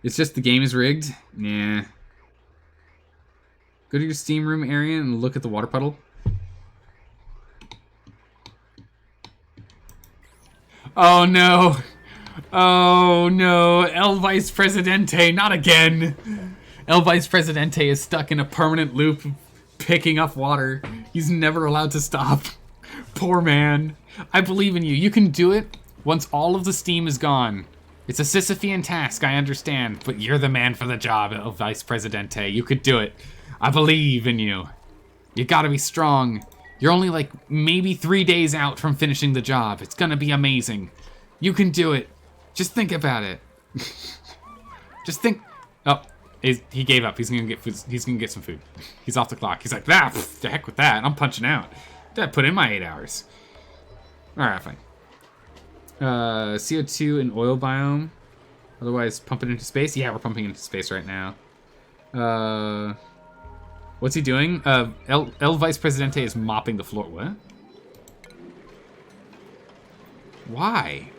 It's just the game is rigged. Nah. Go to your steam room area and look at the water puddle. Oh no! Oh no! El Vice Presidente, not again! El Vice Presidente is stuck in a permanent loop picking up water. He's never allowed to stop. Poor man. I believe in you. You can do it once all of the steam is gone. It's a Sisyphean task, I understand, but you're the man for the job, El Vice Presidente. You could do it. I believe in you. You gotta be strong. You're only like maybe 3 days out from finishing the job. It's gonna be amazing. You can do it. Just think about it. Just think. Oh. He gave up. He's gonna get food. He's gonna get some food. He's off the clock. He's like, the heck with that. I'm punching out. Did I put in my 8 hours? All right, fine. CO2 and oil biome. Otherwise, pump it into space. Yeah, we're pumping into space right now. What's he doing? El Vice Presidente is mopping the floor. What? Why?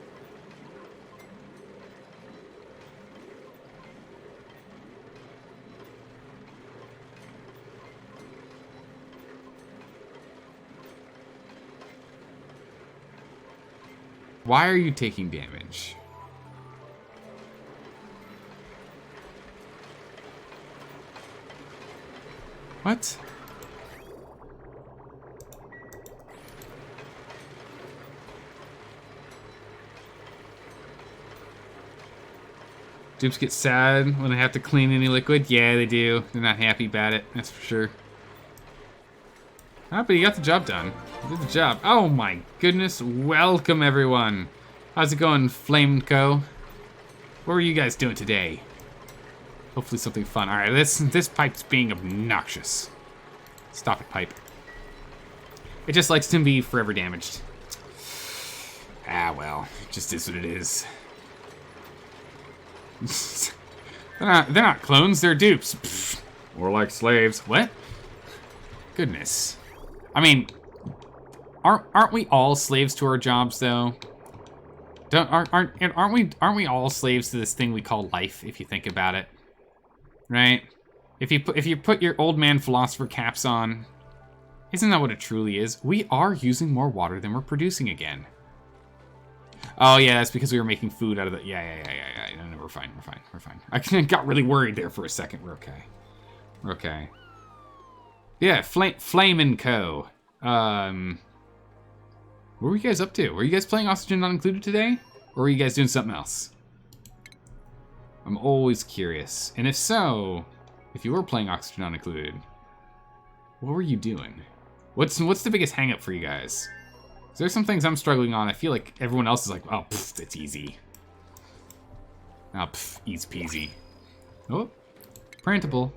Why are you taking damage? What? Dupes get sad when they have to clean any liquid? Yeah, they do. They're not happy about it, that's for sure. Ah, but you got the job done. You did the job. Oh my goodness. Welcome, everyone. How's it going, Flame Co? What were you guys doing today? Hopefully something fun. All right, this pipe's being obnoxious. Stop it, pipe. It just likes to be forever damaged. Ah, well, it just is what it is. They're not clones, they're dupes. Pfft. Or like slaves. What? Goodness. I mean, aren't we all slaves to our jobs though? Aren't we all slaves to this thing we call life, if you think about it? Right? If you put your old man philosopher caps on, isn't that what it truly is? We are using more water than we're producing again. Oh yeah, that's because we were making food out of the yeah. No, we're fine. I got really worried there for a second. We're okay. We're okay. Yeah, Flame and Co. What were you guys up to? Were you guys playing Oxygen Not Included today? Or were you guys doing something else? I'm always curious. And if so, if you were playing Oxygen Not Included, what were you doing? What's the biggest hang up for you guys? There's some things I'm struggling on. I feel like everyone else is like, oh, pff, it's easy. Oh, pff, easy peasy. Oh, printable.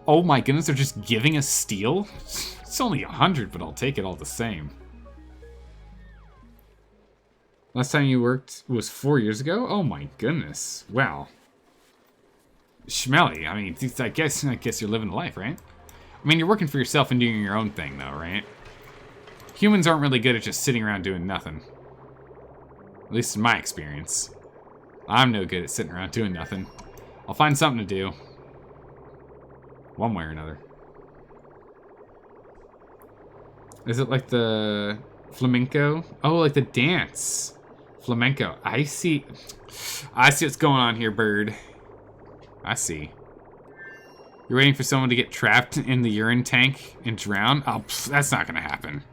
Oh my goodness, they're just giving us steel? It's only 100, but I'll take it all the same. Last time you worked was 4 years ago? Oh my goodness. Wow. Schmelly, I mean, I guess you're living the life, right? I mean, you're working for yourself and doing your own thing, though, right? Humans aren't really good at just sitting around doing nothing. At least in my experience. I'm no good at sitting around doing nothing. I'll find something to do. One way or another. Is it like the flamenco? Oh, like the dance. Flamenco. I see what's going on here, bird. I see. You're waiting for someone to get trapped in the urine tank and drown? Oh, that's not gonna happen.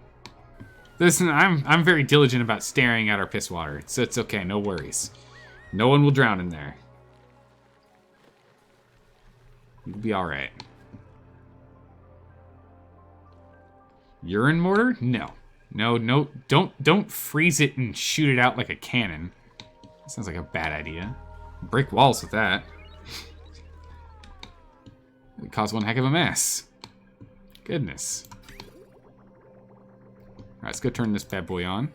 Listen, I'm very diligent about staring at our piss water. So it's okay, no worries. No one will drown in there. You'll be alright. Urine mortar? No. No, don't freeze it and shoot it out like a cannon. That sounds like a bad idea. Break walls with that. It caused one heck of a mess. Goodness. Alright, let's go turn this bad boy on.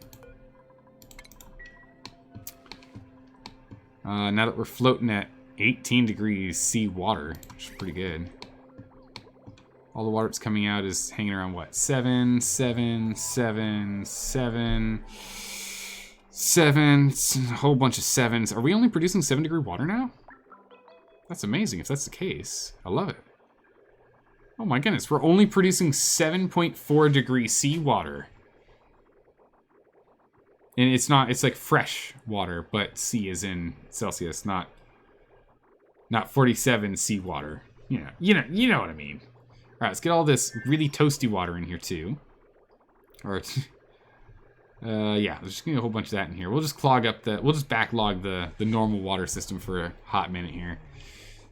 Now that we're floating at 18 degrees C water, which is pretty good. All the water that's coming out is hanging around, what? 7, 7, 7, 7, 7, a whole bunch of 7s. Are we only producing 7-degree water now? That's amazing if that's the case. I love it. Oh my goodness, we're only producing 7.4 degree C water. And it's like fresh water, but C is in Celsius, not 47 C water. You know what I mean. All right, let's get all this really toasty water in here too. Or, yeah, there's just gonna be a whole bunch of that in here. We'll just backlog the normal water system for a hot minute here.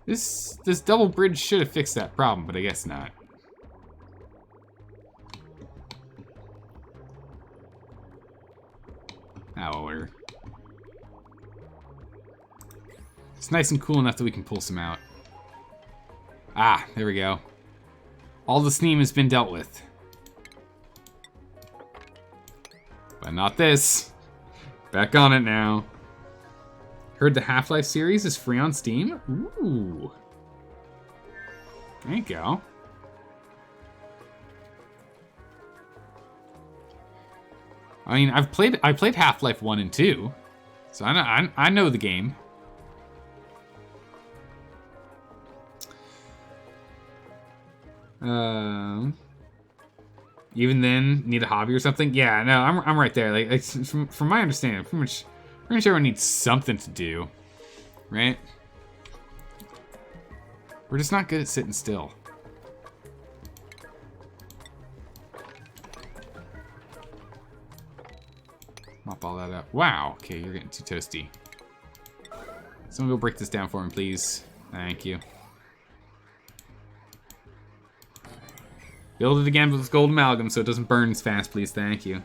This double bridge should have fixed that problem, but I guess not. However, it's nice and cool enough that we can pull some out. Ah, there we go. All the steam has been dealt with. But not this. Back on it now. Heard the Half-Life series is free on Steam? Ooh. There you go. I mean, I played Half-Life 1 and 2. So I know the game. Even then, need a hobby or something? Yeah, no, I'm right there. Like from my understanding, pretty much everyone needs something to do, right? We're just not good at sitting still. Mop all that up. Wow. Okay, you're getting too toasty. Someone go break this down for me, please. Thank you. Build it again with gold amalgam so it doesn't burn as fast, please. Thank you.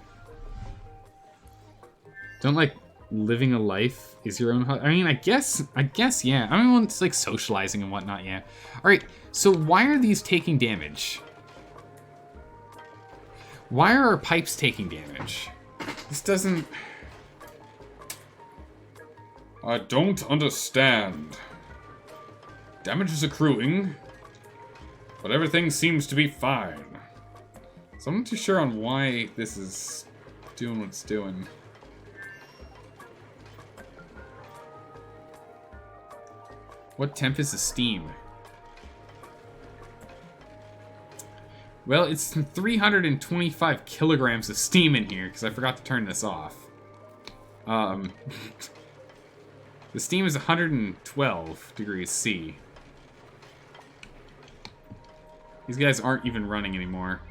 Don't like living a life is your own. I mean, I guess, yeah. I mean, well, it's like socializing and whatnot, yeah. All right. So why are these taking damage? Why are our pipes taking damage? This doesn't. I don't understand. Damage is accruing, but everything seems to be fine. So I'm not too sure on why this is doing what it's doing. What temp is the steam? Well, it's 325 kilograms of steam in here, because I forgot to turn this off. The steam is 112 degrees C. These guys aren't even running anymore.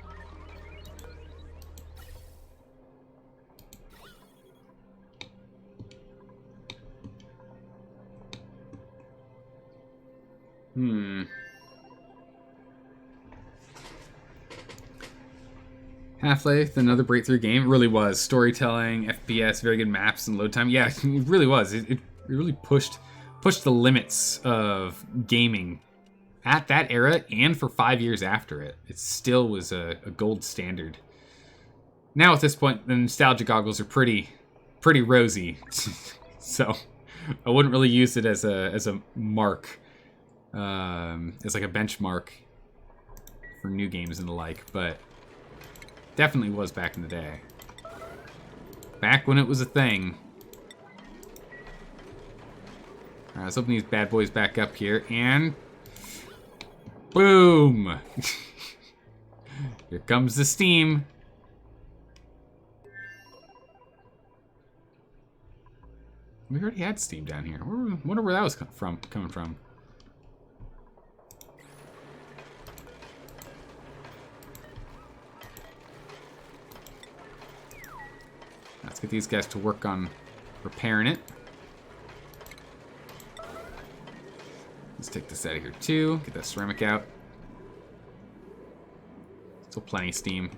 Half-Life, another breakthrough game. It really was. Storytelling, FPS, very good maps, and load time. Yeah, it really was. It really pushed the limits of gaming at that era and for 5 years after it, it still was a gold standard. Now at this point, the nostalgia goggles are pretty rosy, so I wouldn't really use it as a mark, as like a benchmark for new games and the like, but definitely was back in the day. Back when it was a thing. Alright, let's open these bad boys back up here, and boom! Here comes the steam. We already had steam down here. Wonder where that was coming from. Let's get these guys to work on repairing it. Let's take this out of here too. Get that ceramic out. Still plenty of steam.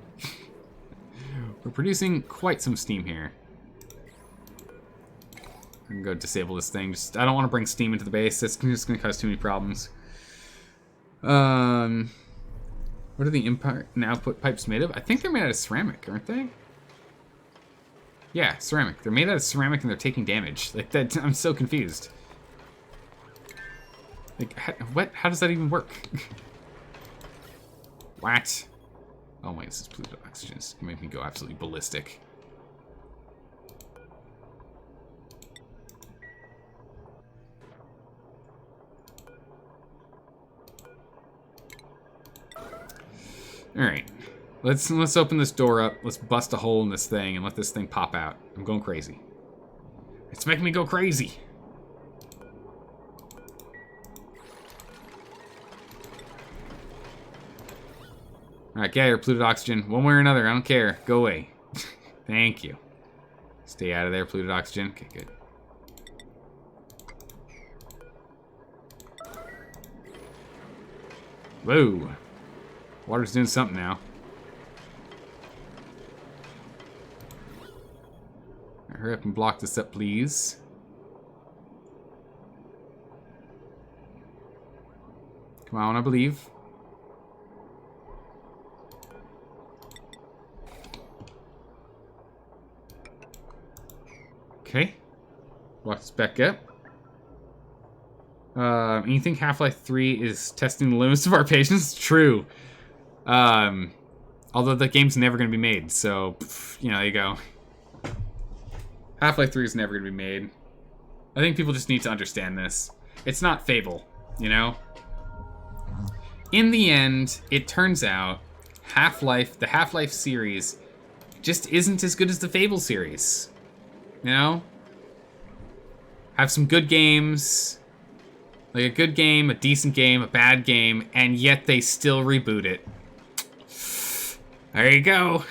We're producing quite some steam here. I can go disable this thing. I don't want to bring steam into the base. That's just going to cause too many problems. What are the input and output pipes made of? I think they're made out of ceramic, aren't they? Yeah, ceramic. They're made out of ceramic and they're taking damage. Like that, I'm so confused. Like, what? How does that even work? What? Oh my, this is polluted oxygen. It's gonna make me go absolutely ballistic. Alright. Let's open this door up. Let's bust a hole in this thing and let this thing pop out. I'm going crazy. It's making me go crazy. Alright, get out of here, polluted oxygen. One way or another, I don't care. Go away. Thank you. Stay out of there, polluted oxygen. Okay, good. Whoa. Water's doing something now. Right, hurry up and block this up, please. Come on, I believe. Okay. Block this back up. You think Half-Life 3 is testing the limits of our patience? True. Although the game's never going to be made, so, you know, there you go. Half-Life 3 is never going to be made. I think people just need to understand this. It's not Fable, you know? In the end, it turns out Half-Life, the Half-Life series, just isn't as good as the Fable series. You know? Have some good games, like a good game, a decent game, a bad game, and yet they still reboot it. There you go.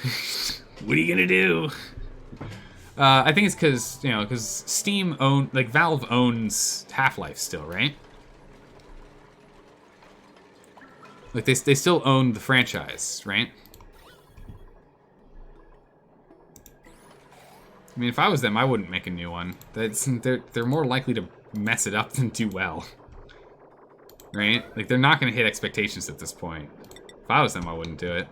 What are you gonna do? I think it's because, you know, because Steam like Valve owns Half-Life still, right? Like they still own the franchise, right? I mean, if I was them, I wouldn't make a new one. They're more likely to mess it up than do well, right? Like they're not gonna hit expectations at this point. If I was them, I wouldn't do it.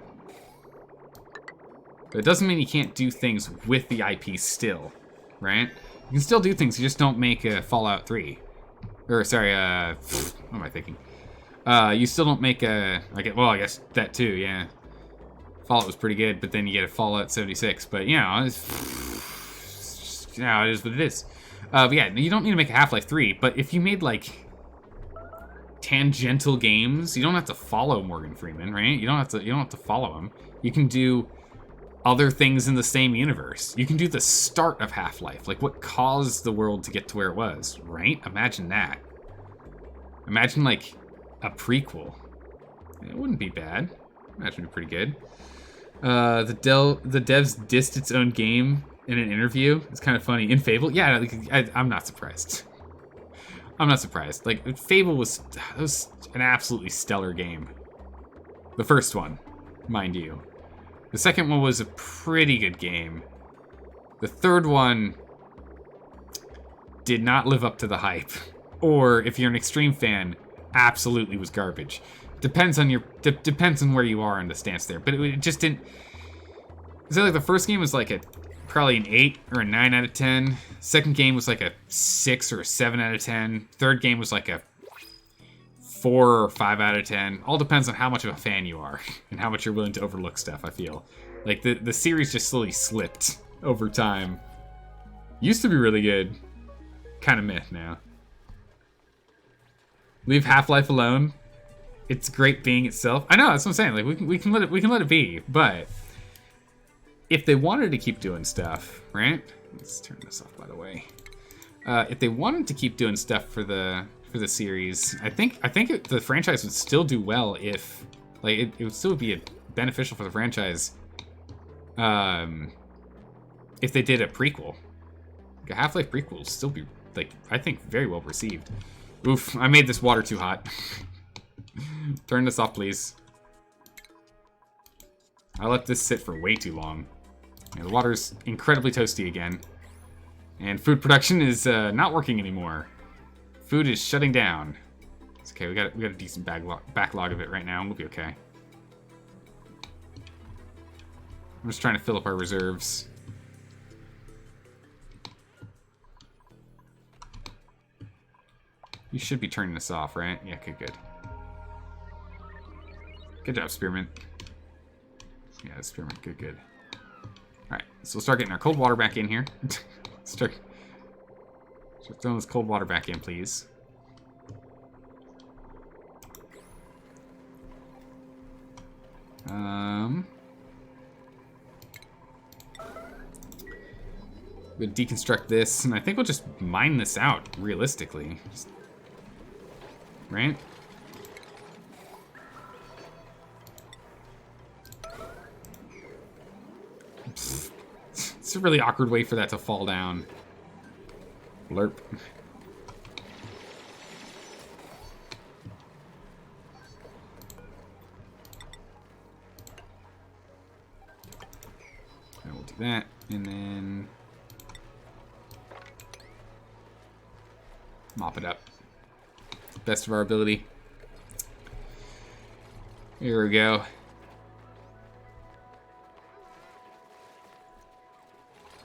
But it doesn't mean you can't do things with the IP still, right? You can still do things, you just don't make a Fallout 3. Or, sorry, what am I thinking? You still don't make a, well, I guess that too, yeah. Fallout was pretty good, but then you get a Fallout 76. But, you know, it's, you know, it is what it is. But yeah, you don't need to make a Half-Life 3, but if you made, like, tangential games, you don't have to follow Morgan Freeman, right? You don't have to follow him. You can do other things in the same universe. You can do the start of Half-Life, like what caused the world to get to where it was, right? Imagine that. Imagine like a prequel. It wouldn't be bad. Imagine it'd be pretty good. The devs dissed its own game in an interview. It's kind of funny. In Fable, yeah, like, I'm not surprised. I'm not surprised. Like Fable was an absolutely stellar game. The first one, mind you. The second one was a pretty good game. The third one did not live up to the hype. Or, if you're an extreme fan, absolutely was garbage. Depends on depends on where you are in the stance there, but it just didn't. So like the first game was like probably an 8 or a 9 out of 10. Second game was like a 6 or a 7 out of 10. Third game was like a 4 or 5 out of 10. All depends on how much of a fan you are and how much you're willing to overlook stuff, I feel. Like, the series just slowly slipped over time. Used to be really good. Kind of myth now. Leave Half-Life alone. It's great being itself. I know, that's what I'm saying. Like, we can let it be, but if they wanted to keep doing stuff, right? Let's turn this off, by the way. If they wanted to keep doing stuff for the series, I think the franchise would still do well if, like, it would still be beneficial for the franchise if they did a prequel. Like a Half-Life prequel would still be, like, I think very well received. Oof, I made this water too hot. Turn this off, please. I let this sit for way too long. Yeah, the water's incredibly toasty again. And food production is not working anymore. Food is shutting down. It's okay, we got a decent backlog of it right now, and we'll be okay. I'm just trying to fill up our reserves. You should be turning this off, right? Yeah, okay, good. Good job, Spearmint. Yeah, Spearmint, good. Alright, so we'll start getting our cold water back in here. start throwing this cold water back in, please. We'll deconstruct this, and I think we'll just mine this out, realistically. Right? It's a really awkward way for that to fall down. Blurp. And we'll do that, and then mop it up. Best of our ability. Here we go.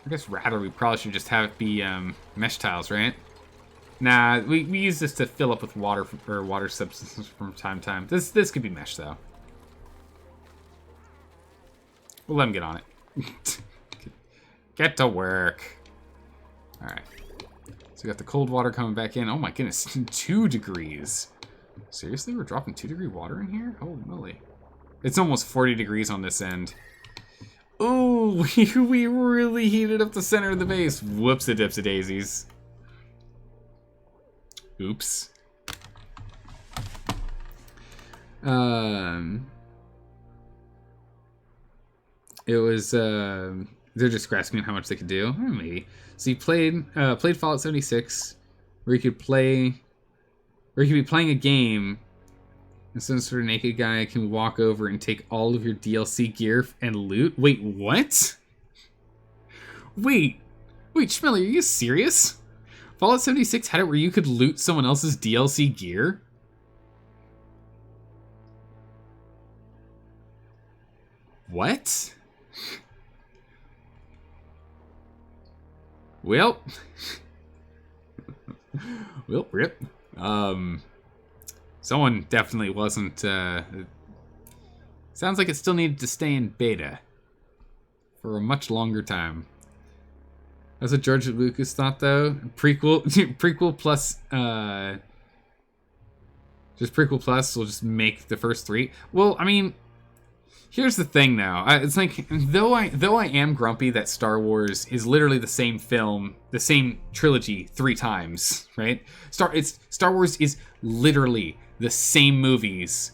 I guess rather we probably should just have it be mesh tiles, right? Nah, we use this to fill up with water or water substances from time to time. This could be mesh though. We'll let him get on it. Get to work. All right. So we got the cold water coming back in. Oh my goodness, 2 degrees. Seriously, we're dropping 2-degree water in here? Holy moly. It's almost 40 degrees on this end. Oh, we really heated up the center of the base. Whoops-a-dips-a-daisies. Oops. It was, they're just grasping how much they could do. Maybe. So you played Fallout 76, where you could be playing a game, and some sort of naked guy can walk over and take all of your DLC gear and loot. Wait, what? Wait, Schmelly, are you serious? Fallout 76 had it where you could loot someone else's DLC gear? What? Well, rip. Someone definitely wasn't, sounds like it still needed to stay in beta for a much longer time. That's what George Lucas thought, though. Prequel plus, just prequel plus will just make the first 3. Well, I mean, here's the thing now. It's like, though I am grumpy that Star Wars is literally the same film, the same trilogy 3 times, right? Star Wars is literally the same movies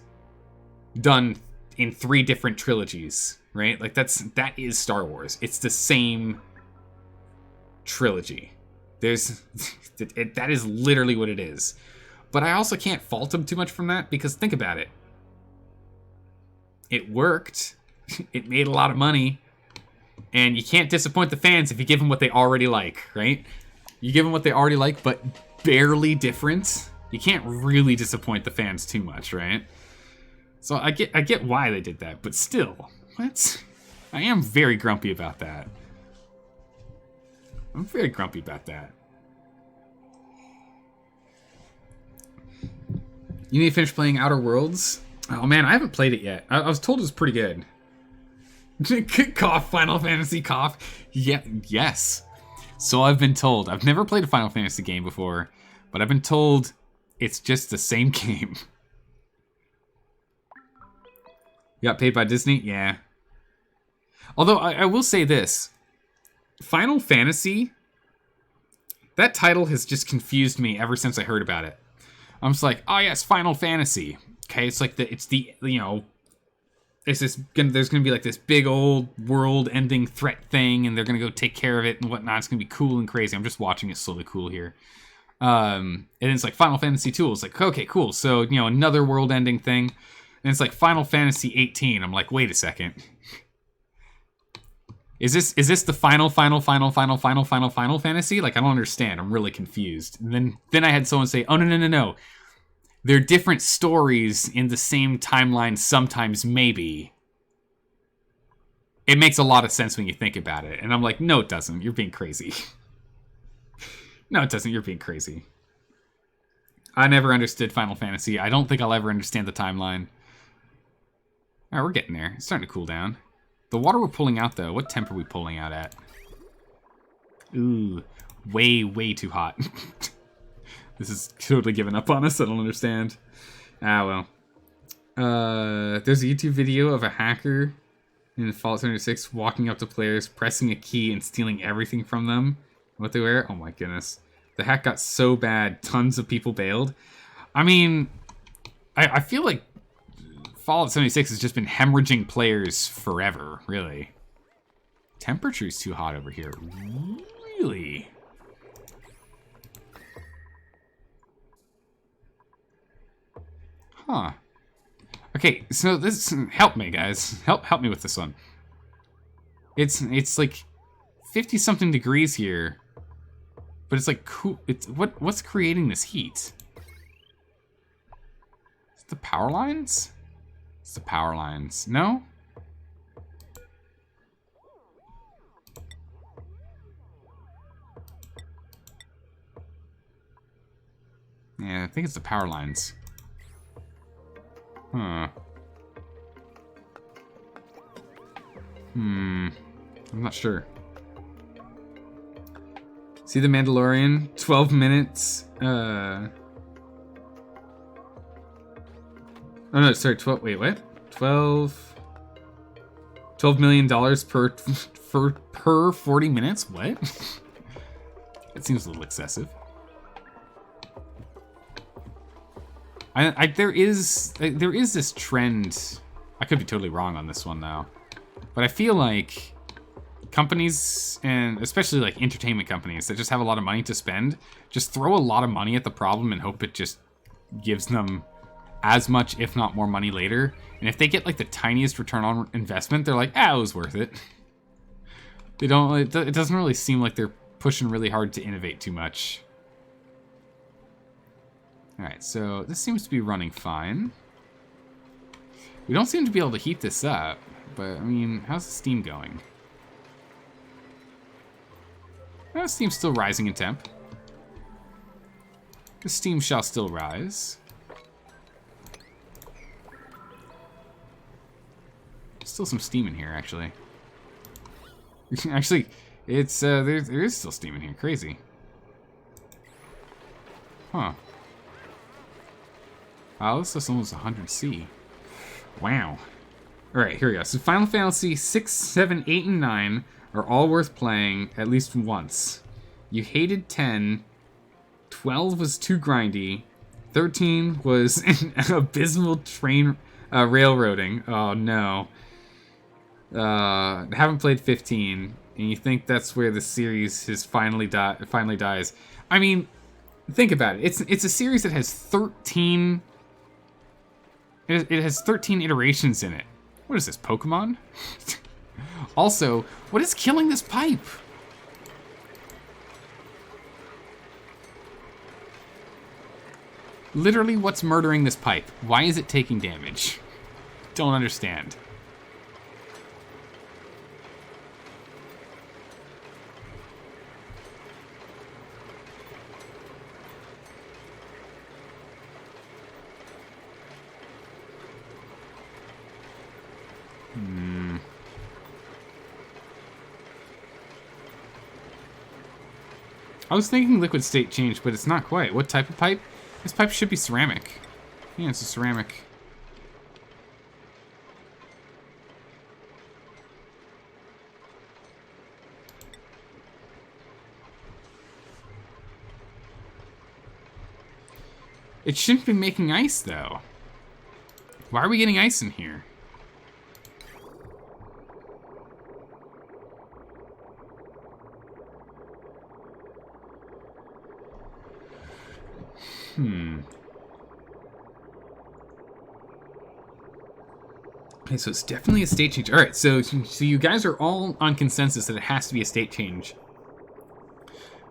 done in 3 different trilogies, right? Like that is Star Wars. It's the same trilogy. That is literally what it is. But I also can't fault them too much from that, because think about it. It worked. It made a lot of money. And you can't disappoint the fans if you give them what they already like, right? You give them what they already like, but barely different. You can't really disappoint the fans too much, right? So I get why they did that, but still, what? I am very grumpy about that. I'm very grumpy about that. You need to finish playing Outer Worlds? Oh man, I haven't played it yet. I was told it was pretty good. Cough, Final Fantasy, cough. Yeah, yes. So I've been told. I've never played a Final Fantasy game before, but I've been told it's just the same game. You got paid by Disney? Yeah. Although, I will say this. Final Fantasy, that title has just confused me ever since I heard about it. I'm just like, oh yes, Final Fantasy. Okay, it's like there's gonna be like this big old world-ending threat thing, and they're gonna go take care of it and whatnot. It's gonna be cool and crazy. I'm just watching it slowly cool here. And it's like Final Fantasy 2. It's like, okay, cool. So, another world-ending thing. And it's like Final Fantasy 18. I'm like, wait a second. Is this the final Fantasy? Like, I don't understand. I'm really confused. And then I had someone say, oh, no. They're different stories in the same timeline sometimes, maybe. It makes a lot of sense when you think about it. And I'm like, no, it doesn't. You're being crazy. No, it doesn't. You're being crazy. I never understood Final Fantasy. I don't think I'll ever understand the timeline. All right, we're getting there. It's starting to cool down. The water we're pulling out, though, what temp are we pulling out at? Ooh, way too hot. This is totally giving up on us. I don't understand. Ah, well. There's a YouTube video of a hacker in Fallout 76 walking up to players, pressing a key, and stealing everything from them. What they wear? Oh my goodness. The hack got so bad, tons of people bailed. I mean, I feel like Fallout 76 has just been hemorrhaging players forever, really. Temperature's too hot over here. Really? Huh. Okay, so this, help me, guys. Help me with this one. It's like 50-something degrees here, but it's like cool. What's creating this heat? Is it the power lines? It's the power lines. No? Yeah, I think it's the power lines. Huh. I'm not sure. See The Mandalorian? 12 minutes. Oh no, sorry, 12, wait, what? 12 million dollars per 40 minutes? What? That seems a little excessive. There is this trend. I could be totally wrong on this one though, but I feel like companies, and especially like entertainment companies that just have a lot of money to spend, just throw a lot of money at the problem and hope it just gives them as much, if not more, money later. And if they get like the tiniest return on investment, they're like, it was worth it. They don't. It doesn't really seem like they're pushing really hard to innovate too much. Alright, so this seems to be running fine. We don't seem to be able to heat this up, but I mean, how's the steam going? Oh, steam's still rising in temp. The steam shall still rise. Still some steam in here, actually. Actually, it's there is still steam in here. Crazy. Huh. Oh, this is almost 100C. Wow. Alright, here we go. So Final Fantasy 6, 7, 8, and 9 are all worth playing at least once. You hated 10. 12 was too grindy. 13 was abysmal train railroading. Oh, no. Haven't played 15, and you think that's where the series has finally dies. I mean, think about it. It's a series that has 13... It has 13 iterations in it. What is this, Pokemon? Also, what is killing this pipe? Literally, what's murdering this pipe? Why is it taking damage? Don't understand. I was thinking liquid state change, but it's not quite. What type of pipe? This pipe should be ceramic. Yeah, it's a ceramic. It shouldn't be making ice, though. Why are we getting ice in here? Okay, so it's definitely a state change. All right, so you guys are all on consensus that it has to be a state change.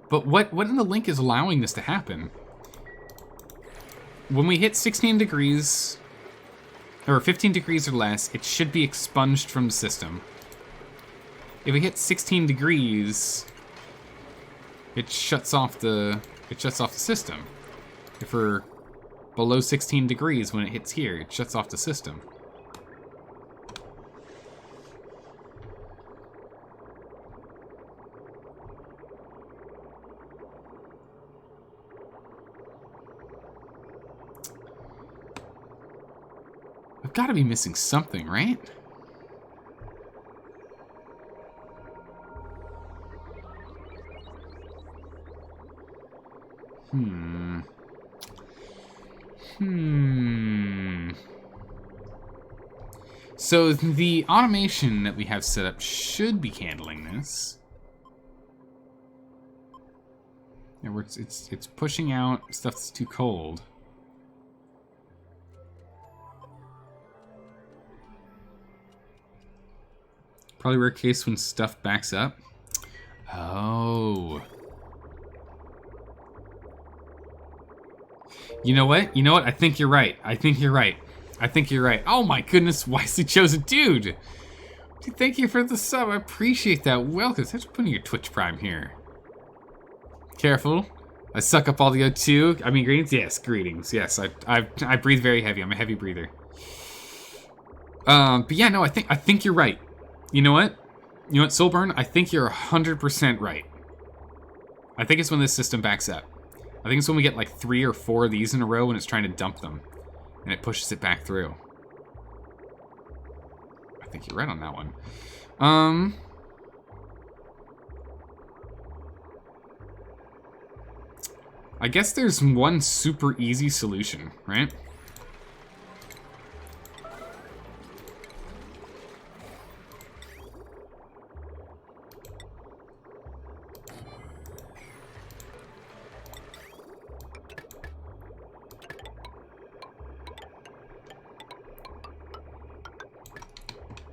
But what in the link is allowing this to happen? When we hit 16 degrees, or 15 degrees or less, it should be expunged from the system. If we hit 16 degrees, it shuts off the system. If we're below 16 degrees when it hits here, it shuts off the system. I've got to be missing something, right? So the automation that we have set up should be handling this. Yeah, it's pushing out stuff that's too cold. Probably rare case when stuff backs up. Oh. You know what? I think you're right. I think you're right. Oh my goodness, wisely chosen dude. Thank you for the sub. I appreciate that. Welcome. Thanks for putting your Twitch Prime here. Careful. I suck up all the O2. I mean, greetings? Yes, greetings. Yes, I breathe very heavy. I'm a heavy breather. But yeah, no, I think you're right. You know what, Soulburn? I think you're 100% right. I think it's when this system backs up. I think it's when we get like 3 or 4 of these in a row when it's trying to dump them. And it pushes it back through. I think you're right on that one. I guess there's one super easy solution, right?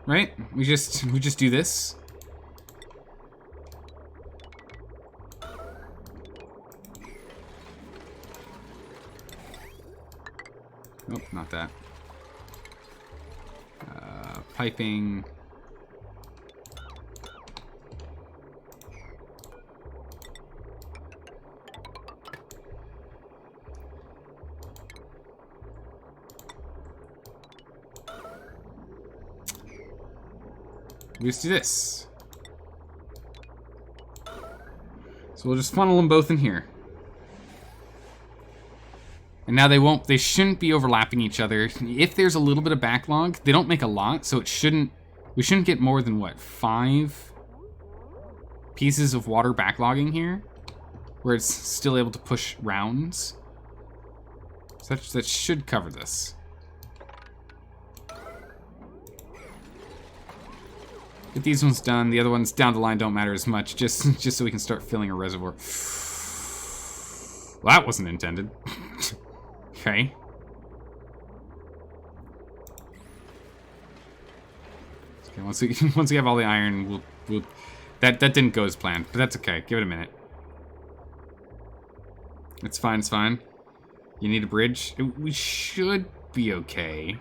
Right? We just do this. Nope, not that. Piping. We just do this. So we'll just funnel them both in here. And now they shouldn't be overlapping each other. If there's a little bit of backlog, they don't make a lot, so we shouldn't get more than what, 5 pieces of water backlogging here, where it's still able to push rounds. So that should cover this. Get these ones done. The other ones down the line don't matter as much, just so we can start filling a reservoir. Well, that wasn't intended. Okay. Okay, once we have all the iron, we'll that didn't go as planned, but that's okay. Give it a minute. It's fine. It's fine. You need a bridge? We should be okay.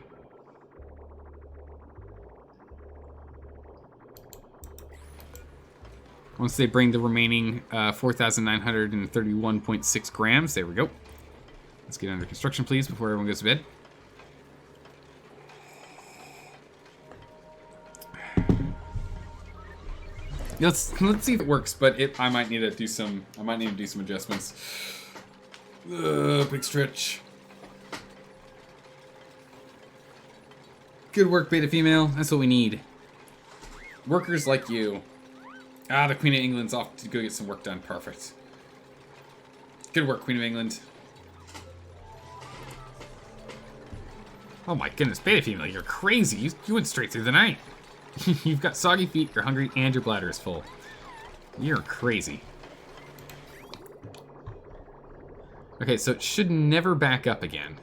Once they bring the remaining 4,931.6 grams. There we go. Let's get under construction, please, before everyone goes to bed. Let's see if it works, but I might need to do some adjustments. Big stretch. Good work, beta female. That's what we need. Workers like you. Ah, the Queen of England's off to go get some work done. Perfect. Good work, Queen of England. Oh my goodness, beta female, you're crazy. You went straight through the night. You've got soggy feet, you're hungry, and your bladder is full. You're crazy. Okay, so it should never back up again.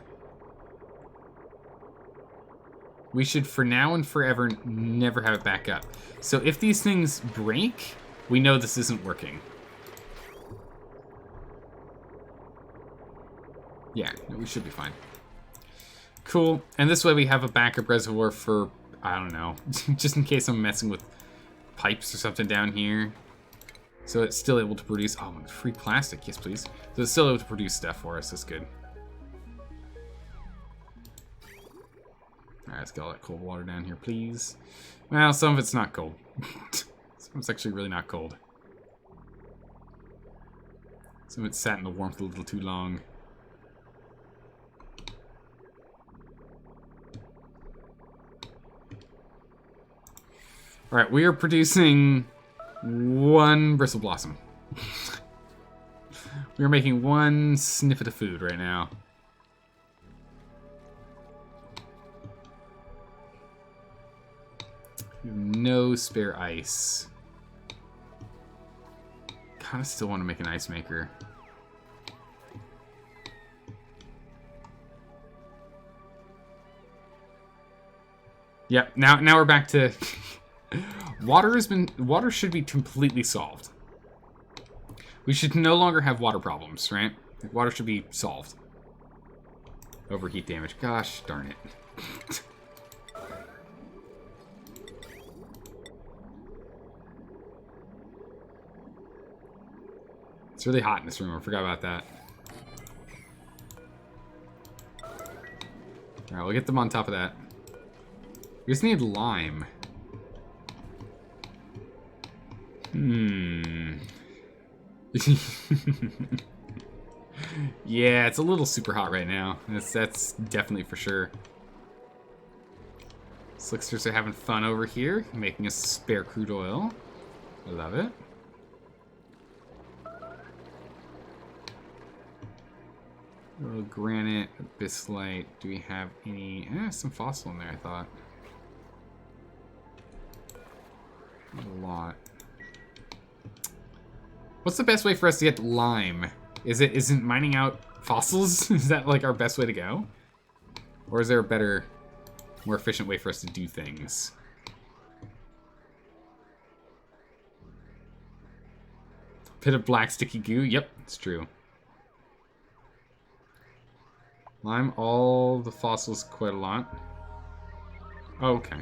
We should, for now and forever, never have it back up. So if these things break, we know this isn't working. Yeah, we should be fine. Cool. And this way we have a backup reservoir for, I don't know, just in case I'm messing with pipes or something down here. So it's still able to produce, oh, free plastic, yes please. So it's still able to produce stuff for us, that's good. Alright, let's get all that cold water down here, please. Well, some of it's not cold. Some of it's actually really not cold. Some of it's sat in the warmth a little too long. Alright, we are producing one bristle blossom. We are making one snippet of food right now. We have no spare ice. Kinda still want to make an ice maker. Yep, now we're back to water should be completely solved. We should no longer have water problems, right? Water should be solved. Overheat damage. Gosh darn it. It's really hot in this room. I forgot about that. Alright, we'll get them on top of that. We just need lime. Yeah, it's a little super hot right now. That's definitely for sure. Slicksters are having fun over here, making us spare crude oil. I love it. A little granite, abyssite. Do we have any? Some fossil in there, I thought. Not a lot. What's the best way for us to get lime? Isn't mining out fossils? Is that like our best way to go? Or is there a better, more efficient way for us to do things? Pit of black sticky goo? Yep, it's true. Lime all the fossils quite a lot. Oh, okay.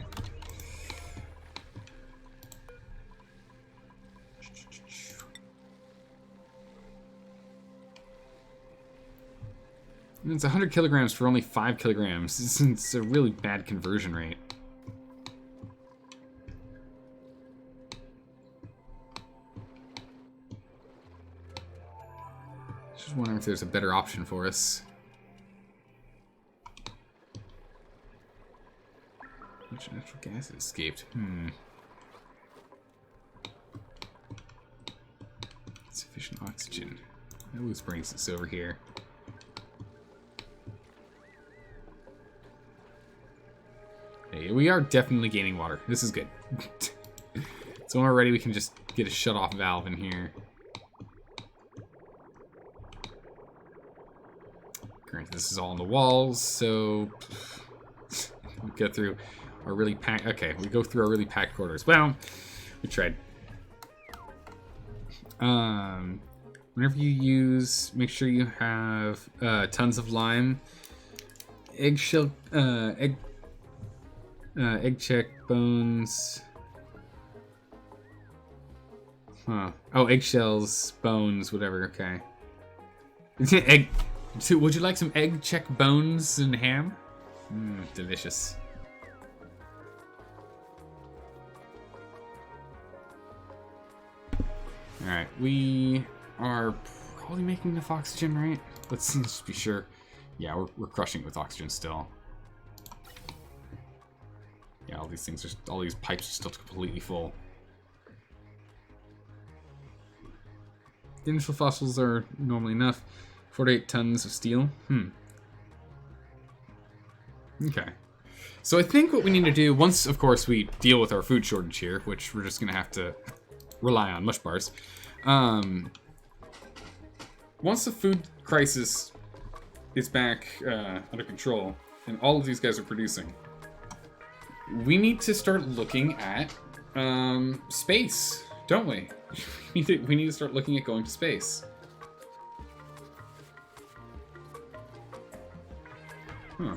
It's 100 kilograms for only 5 kilograms. It's a really bad conversion rate. Just wondering if there's a better option for us. Which natural gas escaped? Sufficient oxygen. That always brings us over here. Hey, we are definitely gaining water. This is good. So when we're ready, we can just get a shut-off valve in here. Granted, this is all on the walls, so we go through our really packed. Okay, we go through our really packed quarters. Well, we tried. Whenever you use, make sure you have tons of lime. Eggshell, egg check bones. Huh. Oh, eggshells, bones, whatever. Okay. Egg. So would you like some egg check bones and ham? Delicious. All right, we are probably making enough oxygen, right? Let's just be sure. Yeah, we're crushing it with oxygen still. Yeah, all these pipes are still completely full. The initial fossils are normally enough. 48 tons of steel. Okay. So I think what we need to do, once, of course, we deal with our food shortage here, which we're just going to have to rely on mush bars. Once the food crisis is back under control, and all of these guys are producing, we need to start looking at space, don't we? We need to start looking at going to space. Huh.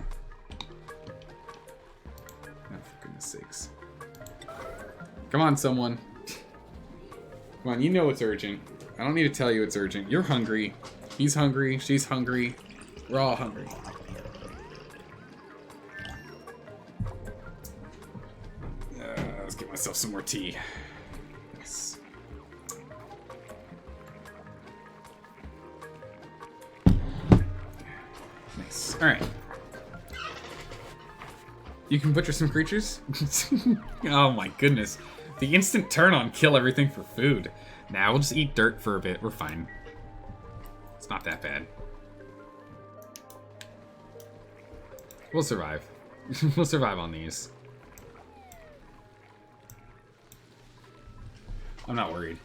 Oh, for goodness sakes. Come on, someone. Come on, you know it's urgent. I don't need to tell you it's urgent. You're hungry. He's hungry. She's hungry. We're all hungry. Let's get myself some more tea. Yes. Nice. Alright. You can butcher some creatures? Oh my goodness. The instant turn on kill everything for food. Nah, we'll just eat dirt for a bit. We're fine. It's not that bad. We'll survive. We'll survive on these. I'm not worried.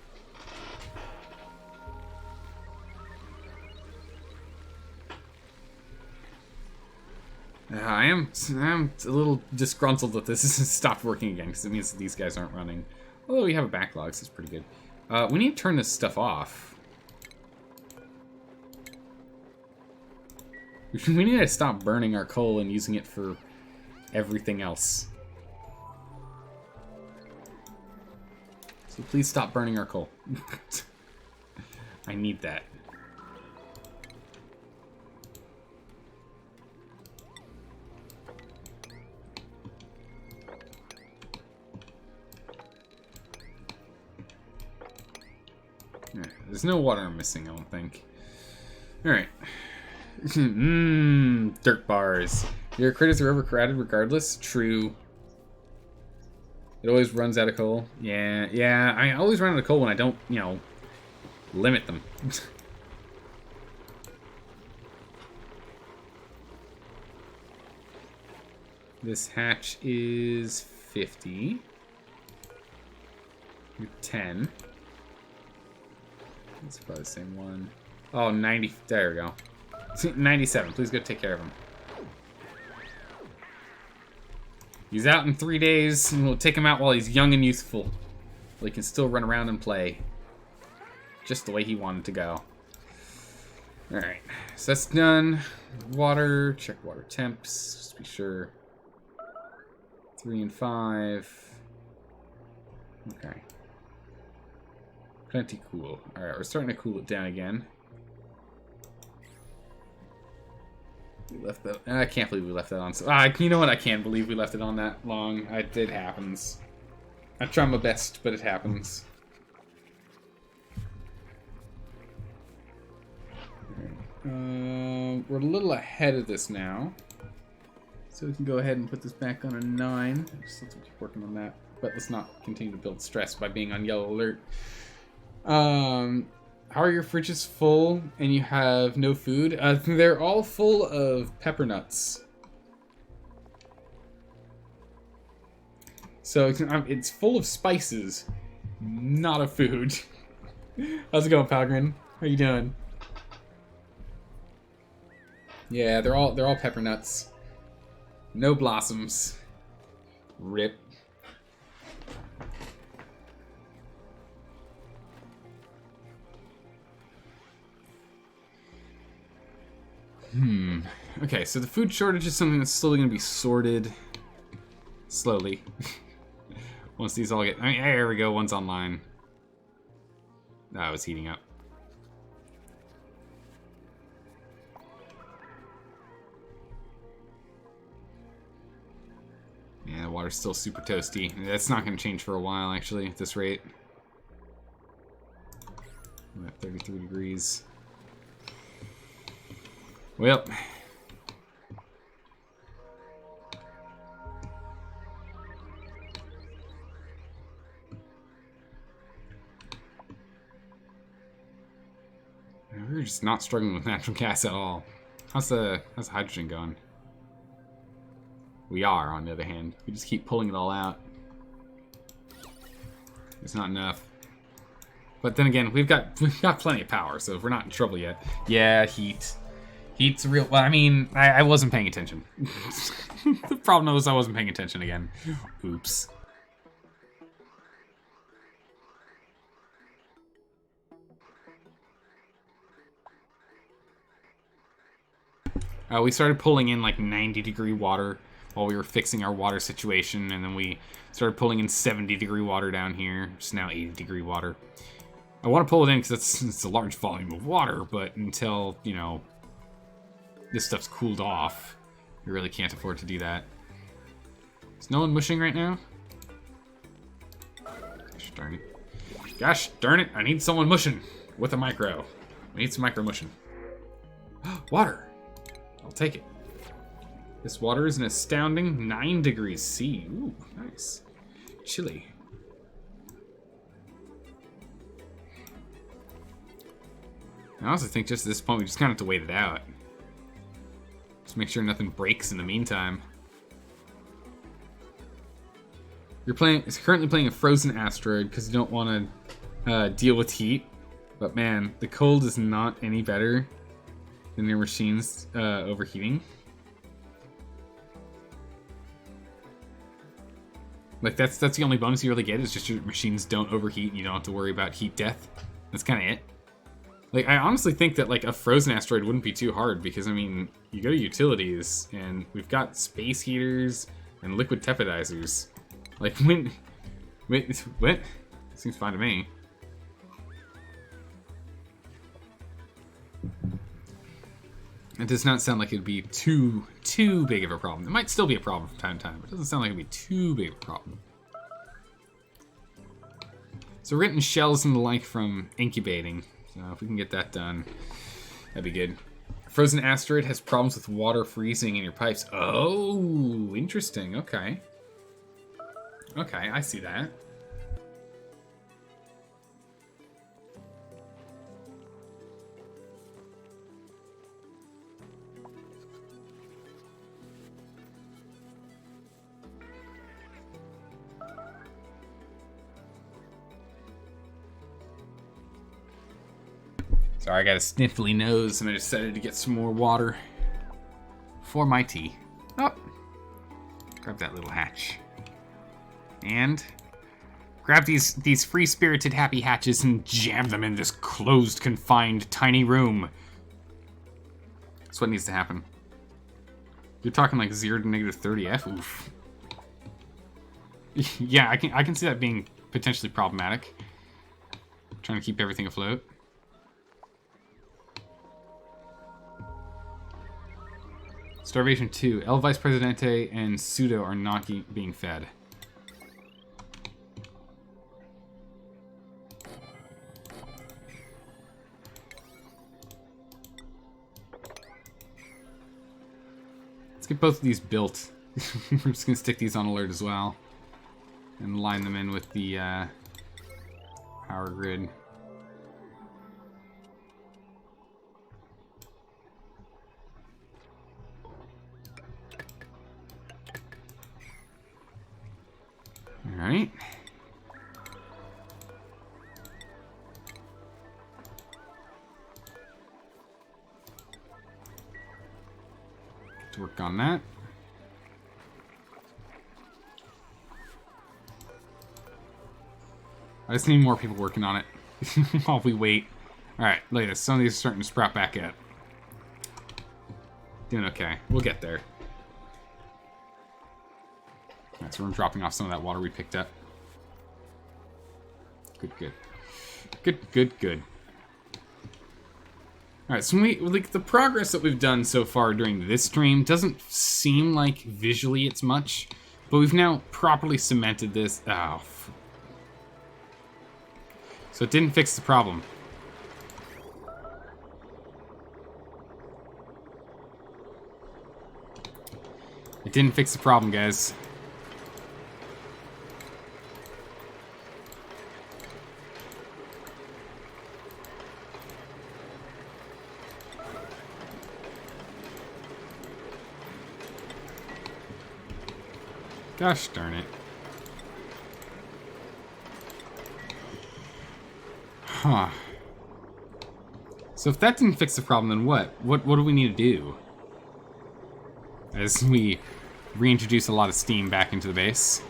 I'm a little disgruntled that this has stopped working again, because it means that these guys aren't running. Although we have a backlog, so it's pretty good. We need to turn this stuff off. We need to stop burning our coal and using it for everything else. So please stop burning our coal. I need that. There's no water I'm missing, I don't think. Alright. Dirt bars. Your critters are overcrowded regardless. True. It always runs out of coal. Yeah, I always run out of coal when I don't, you know, limit them. This hatch is 50. You're 10. That's probably the same one. Oh, 90. There we go. 97. Please go take care of him. He's out in 3 days, and we'll take him out while he's young and youthful. So he can still run around and play. Just the way he wanted to go. Alright. So that's done. Water. Check water temps. Just to be sure. 3 and 5. Okay. Plenty cool. Alright, we're starting to cool it down again. We left that. I can't believe we left that on. You know what? I can't believe we left it on that long. It happens. I try my best, but it happens. Right. We're a little ahead of this now. So we can go ahead and put this back on a 9. Just let's keep working on that. But let's not continue to build stress by being on yellow alert. How are your fridges full and you have no food? They're all full of pepper nuts. So it's full of spices, not of food. How's it going, Palgrim? How you doing? Yeah, they're all pepper nuts. No blossoms. Rip. Okay, so the food shortage is something that's slowly going to be sorted. Slowly. Once these all get... I mean, there we go, one's online. That was heating up. Yeah, the water's still super toasty. That's not going to change for a while, actually, at this rate. I'm at 33 degrees. Well... we're just not struggling with natural gas at all. How's the hydrogen going? We are, on the other hand. We just keep pulling it all out. It's not enough. But then again, we've got plenty of power, so we're not in trouble yet. Yeah, heat. Heat's real. Well, I mean, I wasn't paying attention. The problem was I wasn't paying attention again. Oops. We started pulling in like 90-degree water while we were fixing our water situation, and then we started pulling in 70-degree water down here. It's now 80-degree water. I want to pull it in because it's a large volume of water, but until, you know, this stuff's cooled off, we really can't afford to do that. Is no one mushing right now? Gosh darn it. Gosh darn it, I need someone mushing with a micro. We need some micro mushing. Water! I'll take it. This water is an astounding 9 degrees C. Ooh, nice. Chilly. I also think just at this point we just kind of have to wait it out. Just make sure nothing breaks in the meantime. You're currently playing a frozen asteroid because you don't want to deal with heat. But man, the cold is not any better than your machines overheating. Like that's the only bonus you really get is just your machines don't overheat and you don't have to worry about heat death. That's kind of it. Like I honestly think that like a frozen asteroid wouldn't be too hard because I mean you go to utilities and we've got space heaters and liquid tepidizers. Like wait, what? Seems fine to me. It does not sound like it'd be too big of a problem. It might still be a problem from time to time, but it doesn't sound like it'd be too big of a problem. So we're getting shells and the like from incubating. So if we can get that done, that'd be good. Frozen asteroid has problems with water freezing in your pipes. Oh, interesting. Okay. Okay, I see that. Sorry, I got a sniffly nose and I decided to get some more water for my tea. Oh, grab that little hatch. And grab these free-spirited happy hatches and jam them in this closed, confined, tiny room. That's what needs to happen. You're talking like 0 to -30 F? Oof. Yeah, I can see that being potentially problematic. Trying to keep everything afloat. Starvation 2. El Vice Presidente and Pseudo are not being fed. Let's get both of these built. We're just going to stick these on alert as well. And line them in with the power grid. Alright. Get to work on that. I just need more people working on it while we wait. Alright, look at this. Some of these are starting to sprout back up. Doing okay. We'll get there. Alright, so we're dropping off some of that water we picked up. Good. Good. Alright, so like the progress that we've done so far during this stream doesn't seem like visually it's much, but we've now properly cemented this. Oh. So it didn't fix the problem. It didn't fix the problem, guys. Gosh darn it. Huh. So if that didn't fix the problem, then what? What do we need to do? As we reintroduce a lot of steam back into the base.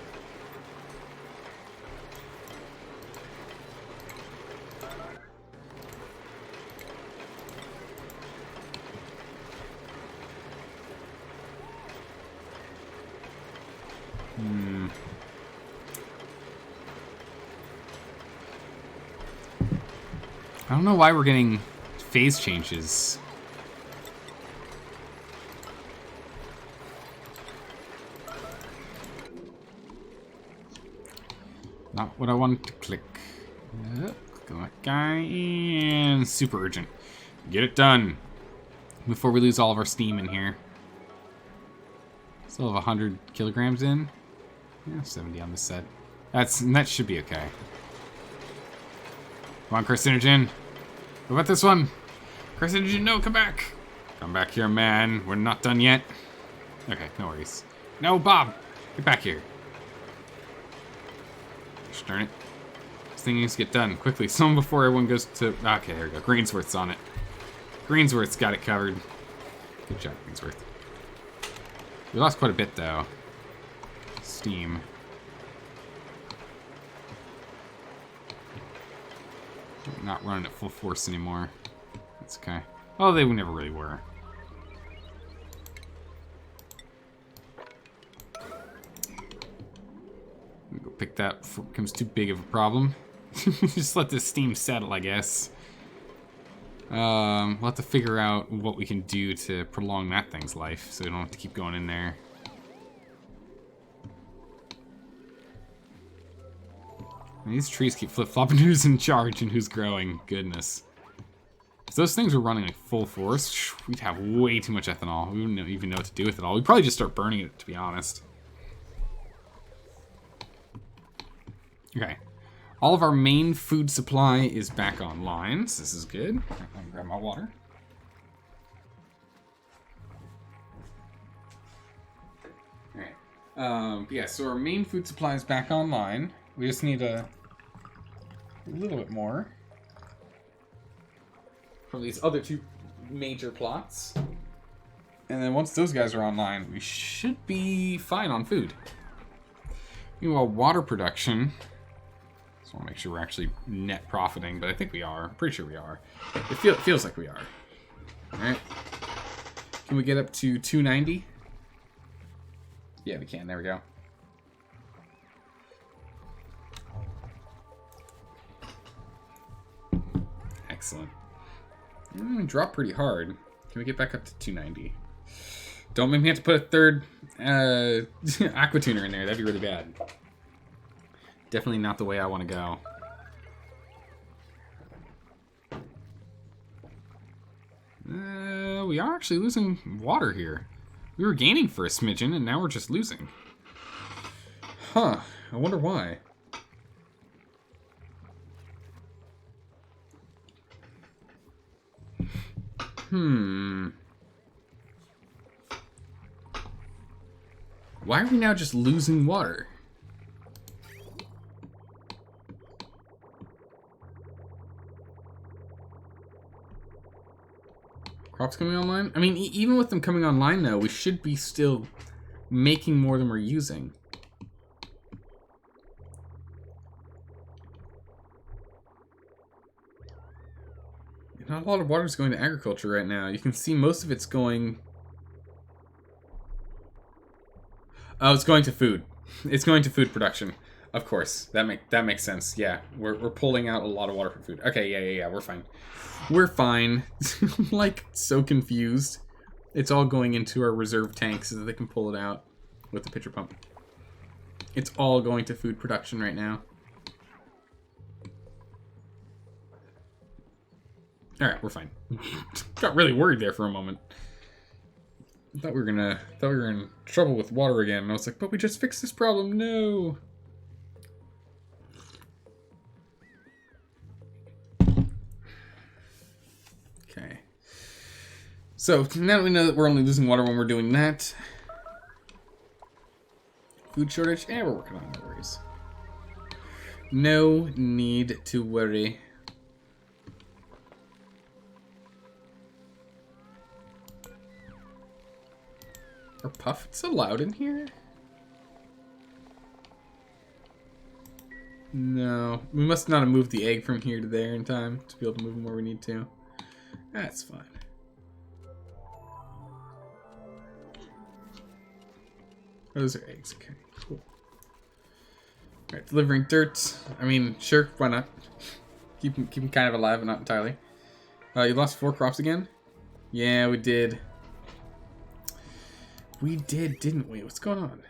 I don't know why we're getting phase changes. Not what I wanted to click. Click on that guy, and super urgent. Get it done before we lose all of our steam in here. Still have 100 kilograms in. Yeah, 70 on this set. That should be okay. Come on, carcinogen. What about this one? Carcinogen, no, come back. Come back here, man. We're not done yet. Okay, no worries. No, Bob, get back here. Darn it. This thing needs to get done quickly. Some before everyone goes to... Okay, there we go. Greensworth's on it. Greensworth's got it covered. Good job, Greensworth. We lost quite a bit, though. Steam. Not running at full force anymore. That's okay. Oh, they never really were. Go pick that before it becomes too big of a problem. Just let this steam settle, I guess. We'll have to figure out what we can do to prolong that thing's life, so we don't have to keep going in there. And these trees keep flip-flopping who's in charge and who's growing. Goodness. If those things were running like full force, we'd have way too much ethanol. We wouldn't even know what to do with it all. We'd probably just start burning it, to be honest. Okay. All of our main food supply is back online, so this is good. I'm gonna grab my water. Alright. Yeah, so our main food supply is back online. We just need a little bit more from these other two major plots. And then once those guys are online, we should be fine on food. Meanwhile, water production... I want to make sure we're actually net profiting, but I think we are. I'm pretty sure we are. It feels like we are. Alright. Can we get up to 290? Yeah, we can. There we go. Excellent. Drop pretty hard. Can we get back up to 290? Don't make me have to put a third aqua tuner in there. That'd be really bad. Definitely not the way I want to go. We are actually losing water here. We were gaining for a smidgen, and now we're just losing. Huh. I wonder why. Why are we now just losing water? Crops coming online? I mean, even with them coming online now, we should be still making more than we're using. Not a lot of water is going to agriculture right now. You can see most of it's going Oh, it's going to food. It's going to food production. Of course. That makes sense. Yeah. We're pulling out a lot of water for food. Okay, yeah. We're fine. We're fine. Like, so confused. It's all going into our reserve tank so that they can pull it out with the pitcher pump. It's all going to food production right now. Alright, we're fine. Got really worried there for a moment. Thought we were in trouble with water again. And I was like, but we just fixed this problem. No. Okay. So now that we know that we're only losing water when we're doing that. Food shortage? We're working on it. No worries. No need to worry. Are puffins allowed in here? No. We must not have moved the egg from here to there in time to be able to move them where we need to. That's fine. Those are eggs. Okay, cool. Alright, delivering dirt. I mean, sure, why not? Keep them kind of alive, but not entirely. You lost 4 crops again? Yeah, we did. We did, didn't we? What's going on?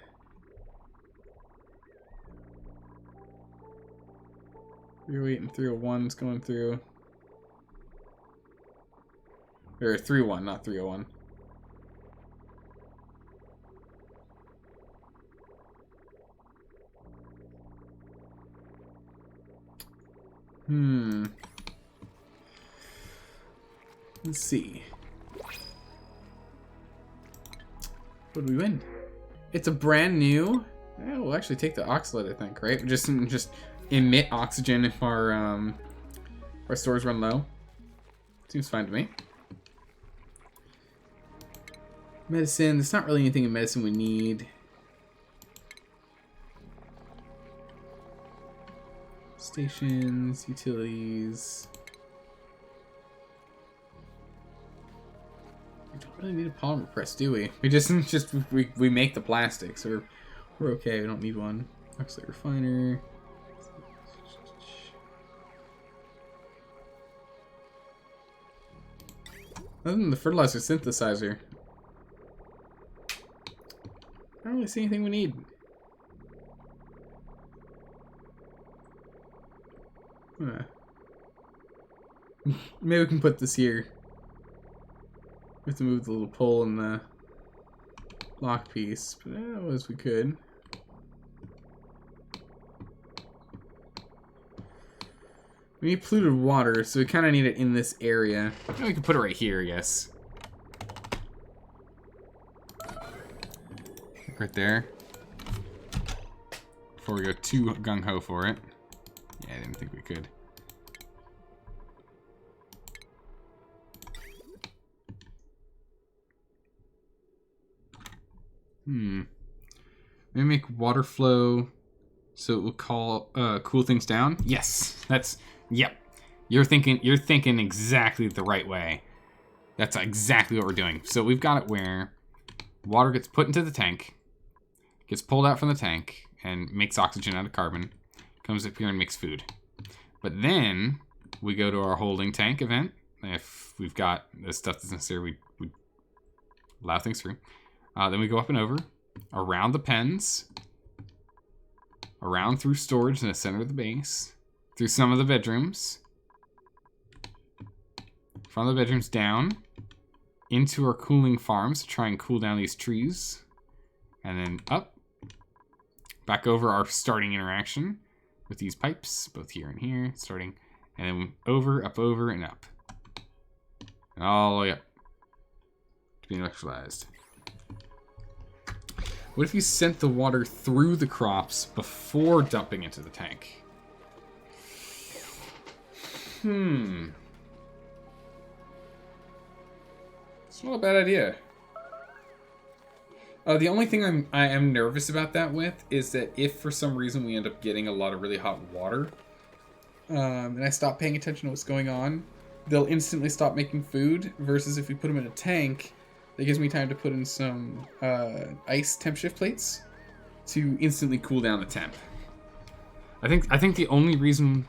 We were waiting 301's going through. Or 301, not 301. Let's see. What do we win? It's a brand new. Yeah, we'll actually take the oxalate, I think, right? Just emit oxygen if our stores run low. Seems fine to me. Medicine. There's not really anything in medicine we need. Stations, utilities. We don't really need a polymer press, do we? We just we make the plastic, so we're okay. We don't need one. Oxalate refiner. Other than the fertilizer synthesizer, I don't really see anything we need. Maybe we can put this here. We have to move the little pole and the lock piece, but as we could. We need polluted water, so we kind of need it in this area. We can put it right here, I guess. Right there. Before we go too gung-ho for it. Yeah, I didn't think we could. Maybe make water flow so it will cool things down. Yes, yep. You're thinking exactly the right way. That's exactly what we're doing. So we've got it where water gets put into the tank, gets pulled out from the tank, and makes oxygen out of carbon. Comes up here and makes food. But then we go to our holding tank event. If we've got the stuff that's necessary, we allow things through. Then we go up and over, around the pens, around through storage in the center of the base, through some of the bedrooms, from the bedrooms down, into our cooling farms to try and cool down these trees, and then up, back over our starting interaction with these pipes, both here and here, starting, and then over, and up. And all the way up to being electrolyzed. What if you sent the water through the crops before dumping into the tank? It's not a bad idea. The only thing I am nervous about that with is that if for some reason we end up getting a lot of really hot water, and I stop paying attention to what's going on, they'll instantly stop making food, versus if we put them in a tank, that gives me time to put in some ice temp shift plates, to instantly cool down the temp. I think the only reason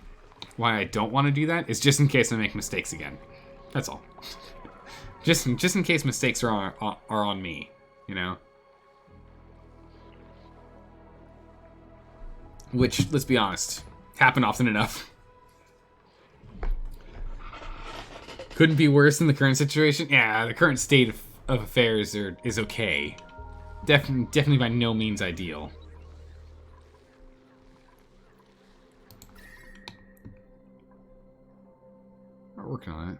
why I don't want to do that is just in case I make mistakes again. That's all. Just in case mistakes are on me, you know? Which, let's be honest, happen often enough. Couldn't be worse than the current situation? Yeah, the current state of affairs is okay. Definitely by no means ideal. We're working on it.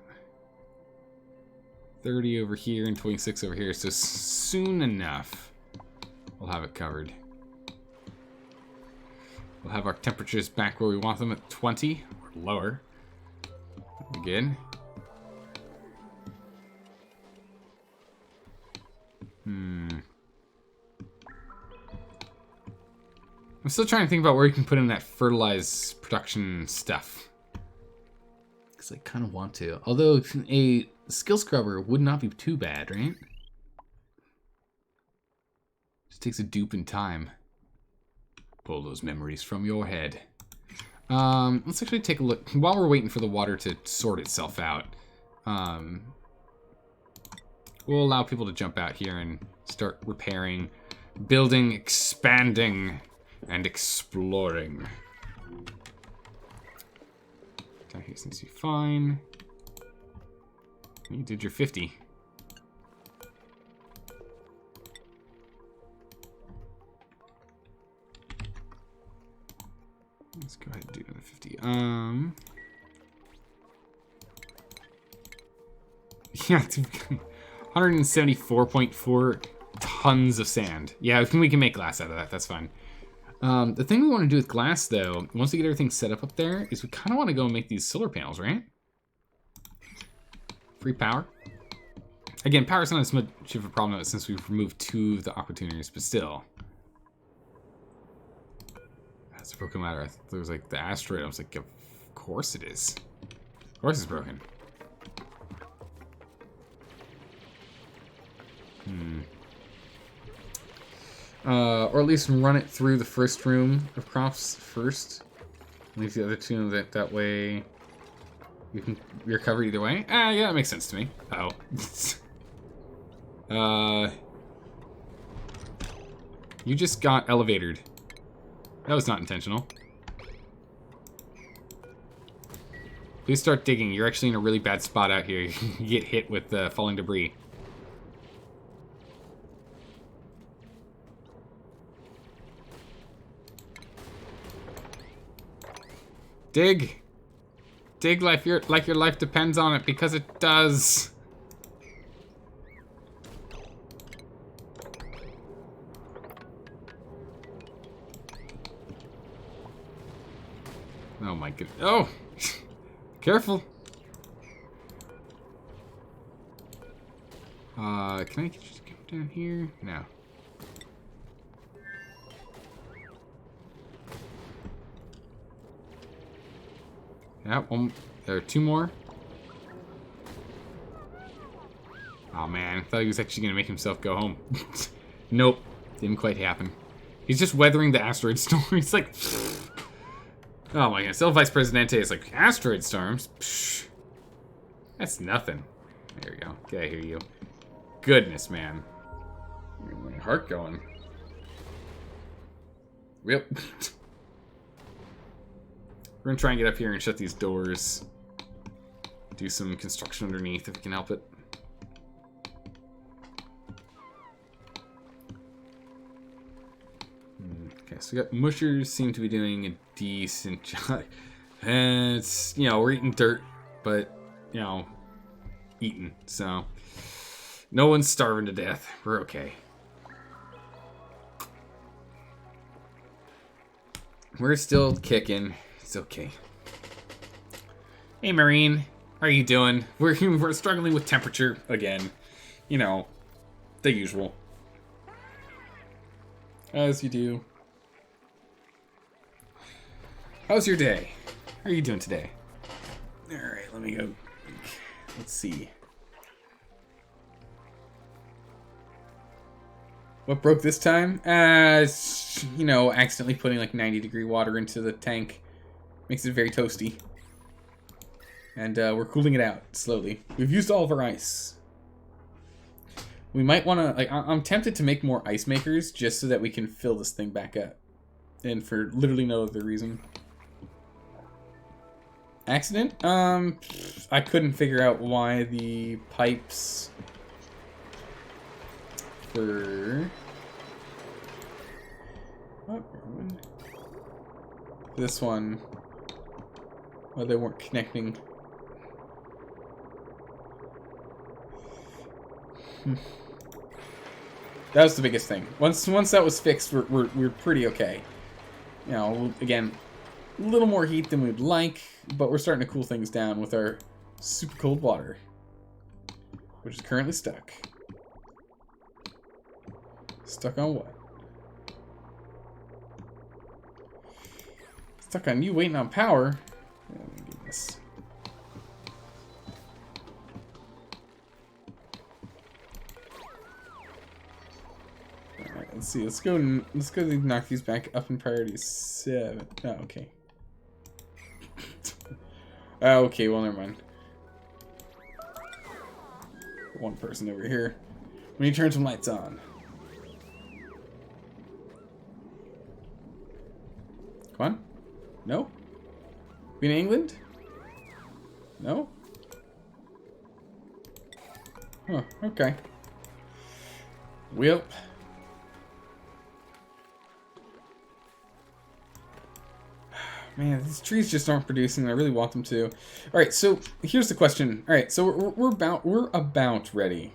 30 over here and 26 over here, so soon enough we'll have it covered. We'll have our temperatures back where we want them at 20 or lower. That'll be good. I'm still trying to think about where you can put in that fertilize production stuff. Because I kind of want to. Although a skill scrubber would not be too bad, right? Just takes a dupe in time. Pull those memories from your head. Let's actually take a look. While we're waiting for the water to sort itself out, we'll allow people to jump out here and start repairing, building, expanding, and exploring. Down here seems to be fine. You did your 50. Let's go ahead and do another 50. Yeah, 174.4 tons of sand. Yeah, we can make glass out of that. That's fine. The thing we want to do with glass, though, once we get everything set up there, is we kind of want to go and make these solar panels, right? Free power. Again, power's not as much of a problem since we've removed 2 of the opportunities, but still. That's a broken ladder. I thought it was like the asteroid. I was like, of course it is. Of course it's broken. Or at least run it through the first room of crops first. Leave the other 2 that way we can recover either way. Yeah, that makes sense to me. Oh. You just got elevated. That was not intentional. Please start digging. You're actually in a really bad spot out here. You get hit with falling debris. Dig. Dig like your life depends on it, because it does. Oh my goodness. Oh! Careful. Can I just go down here? No. Yeah, there are 2 more. Oh man, I thought he was actually gonna make himself go home. Nope, didn't quite happen. He's just weathering the asteroid storm. He's like, pfft. Oh my goodness, El Vice Presidente is like, asteroid storms? Psh, that's nothing. There we go. Get out of here, you. Goodness, man. My heart going. Yep. We're gonna try and get up here and shut these doors. Do some construction underneath if we can help it. Okay, so we got mushers seem to be doing a decent job. And it's, you know, we're eating dirt, but, you know, eating. So, no one's starving to death. We're okay. We're still kicking. It's okay. Hey, Marine. How are you doing? We're struggling with temperature again. You know, the usual. As you do. How's your day? How are you doing today? Alright, let me go. Let's see. What broke this time? You know, accidentally putting like 90-degree water into the tank. Makes it very toasty. And we're cooling it out slowly. We've used all of our ice. We might want to, like, I'm tempted to make more ice makers just so that we can fill this thing back up. And for literally no other reason. Accident? I couldn't figure out why the pipes for... Oh, this one. Oh, they weren't connecting. That was the biggest thing. Once that was fixed, we're pretty okay. You know, again, a little more heat than we'd like, but we're starting to cool things down with our super cold water, which is currently stuck. Stuck on what? Stuck on you waiting on power. Oh my goodness. Alright, let's see. Let's go knock these back up in priority 7. Oh, okay. Okay, well, never mind. One person over here. We need to turn some lights on. Come on. No? We in England? No? Huh, okay. Well. Man, these trees just aren't producing. I really want them to. All right, so here's the question. All right, so we're about ready.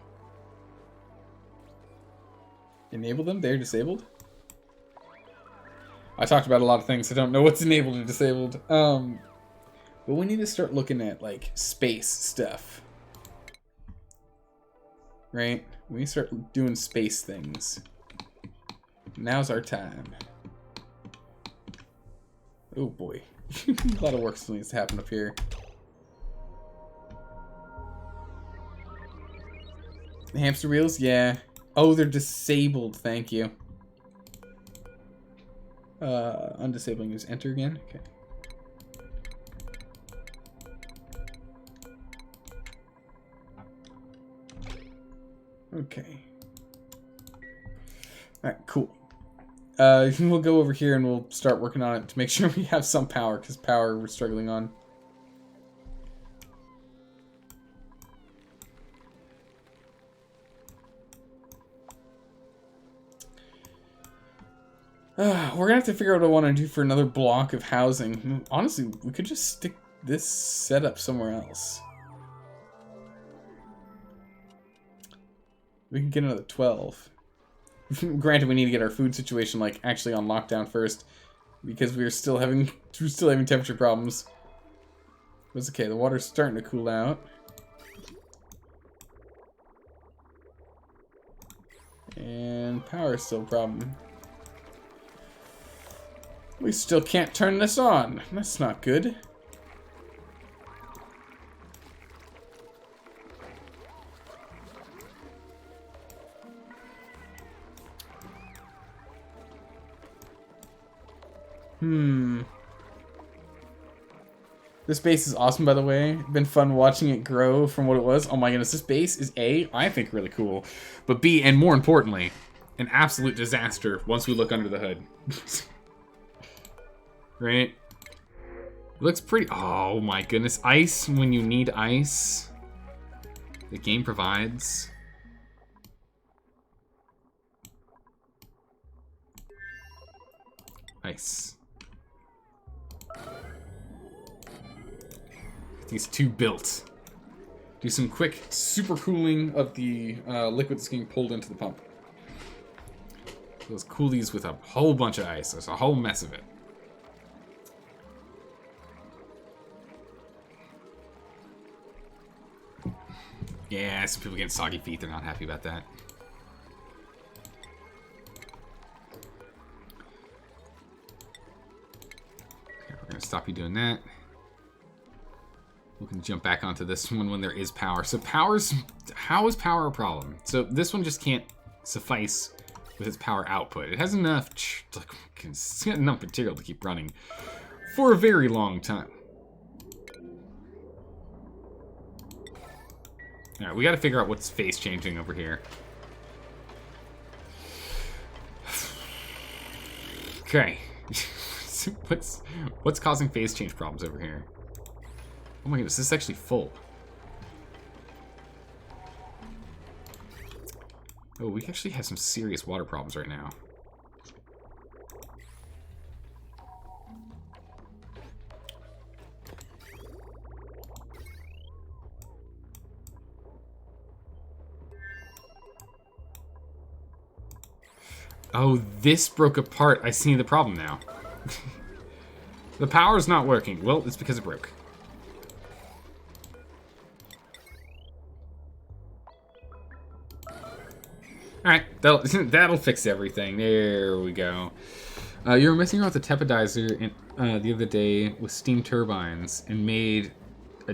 Enable them. They're disabled. I talked about a lot of things. I don't know what's enabled or disabled. But we need to start looking at like space stuff, right? We need to start doing space things. Now's our time. Oh boy. A lot of work still needs to happen up here. The hamster wheels? Yeah. Oh, they're disabled. Thank you. Undisabling is enter again. Okay. Okay. Alright, cool. We'll go over here and we'll start working on it to make sure we have some power, because power we're struggling on. We're gonna have to figure out what I want to do for another block of housing. Honestly, we could just stick this setup somewhere else. We can get another 12. Granted, we need to get our food situation like actually on lockdown first, because we're still having temperature problems. But it's okay. The water's starting to cool out, and power is still a problem. We still can't turn this on. That's not good. This base is awesome, by the way. Been fun watching it grow from what it was. Oh my goodness, this base is A, I think really cool. But B, and more importantly, an absolute disaster once we look under the hood. Right? It looks pretty... Oh my goodness. Ice when you need ice. The game provides. Ice. These two built. Do some quick super cooling of the liquid that's getting pulled into the pump. Those coolies with a whole bunch of ice. There's a whole mess of it. Yeah, some people getting soggy feet. They're not happy about that. Okay, we're gonna stop you doing that. We can jump back onto this one when there is power. So how is power a problem? So this one just can't suffice with its power output. It has enough, like, it's got enough material to keep running for a very long time. All right, we got to figure out what's phase changing over here. Okay, what's causing phase change problems over here? Oh my goodness, this is actually full. Oh, we actually have some serious water problems right now. Oh, this broke apart. I see the problem now. The power's not working. Well, it's because it broke. Alright, that'll fix everything. There we go. You were messing around with the tepodizer the other day with steam turbines and made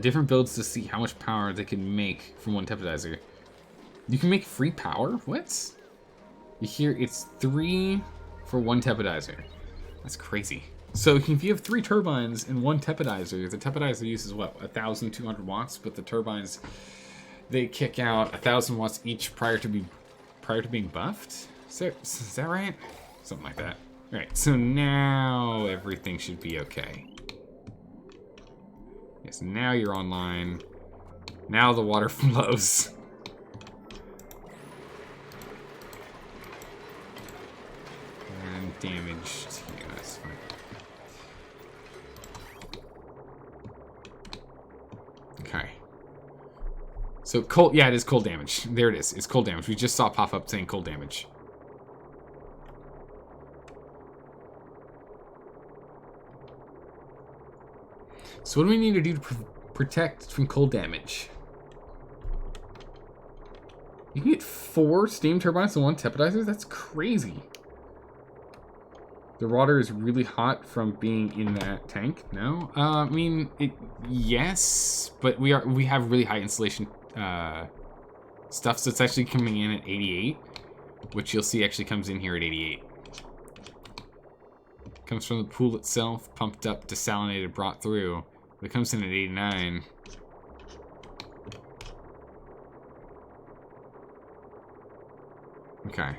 different builds to see how much power they can make from one tepodizer. You can make free power? What? You hear it's 3 for one tepodizer. That's crazy. So if you have 3 turbines and one tepodizer, the tepodizer uses what, 1,200 watts, but the turbines, they kick out 1,000 watts each prior to being buffed? Is that right? Something like that. Alright, so now everything should be okay. Yes, now you're online. Now the water flows. And damaged. Yeah, that's fine. Okay. So cold, yeah, it is cold damage. There it is. It's cold damage. We just saw pop up saying cold damage. So what do we need to do to protect from cold damage? You can get 4 steam turbines and 1 tepodizer? That's crazy. The water is really hot from being in that tank? No? I mean, yes, but we have really high insulation stuff, so it's actually coming in at 88, which you'll see actually comes in here at 88. Comes from the pool itself, pumped up, desalinated, brought through. But it comes in at 89. Okay.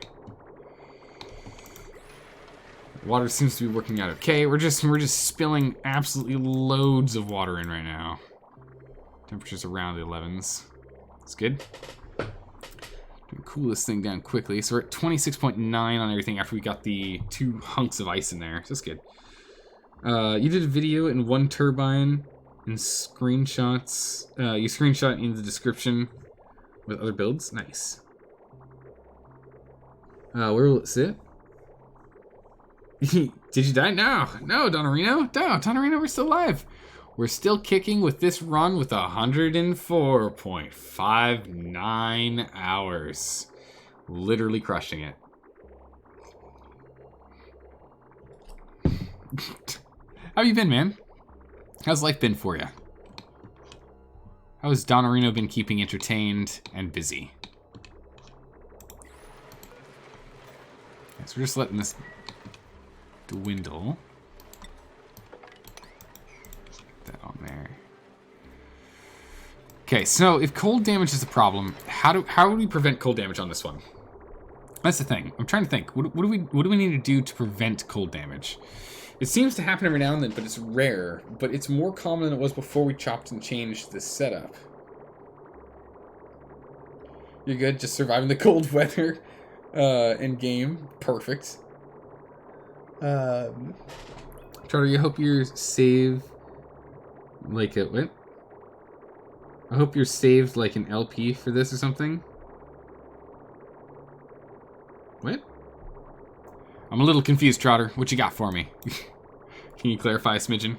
Water seems to be working out okay. We're just spilling absolutely loads of water in right now. Temperature's around the 11s. That's good. Cool this thing down quickly. So we're at 26.9 on everything after we got the 2 hunks of ice in there. So that's good. You did a video in 1 turbine and screenshots. You screenshot in the description with other builds. Nice. Where will it sit? Did you die? No, Donarino. No, Donarino, we're still alive. We're still kicking with this run with 104.59 hours. Literally crushing it. How you been, man? How's life been for you? How has Donarino been keeping entertained and busy? Okay, so we're just letting this dwindle. That on there. Okay, so if cold damage is a problem, how do we prevent cold damage on this one? That's the thing. I'm trying to think. What do we need to do to prevent cold damage? It seems to happen every now and then, but it's rare. But it's more common than it was before we chopped and changed this setup. You're good? Just surviving the cold weather in game. Perfect. Charter, you hope you're saved like a what? I hope you're saved like an LP for this or something. What? I'm a little confused, Trotter. What you got for me? Can you clarify a smidgen?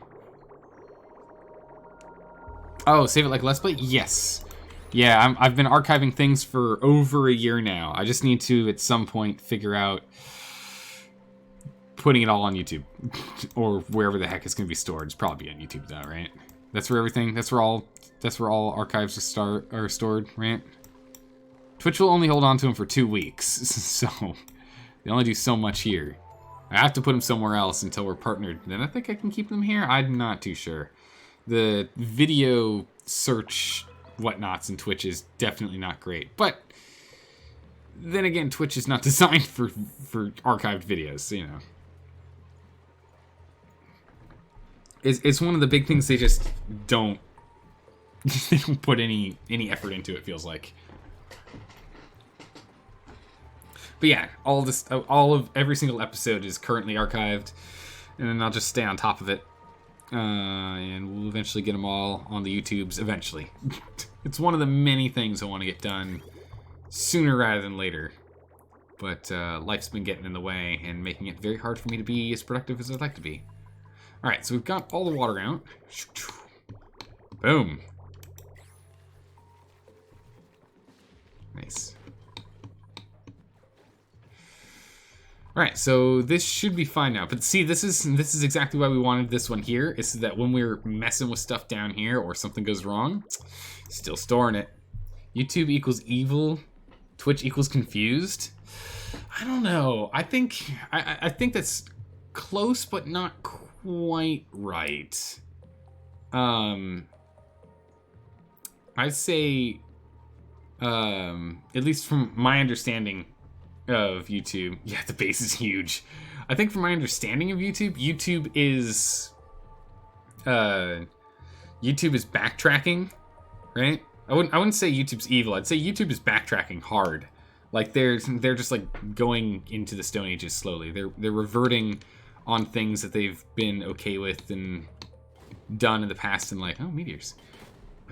Oh, save it like Let's Play? Yes. Yeah, I've been archiving things for over a year now. I just need to, at some point, figure out putting it all on YouTube. Or wherever the heck it's going to be stored. It's probably on YouTube, though, right? That's where everything, that's where all archives are stored, right? Twitch will only hold on to them for 2 weeks, so They only do so much here. I have to put them somewhere else until we're partnered. Then I think I can keep them here? I'm not too sure. The video search whatnots in Twitch is definitely not great. But then again, Twitch is not designed for archived videos, so, you know. It's one of the big things they just don't they don't put any effort into, it feels like. But yeah, all of every single episode is currently archived, and then I'll just stay on top of it, and we'll eventually get them all on the YouTubes eventually. It's one of the many things I want to get done sooner rather than later, but life's been getting in the way and making it very hard for me to be as productive as I'd like to be. All right, so we've got all the water out. Boom. Nice. Alright, so this should be fine now. But see, this is exactly why we wanted this one here, is that when we're messing with stuff down here or something goes wrong, still storing it. YouTube equals evil, Twitch equals confused. I don't know. I think that's close but not quite right. I'd say at least from my understanding of YouTube. Yeah, the base is huge. I think from my understanding of YouTube, YouTube is backtracking, right? I wouldn't say YouTube's evil. I'd say YouTube is backtracking hard. Like they're just like going into the Stone Ages slowly. They're reverting on things that they've been okay with and done in the past, and like, oh, meteors.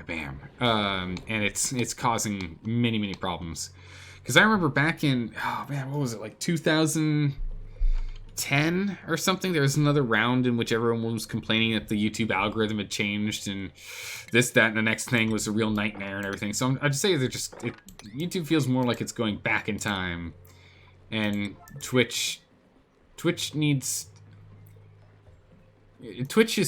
Bam. And it's causing many problems. Because I remember back in, oh man, what was it, like 2010 or something? There was another round in which everyone was complaining that the YouTube algorithm had changed, and this, that, and the next thing was a real nightmare and everything. So I'd say YouTube feels more like it's going back in time, and Twitch is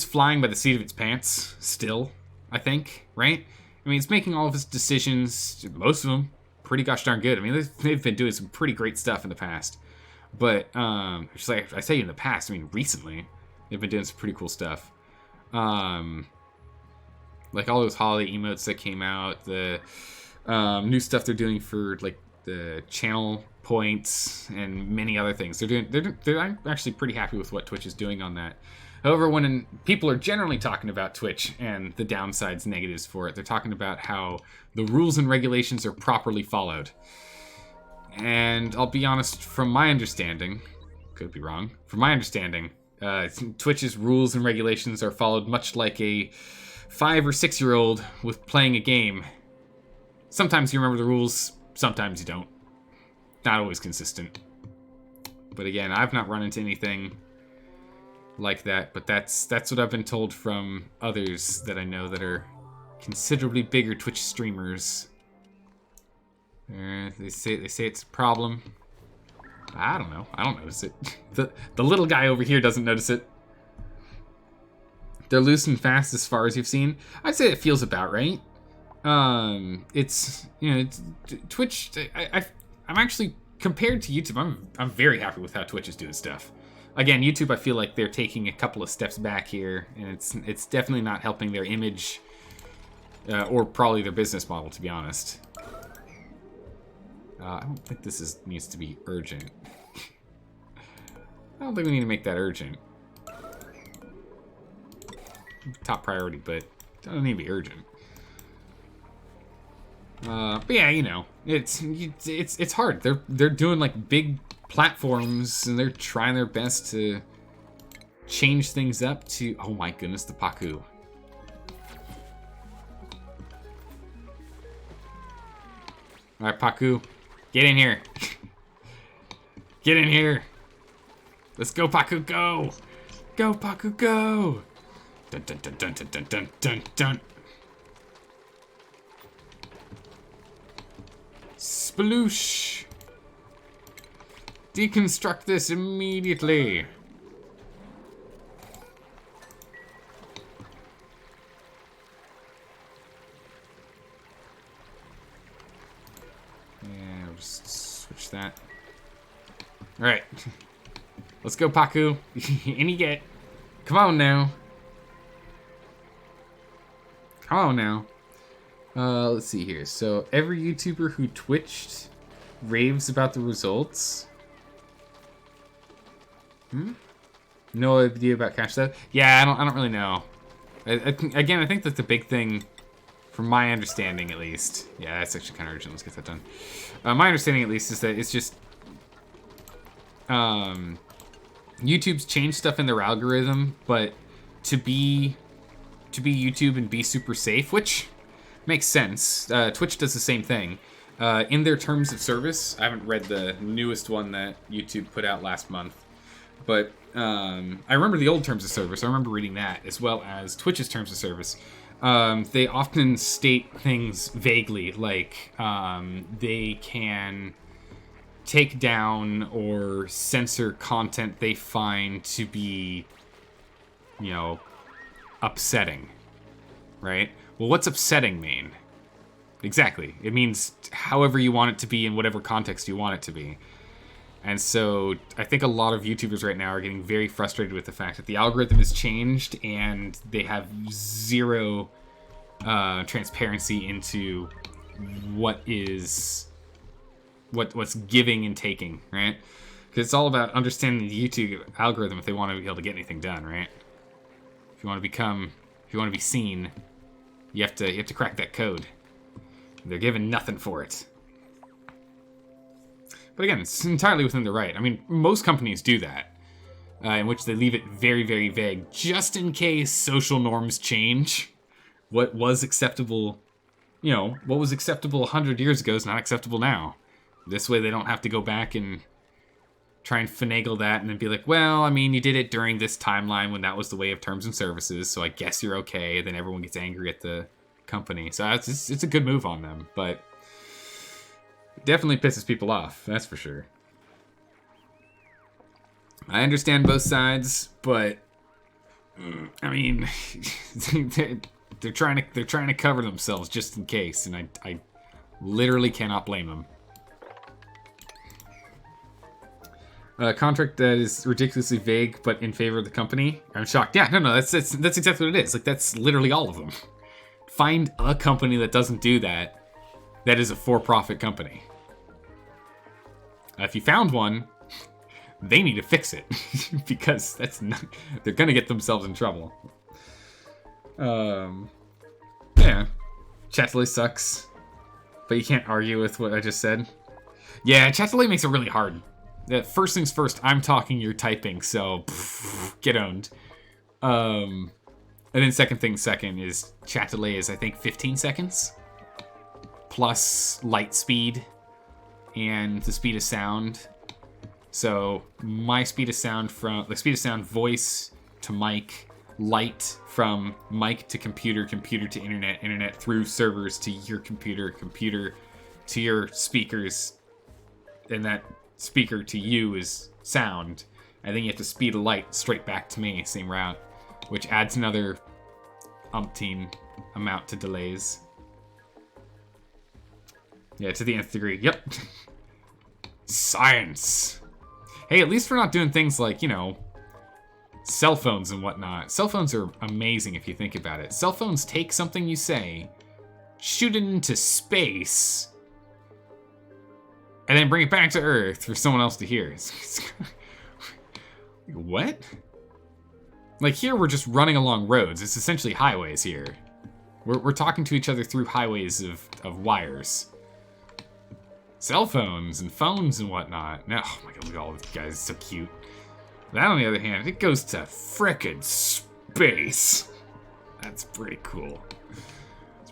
flying by the seat of its pants still, I think, right? I mean, it's making all of its decisions, most of them, pretty gosh darn good. I mean, they've been doing some pretty great stuff in the past. But, just like I say in the past, I mean, recently, they've been doing some pretty cool stuff. Like all those holiday emotes that came out, the new stuff they're doing for, like, the channel points and many other things. I'm actually pretty happy with what Twitch is doing on that. However, when people are generally talking about Twitch and the downsides, negatives for it, they're talking about how the rules and regulations are properly followed. And I'll be honest, from my understanding, could be wrong, from my understanding, Twitch's rules and regulations are followed much like a 5 or 6 year old with playing a game. Sometimes you remember the rules, sometimes you don't. Not always consistent. But again, I've not run into anything like that, but that's what I've been told from others that I know that are considerably bigger Twitch streamers. They say it's a problem. I don't know. I don't notice it. The little guy over here doesn't notice it. They're loose and fast as far as you've seen. I'd say it feels about right. It's, you know, it's, Twitch. I'm actually, compared to YouTube, I'm very happy with how Twitch is doing stuff. Again, YouTube, I feel like they're taking a couple of steps back here, and it's definitely not helping their image, or probably their business model, to be honest. I don't think this needs to be urgent. I don't think we need to make that urgent. Top priority, but it doesn't need to be urgent. But yeah, you know, it's hard. They're doing like big platforms, and they're trying their best to change things up to, oh my goodness, the Paku. Alright, Paku, get in here. Get in here. Let's go, Paku, go. Go, Paku, go. Dun dun dun dun dun dun dun dun. Sploosh. Deconstruct this immediately. Yeah, I'll just switch that. Alright. Let's go, Paku. In you get. Come on now. Come on now. Let's see here. So, every YouTuber who twitched raves about the results. No idea about cash stuff. Yeah, I don't really know. Again, I think that the big thing, from my understanding at least, yeah, that's actually kind of urgent. Let's get that done. My understanding at least is that it's just YouTube's changed stuff in their algorithm, but to be YouTube and be super safe, which makes sense. Twitch does the same thing. In their terms of service, I haven't read the newest one that YouTube put out last month, but I remember the old terms of service. I remember reading that, as well as Twitch's terms of service. They often state things vaguely, like they can take down or censor content they find to be, you know, upsetting, right? Well, what's upsetting mean? Exactly. It means however you want it to be in whatever context you want it to be. And so I think a lot of YouTubers right now are getting very frustrated with the fact that the algorithm has changed and they have zero transparency into what's giving and taking, right? Because it's all about understanding the YouTube algorithm if they want to be able to get anything done, right? If you want to be seen, you have to crack that code. They're given nothing for it. But again, it's entirely within their right. I mean, most companies do that, in which they leave it very, very vague, just in case social norms change. What was acceptable, you know, what was acceptable 100 years ago is not acceptable now. This way they don't have to go back and try and finagle that and then be like, well, I mean, you did it during this timeline when that was the way of terms and services, so I guess you're okay. Then everyone gets angry at the company. So it's a good move on them, but it definitely pisses people off, that's for sure. I understand both sides, but I mean, they're trying to cover themselves just in case, and I literally cannot blame them. A contract that is ridiculously vague but in favor of the company. I'm shocked. Yeah, no, that's exactly what it is. Like, that's literally all of them. Find a company that doesn't do that is a for-profit company. If you found one, they need to fix it because they're gonna get themselves in trouble. Yeah, chat delay sucks, but you can't argue with what I just said. Yeah, chat delay makes it really hard. First things first, I'm talking, you're typing, so get owned. And then second thing second is chat delay is, I think, 15 seconds. Plus light speed and the speed of sound. So my speed of sound from, the speed of sound voice to mic, light from mic to computer, computer to internet, internet through servers to your computer, computer to your speakers, and that speaker to you is sound, and then you have to speed a light straight back to me, same route, which adds another umpteen amount to delays. Yeah, to the nth degree. Yep. Science. Hey, at least we're not doing things like, you know, cell phones and whatnot. Cell phones are amazing if you think about it. Cell phones take something you say, shoot it into space, and then bring it back to Earth for someone else to hear. What? Like, here we're just running along roads. It's essentially highways here. We're talking to each other through highways of wires. Cell phones and phones and whatnot. Now, oh my god, look at all these guys, it's so cute. That, on the other hand, it goes to frickin' space. That's pretty cool.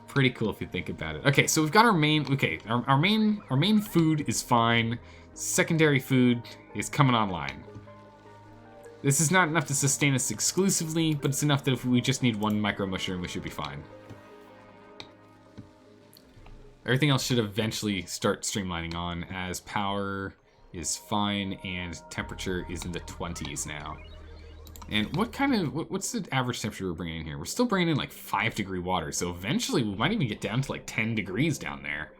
Pretty cool if you think about it. Okay, so we've got our main. Okay, our main food is fine. Secondary food is coming online. This is not enough to sustain us exclusively, but it's enough that if we just need one micro mushroom, we should be fine. Everything else should eventually start streamlining on, as power is fine and temperature is in the 20s now. And what's the average temperature we're bringing in here? We're still bringing in like 5-degree water, so eventually we might even get down to like 10 degrees down there.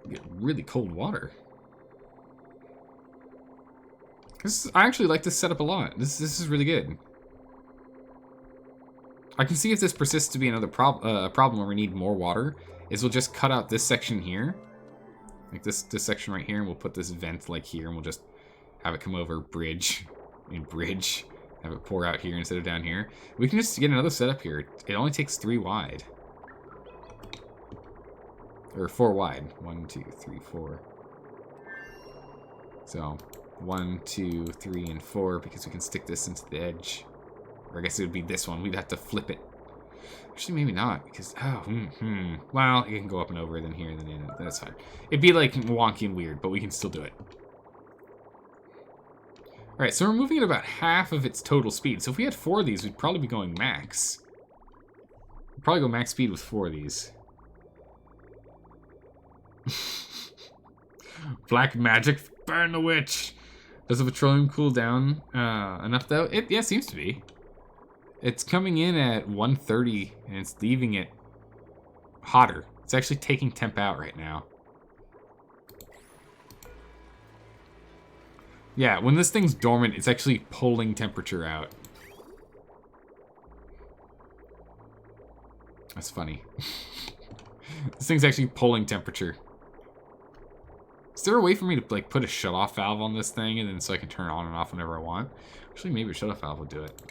We get really cold water. I actually like this setup a lot. This is really good. I can see if this persists to be another problem where we need more water, is we'll just cut out this section here. Like this section right here, and we'll put this vent like here, and we'll just have it come over bridge and bridge. Have it pour out here instead of down here. We can just get another setup here. It only takes 3 wide. Or 4 wide. 1, 2, 3, 4. So 1, 2, 3, and 4, because we can stick this into the edge. Or I guess it would be this one. We'd have to flip it. Actually, maybe not, because well, it can go up and over, then here, then in. That's fine. It'd be like wonky and weird, but we can still do it. Alright, so we're moving at about half of its total speed. So if we had 4 of these, we'd probably be going max. We'd probably go max speed with 4 of these. Black magic, burn the witch! Does the petroleum cool down enough, though? Yeah, seems to be. It's coming in at 130, and it's leaving it hotter. It's actually taking temp out right now. Yeah, when this thing's dormant, it's actually pulling temperature out. That's funny. This thing's actually pulling temperature. Is there a way for me to like put a shut-off valve on this thing, and then so I can turn it on and off whenever I want? Actually, maybe a shut-off valve will do it.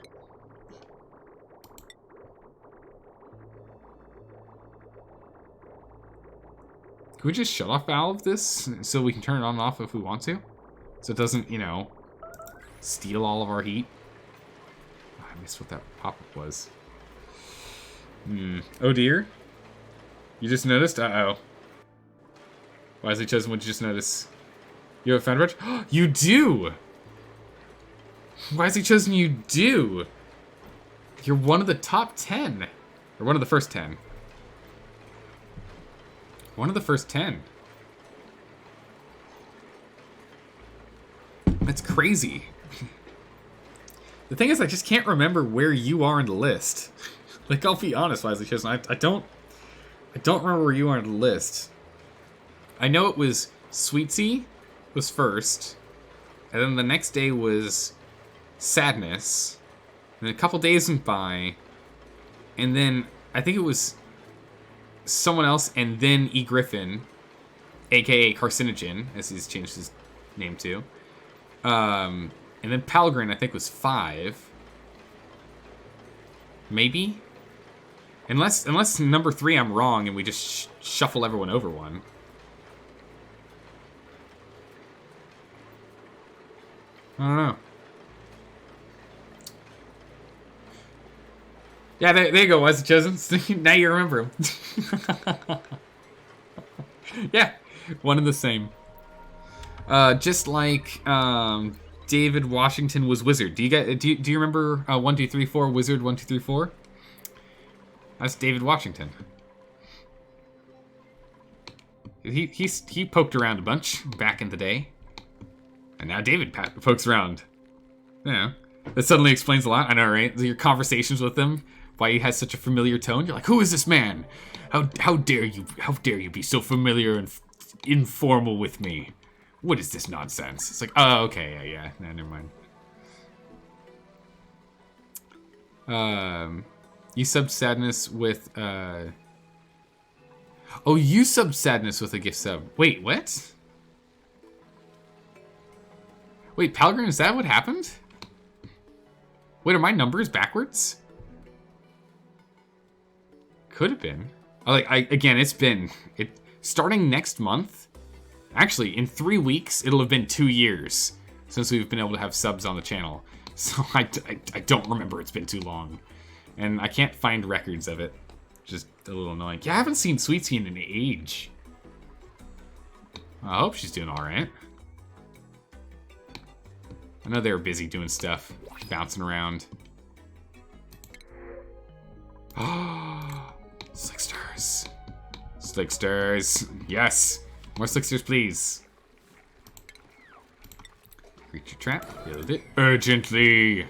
Can we just shut-off valve this so we can turn it on and off if we want to? So it doesn't, you know, steal all of our heat. Oh, I missed what that pop-up was. Oh dear. You just noticed? Uh-oh. Wisely chosen, what'd you just notice? You have a fan badge? You do! Wisely chosen, you do! You're one of the top 10. Or one of the first 10. One of the first 10. That's crazy. The thing is, I just can't remember where you are in the list. Like, I'll be honest, Wisely chosen, I don't remember where you are in the list. I know it was Sweetsy was first, and then the next day was Sadness, and then a couple days went by, and then I think it was someone else, and then E. Griffin, aka Carcinogen, as he's changed his name to. And then Palgrim, I think, was 5. Maybe? Unless number 3 I'm wrong and we just shuffle everyone over one. I don't know. Yeah, there you go, Wisely chosen. Now you remember him. Yeah, one and the same. Just like David Washington was Wizard. Do you remember 1, 2, 3, 4 Wizard 1, 2, 3, 4? That's David Washington. He poked around a bunch back in the day, and now David pokes around. Yeah, that suddenly explains a lot. I know, right? Your conversations with him, why he has such a familiar tone. You're like, who is this man? How dare you? How dare you be so familiar and informal with me? What is this nonsense? It's like, oh, okay, yeah, nah, never mind. You sub Sadness with, oh, you sub Sadness with a gift sub. Wait, what? Wait, Palgrim, is that what happened? Wait, are my numbers backwards? Could have been. Again, starting next month. Actually, in 3 weeks, it'll have been 2 years since we've been able to have subs on the channel. So I don't remember. It's been too long. And I can't find records of it. Just a little annoying. Yeah, I haven't seen Sweetsy in an age. I hope she's doing alright. I know they were busy doing stuff. Bouncing around. Oh, Slicksters. Slicksters. Yes. More Slicksters, please. Creature trap. Build it urgently.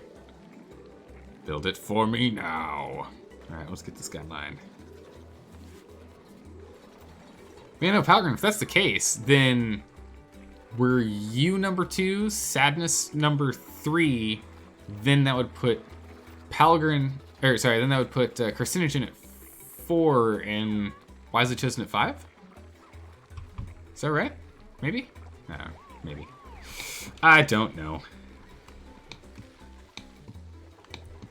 Build it for me now. Alright, let's get this guy in line. Man, no, Palgrim, if that's the case, then Were you number 2, Sadness number 3, then that would put Palgrim, or sorry, then that would put Carcinogen at 4, and why is it chosen at 5? Is that right? Maybe? No, maybe. I don't know.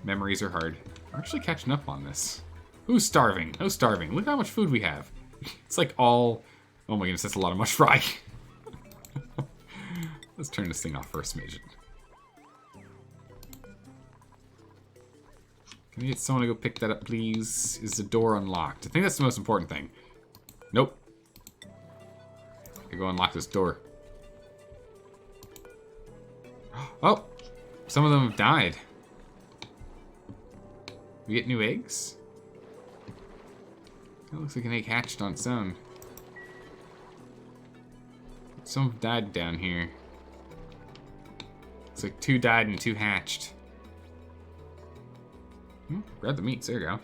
Memories are hard. We're actually catching up on this. Who's starving? No starving. Look how much food we have. It's like all... Oh my goodness, that's a lot of mush fry. Let's turn this thing off for a smidgen. Can we get someone to go pick that up, please? Is the door unlocked? I think that's the most important thing. Nope. I go unlock this door. Oh! Some of them have died. We get new eggs? That looks like an egg hatched on its own. Some have died down here. Looks like 2 died and 2 hatched. Grab the meats, there you go.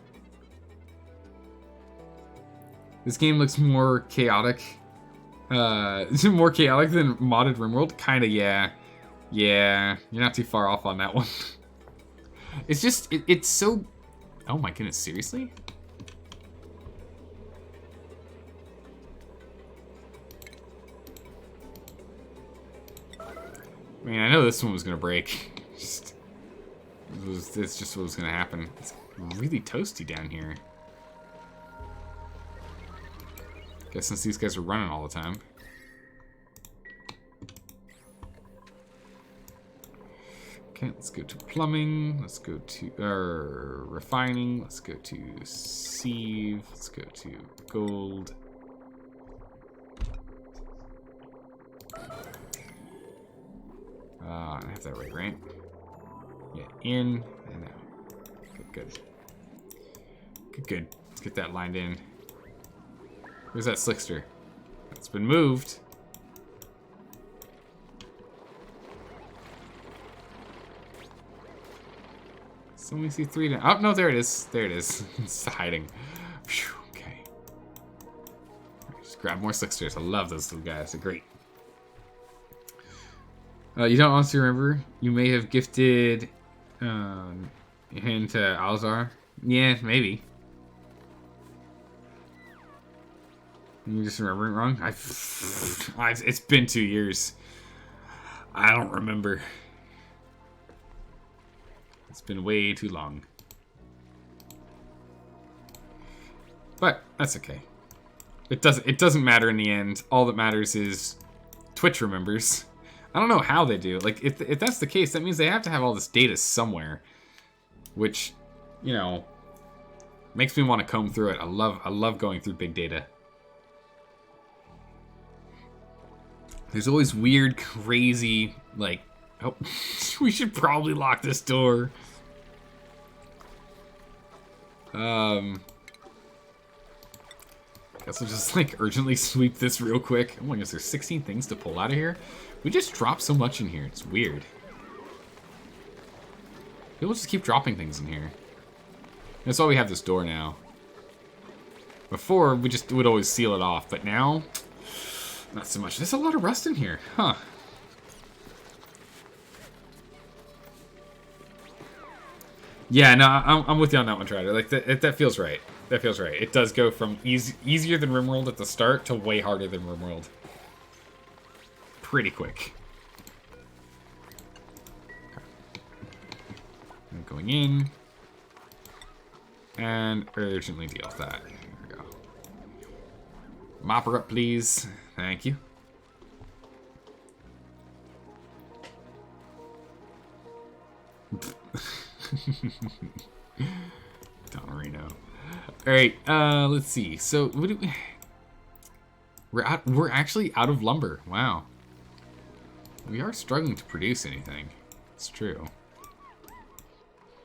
This game looks more chaotic. More chaotic than modded RimWorld? Kinda, yeah. Yeah, you're not too far off on that one. It's just, it's so... Oh my goodness, seriously? I mean, I know this one was gonna break. It's just what was gonna happen. It's really toasty down here. Guess since these guys are running all the time. Okay, let's go to plumbing. Let's go to refining. Let's go to sieve. Let's go to gold. I have that right? Yeah, in and out. Good. Let's get that lined in. Where's that slickster? It's been moved. So we see 3 down. Oh, no, there it is. There it is. It's hiding. Whew, okay. Just grab more slicksters. I love those little guys. They're great. You don't honestly remember? You may have gifted hand to Alzar. Yeah, maybe. You just remembering wrong? It's been 2 years. I don't remember. It's been way too long. But that's okay. It doesn't matter in the end. All that matters is Twitch remembers. I don't know how they do. Like, if that's the case, that means they have to have all this data somewhere. Which, you know, makes me want to comb through it. I love going through big data. There's always weird, crazy, like, oh, we should probably lock this door. Guess we'll just, like, urgently sweep this real quick. Oh my goodness, there's 16 things to pull out of here. We just drop so much in here. It's weird. People just keep dropping things in here. That's why we have this door now. Before, we just would always seal it off, but now, not so much. There's a lot of rust in here, huh? Yeah, no, I'm with you on that one, Trider. Like, that feels right. That feels right. It does go from easier than RimWorld at the start to way harder than RimWorld. Pretty quick. Okay. Going in. And urgently deal with that. There we go. Mop her up, please. Thank you. Donnerino. Alright, let's see. So, what do we... We're actually out of lumber. Wow. We are struggling to produce anything. It's true.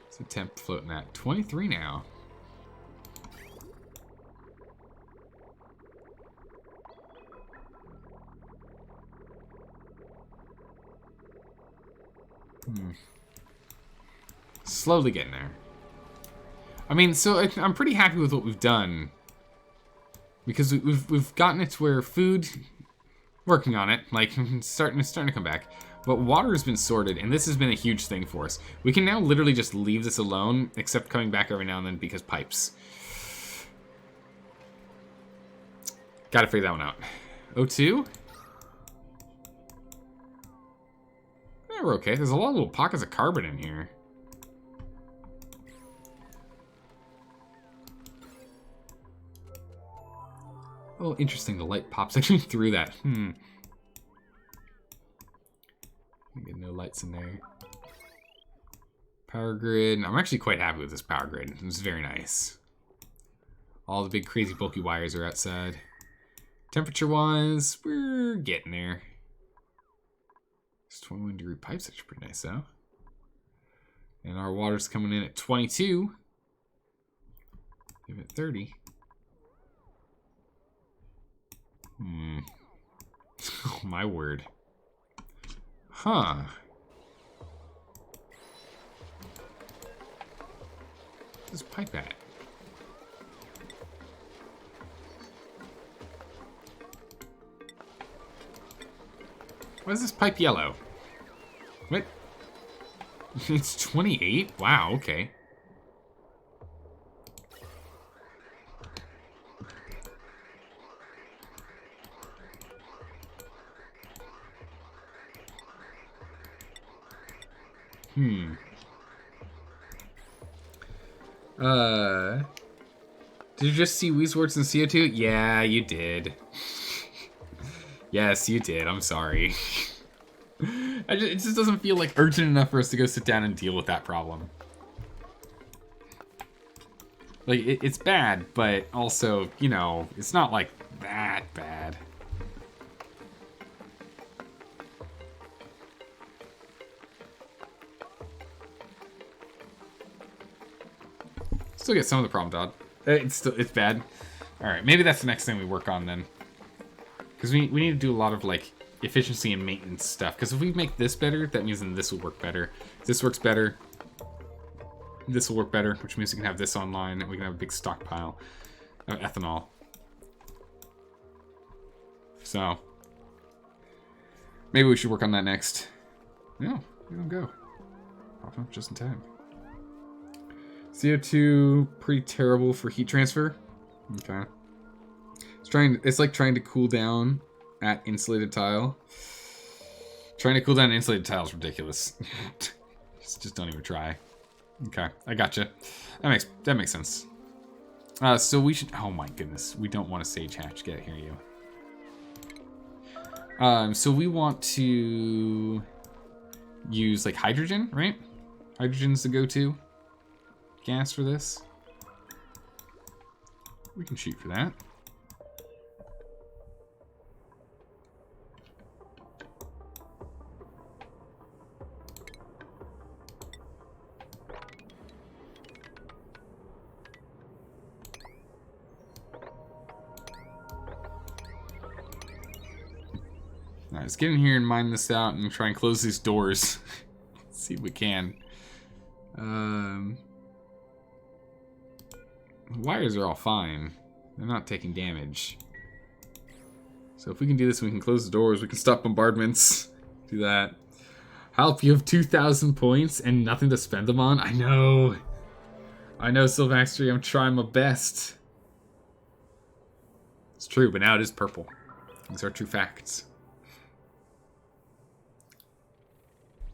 What's the temp floating at? 23 now. Slowly getting there. I mean, so I'm pretty happy with what we've done. Because we've gotten it to where food Working on it. Like, it's starting to come back. But water has been sorted, and this has been a huge thing for us. We can now literally just leave this alone, except coming back every now and then because pipes. Gotta figure that one out. O2? Yeah, we're okay. There's a lot of little pockets of carbon in here. Oh, interesting. The light pops actually through that. Get no lights in there. Power grid. I'm actually quite happy with this power grid. It's very nice. All the big crazy bulky wires are outside. Temperature-wise, we're getting there. It's 21-degree pipes. That's pretty nice, though. And our water's coming in at 22. Give it 30. Oh, my word. Huh. Where's this pipe at? Why is this pipe yellow? What? It's 28? Wow, okay. Did you just see Weezeworts and CO2? Yeah, you did. Yes, you did. I'm sorry. It just doesn't feel like urgent enough for us to go sit down and deal with that problem. Like, it's bad, but also, you know, it's not like that bad. Still get some of the problem, Todd. It's bad. All right, maybe that's the next thing we work on then, because we need to do a lot of like efficiency and maintenance stuff. Because if we make this better, that means then this will work better. If this works better, this will work better, which means we can have this online and we can have a big stockpile of ethanol. So maybe we should work on that next. No, we don't go. Pop up just in time. CO2 pretty terrible for heat transfer. Okay. It's like trying to cool down at insulated tile. Trying to cool down insulated tile is ridiculous. just don't even try. Okay, I gotcha. That makes sense. So we should. Oh my goodness, we don't want a sage hatch. Get here, you. So we want to use like hydrogen, right? Hydrogen's the go-to gas for this. We can shoot for that. Alright, let's get in here and mine this out and try and close these doors. See if we can. Wires are all fine. They're not taking damage. So if we can do this, we can close the doors. We can stop bombardments. Do that. Help, you have 2,000 points and nothing to spend them on? I know. I know, Sylvaxtry. I'm trying my best. It's true, but now it is purple. These are true facts.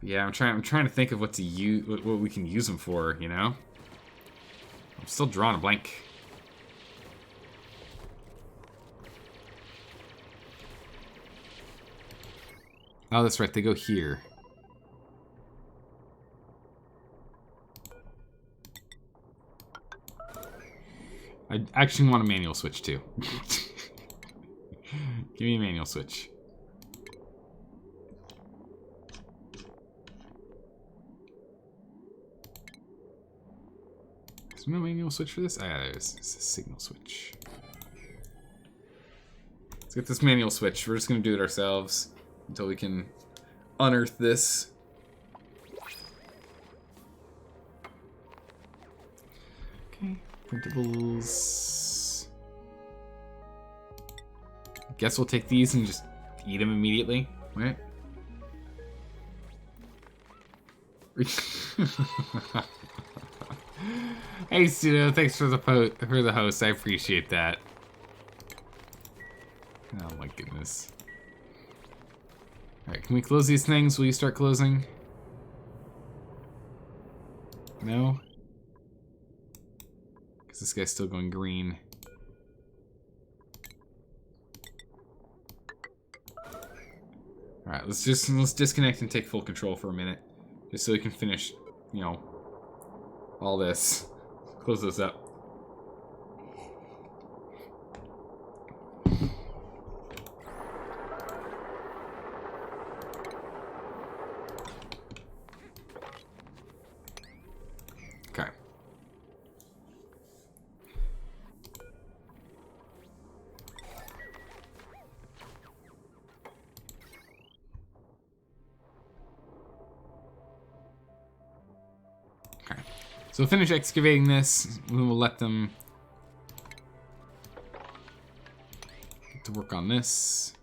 Yeah, I'm trying to think of what to use, what we can use them for, you know? I'm still drawing a blank. Oh, that's right, they go here. I actually want a manual switch too. Give me a manual switch. No manual switch for this? Ah, yeah, there is. It's a signal switch. Let's get this manual switch. We're just going to do it ourselves until we can unearth this. Okay, printables. Guess we'll take these and just eat him immediately, right? Hey, Sudo, thanks for the host. I appreciate that. Oh my goodness. All right, can we close these things? Will you start closing? No? Because this guy's still going green. Alright, let's disconnect and take full control for a minute. Just so we can finish, you know, all this. Close this up. Okay. Okay. So we'll finish excavating this, and we'll let them get to work on this.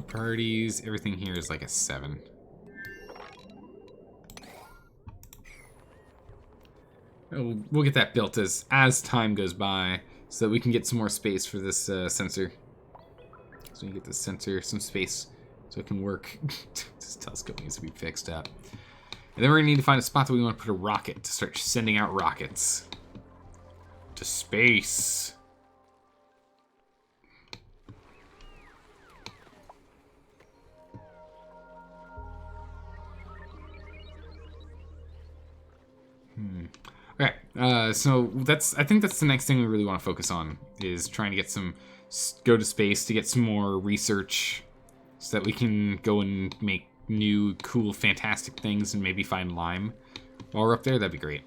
Priorities, everything here is like a 7. We'll get that built as time goes by, so that we can get some more space for this sensor. So we can get this sensor some space so it can work. This telescope needs to be fixed up. And then we're gonna need to find a spot that we want to put a rocket to start sending out rockets to space. Okay, so I think that's the next thing we really want to focus on, is trying to get go to space to get some more research so that we can go and make new, cool, fantastic things and maybe find lime while we're up there. That'd be great.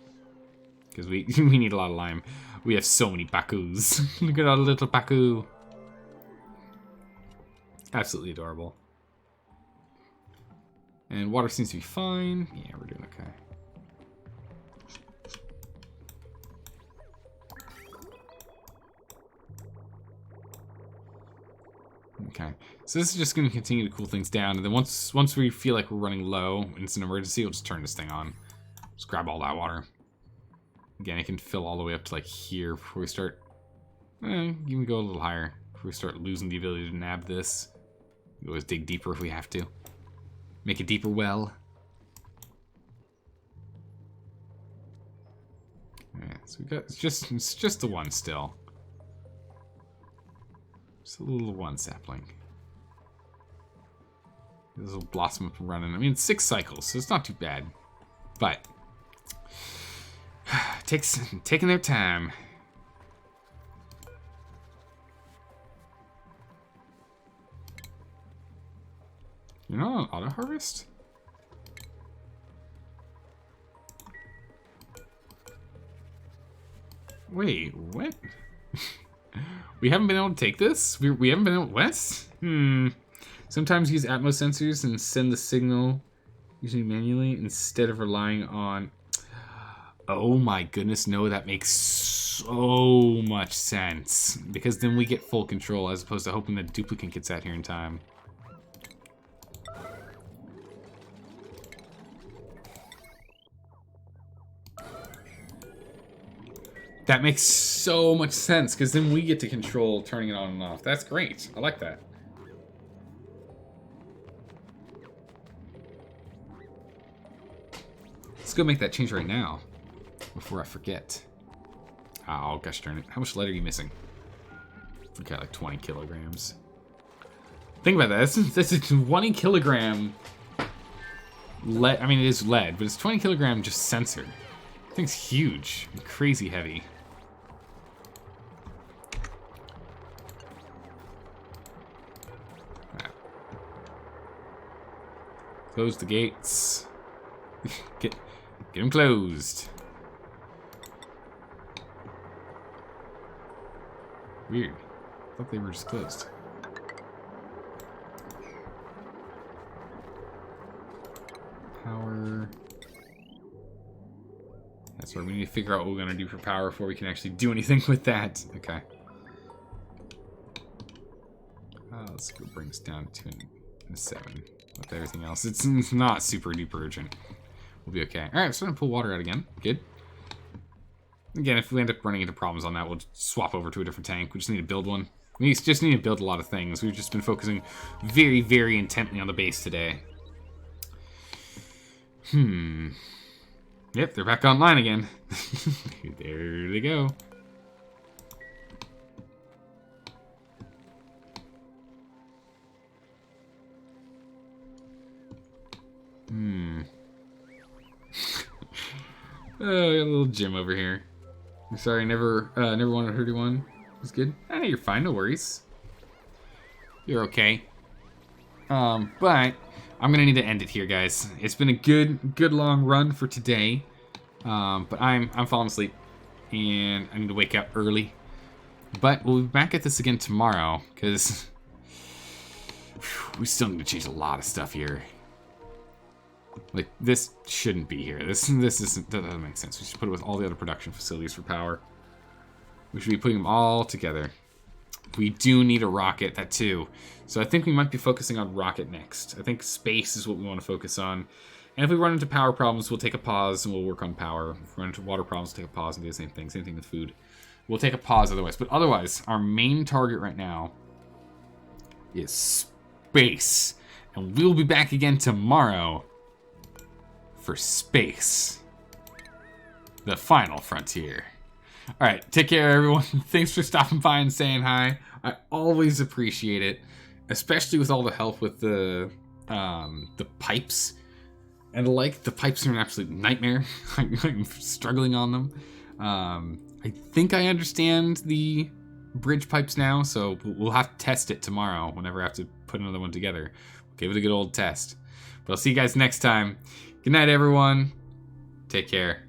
Because we need a lot of lime. We have so many Bakus. Look at our little Baku. Absolutely adorable. And water seems to be fine. Yeah, we're doing okay. Okay, so this is just going to continue to cool things down, and then once we feel like we're running low and it's an emergency, we'll just turn this thing on. Just grab all that water. Again, it can fill all the way up to like here before we start. You can go a little higher before we start losing the ability to nab this. We always dig deeper if we have to. Make a deeper well. Alright, so we got it's just the one still. Just a little one sapling. This will blossom up and running. I mean, it's 6 cycles, so it's not too bad. But taking their time. You're not on auto harvest? Wait, what? We haven't been able to take this? We haven't been able to... What? Sometimes use Atmos sensors and send the signal usually manually instead of relying on... Oh my goodness, no, that makes so much sense. Because then we get full control as opposed to hoping that duplicate gets out here in time. That makes so much sense, because then we get to control turning it on and off. That's great. I like that. Let's go make that change right now, before I forget. Oh, gosh darn it. How much lead are you missing? Okay, like 20 kilograms. Think about that. That's a 20 kilogram lead. I mean, it is lead, but it's 20 kilogram just sensor. That thing's huge. Crazy heavy. Close the gates. Get them closed. Weird. I thought they were just closed. Power. So we need to figure out what we're going to do for power before we can actually do anything with that. Okay. Let's go bring us down to a 7. With everything else, it's not super duper urgent. We'll be okay. Alright, so I'm going to pull water out again. Good. Again, if we end up running into problems on that, we'll just swap over to a different tank. We just need to build one. We just need to build a lot of things. We've just been focusing very, very intently on the base today. Yep, they're back online again. There they go. Oh, got a little gym over here. Sorry, never wanted to hurt anyone. It's good. You're fine, no worries. You're okay. But I'm gonna need to end it here, guys. It's been a good long run for today. But I'm falling asleep, and I need to wake up early. But we'll be back at this again tomorrow, because we still need to change a lot of stuff here. Like, this shouldn't be here. This isn't, that doesn't make sense. We should put it with all the other production facilities for power. We should be putting them all together. We do need a rocket, that too. So I think we might be focusing on rocket next. I think space is what we want to focus on. And if we run into power problems, we'll take a pause and we'll work on power. If we run into water problems, we'll take a pause and do the same thing. Same thing with food. We'll take a pause otherwise. But otherwise, our main target right now is space. And we'll be back again tomorrow for space. The final frontier. Alright, take care everyone. Thanks for stopping by and saying hi. I always appreciate it. Especially with all the help with the pipes. And the pipes are an absolute nightmare. I'm struggling on them. I think I understand the bridge pipes now, so we'll have to test it tomorrow whenever I have to put another one together. We'll give it a good old test. But I'll see you guys next time. Good night, everyone. Take care.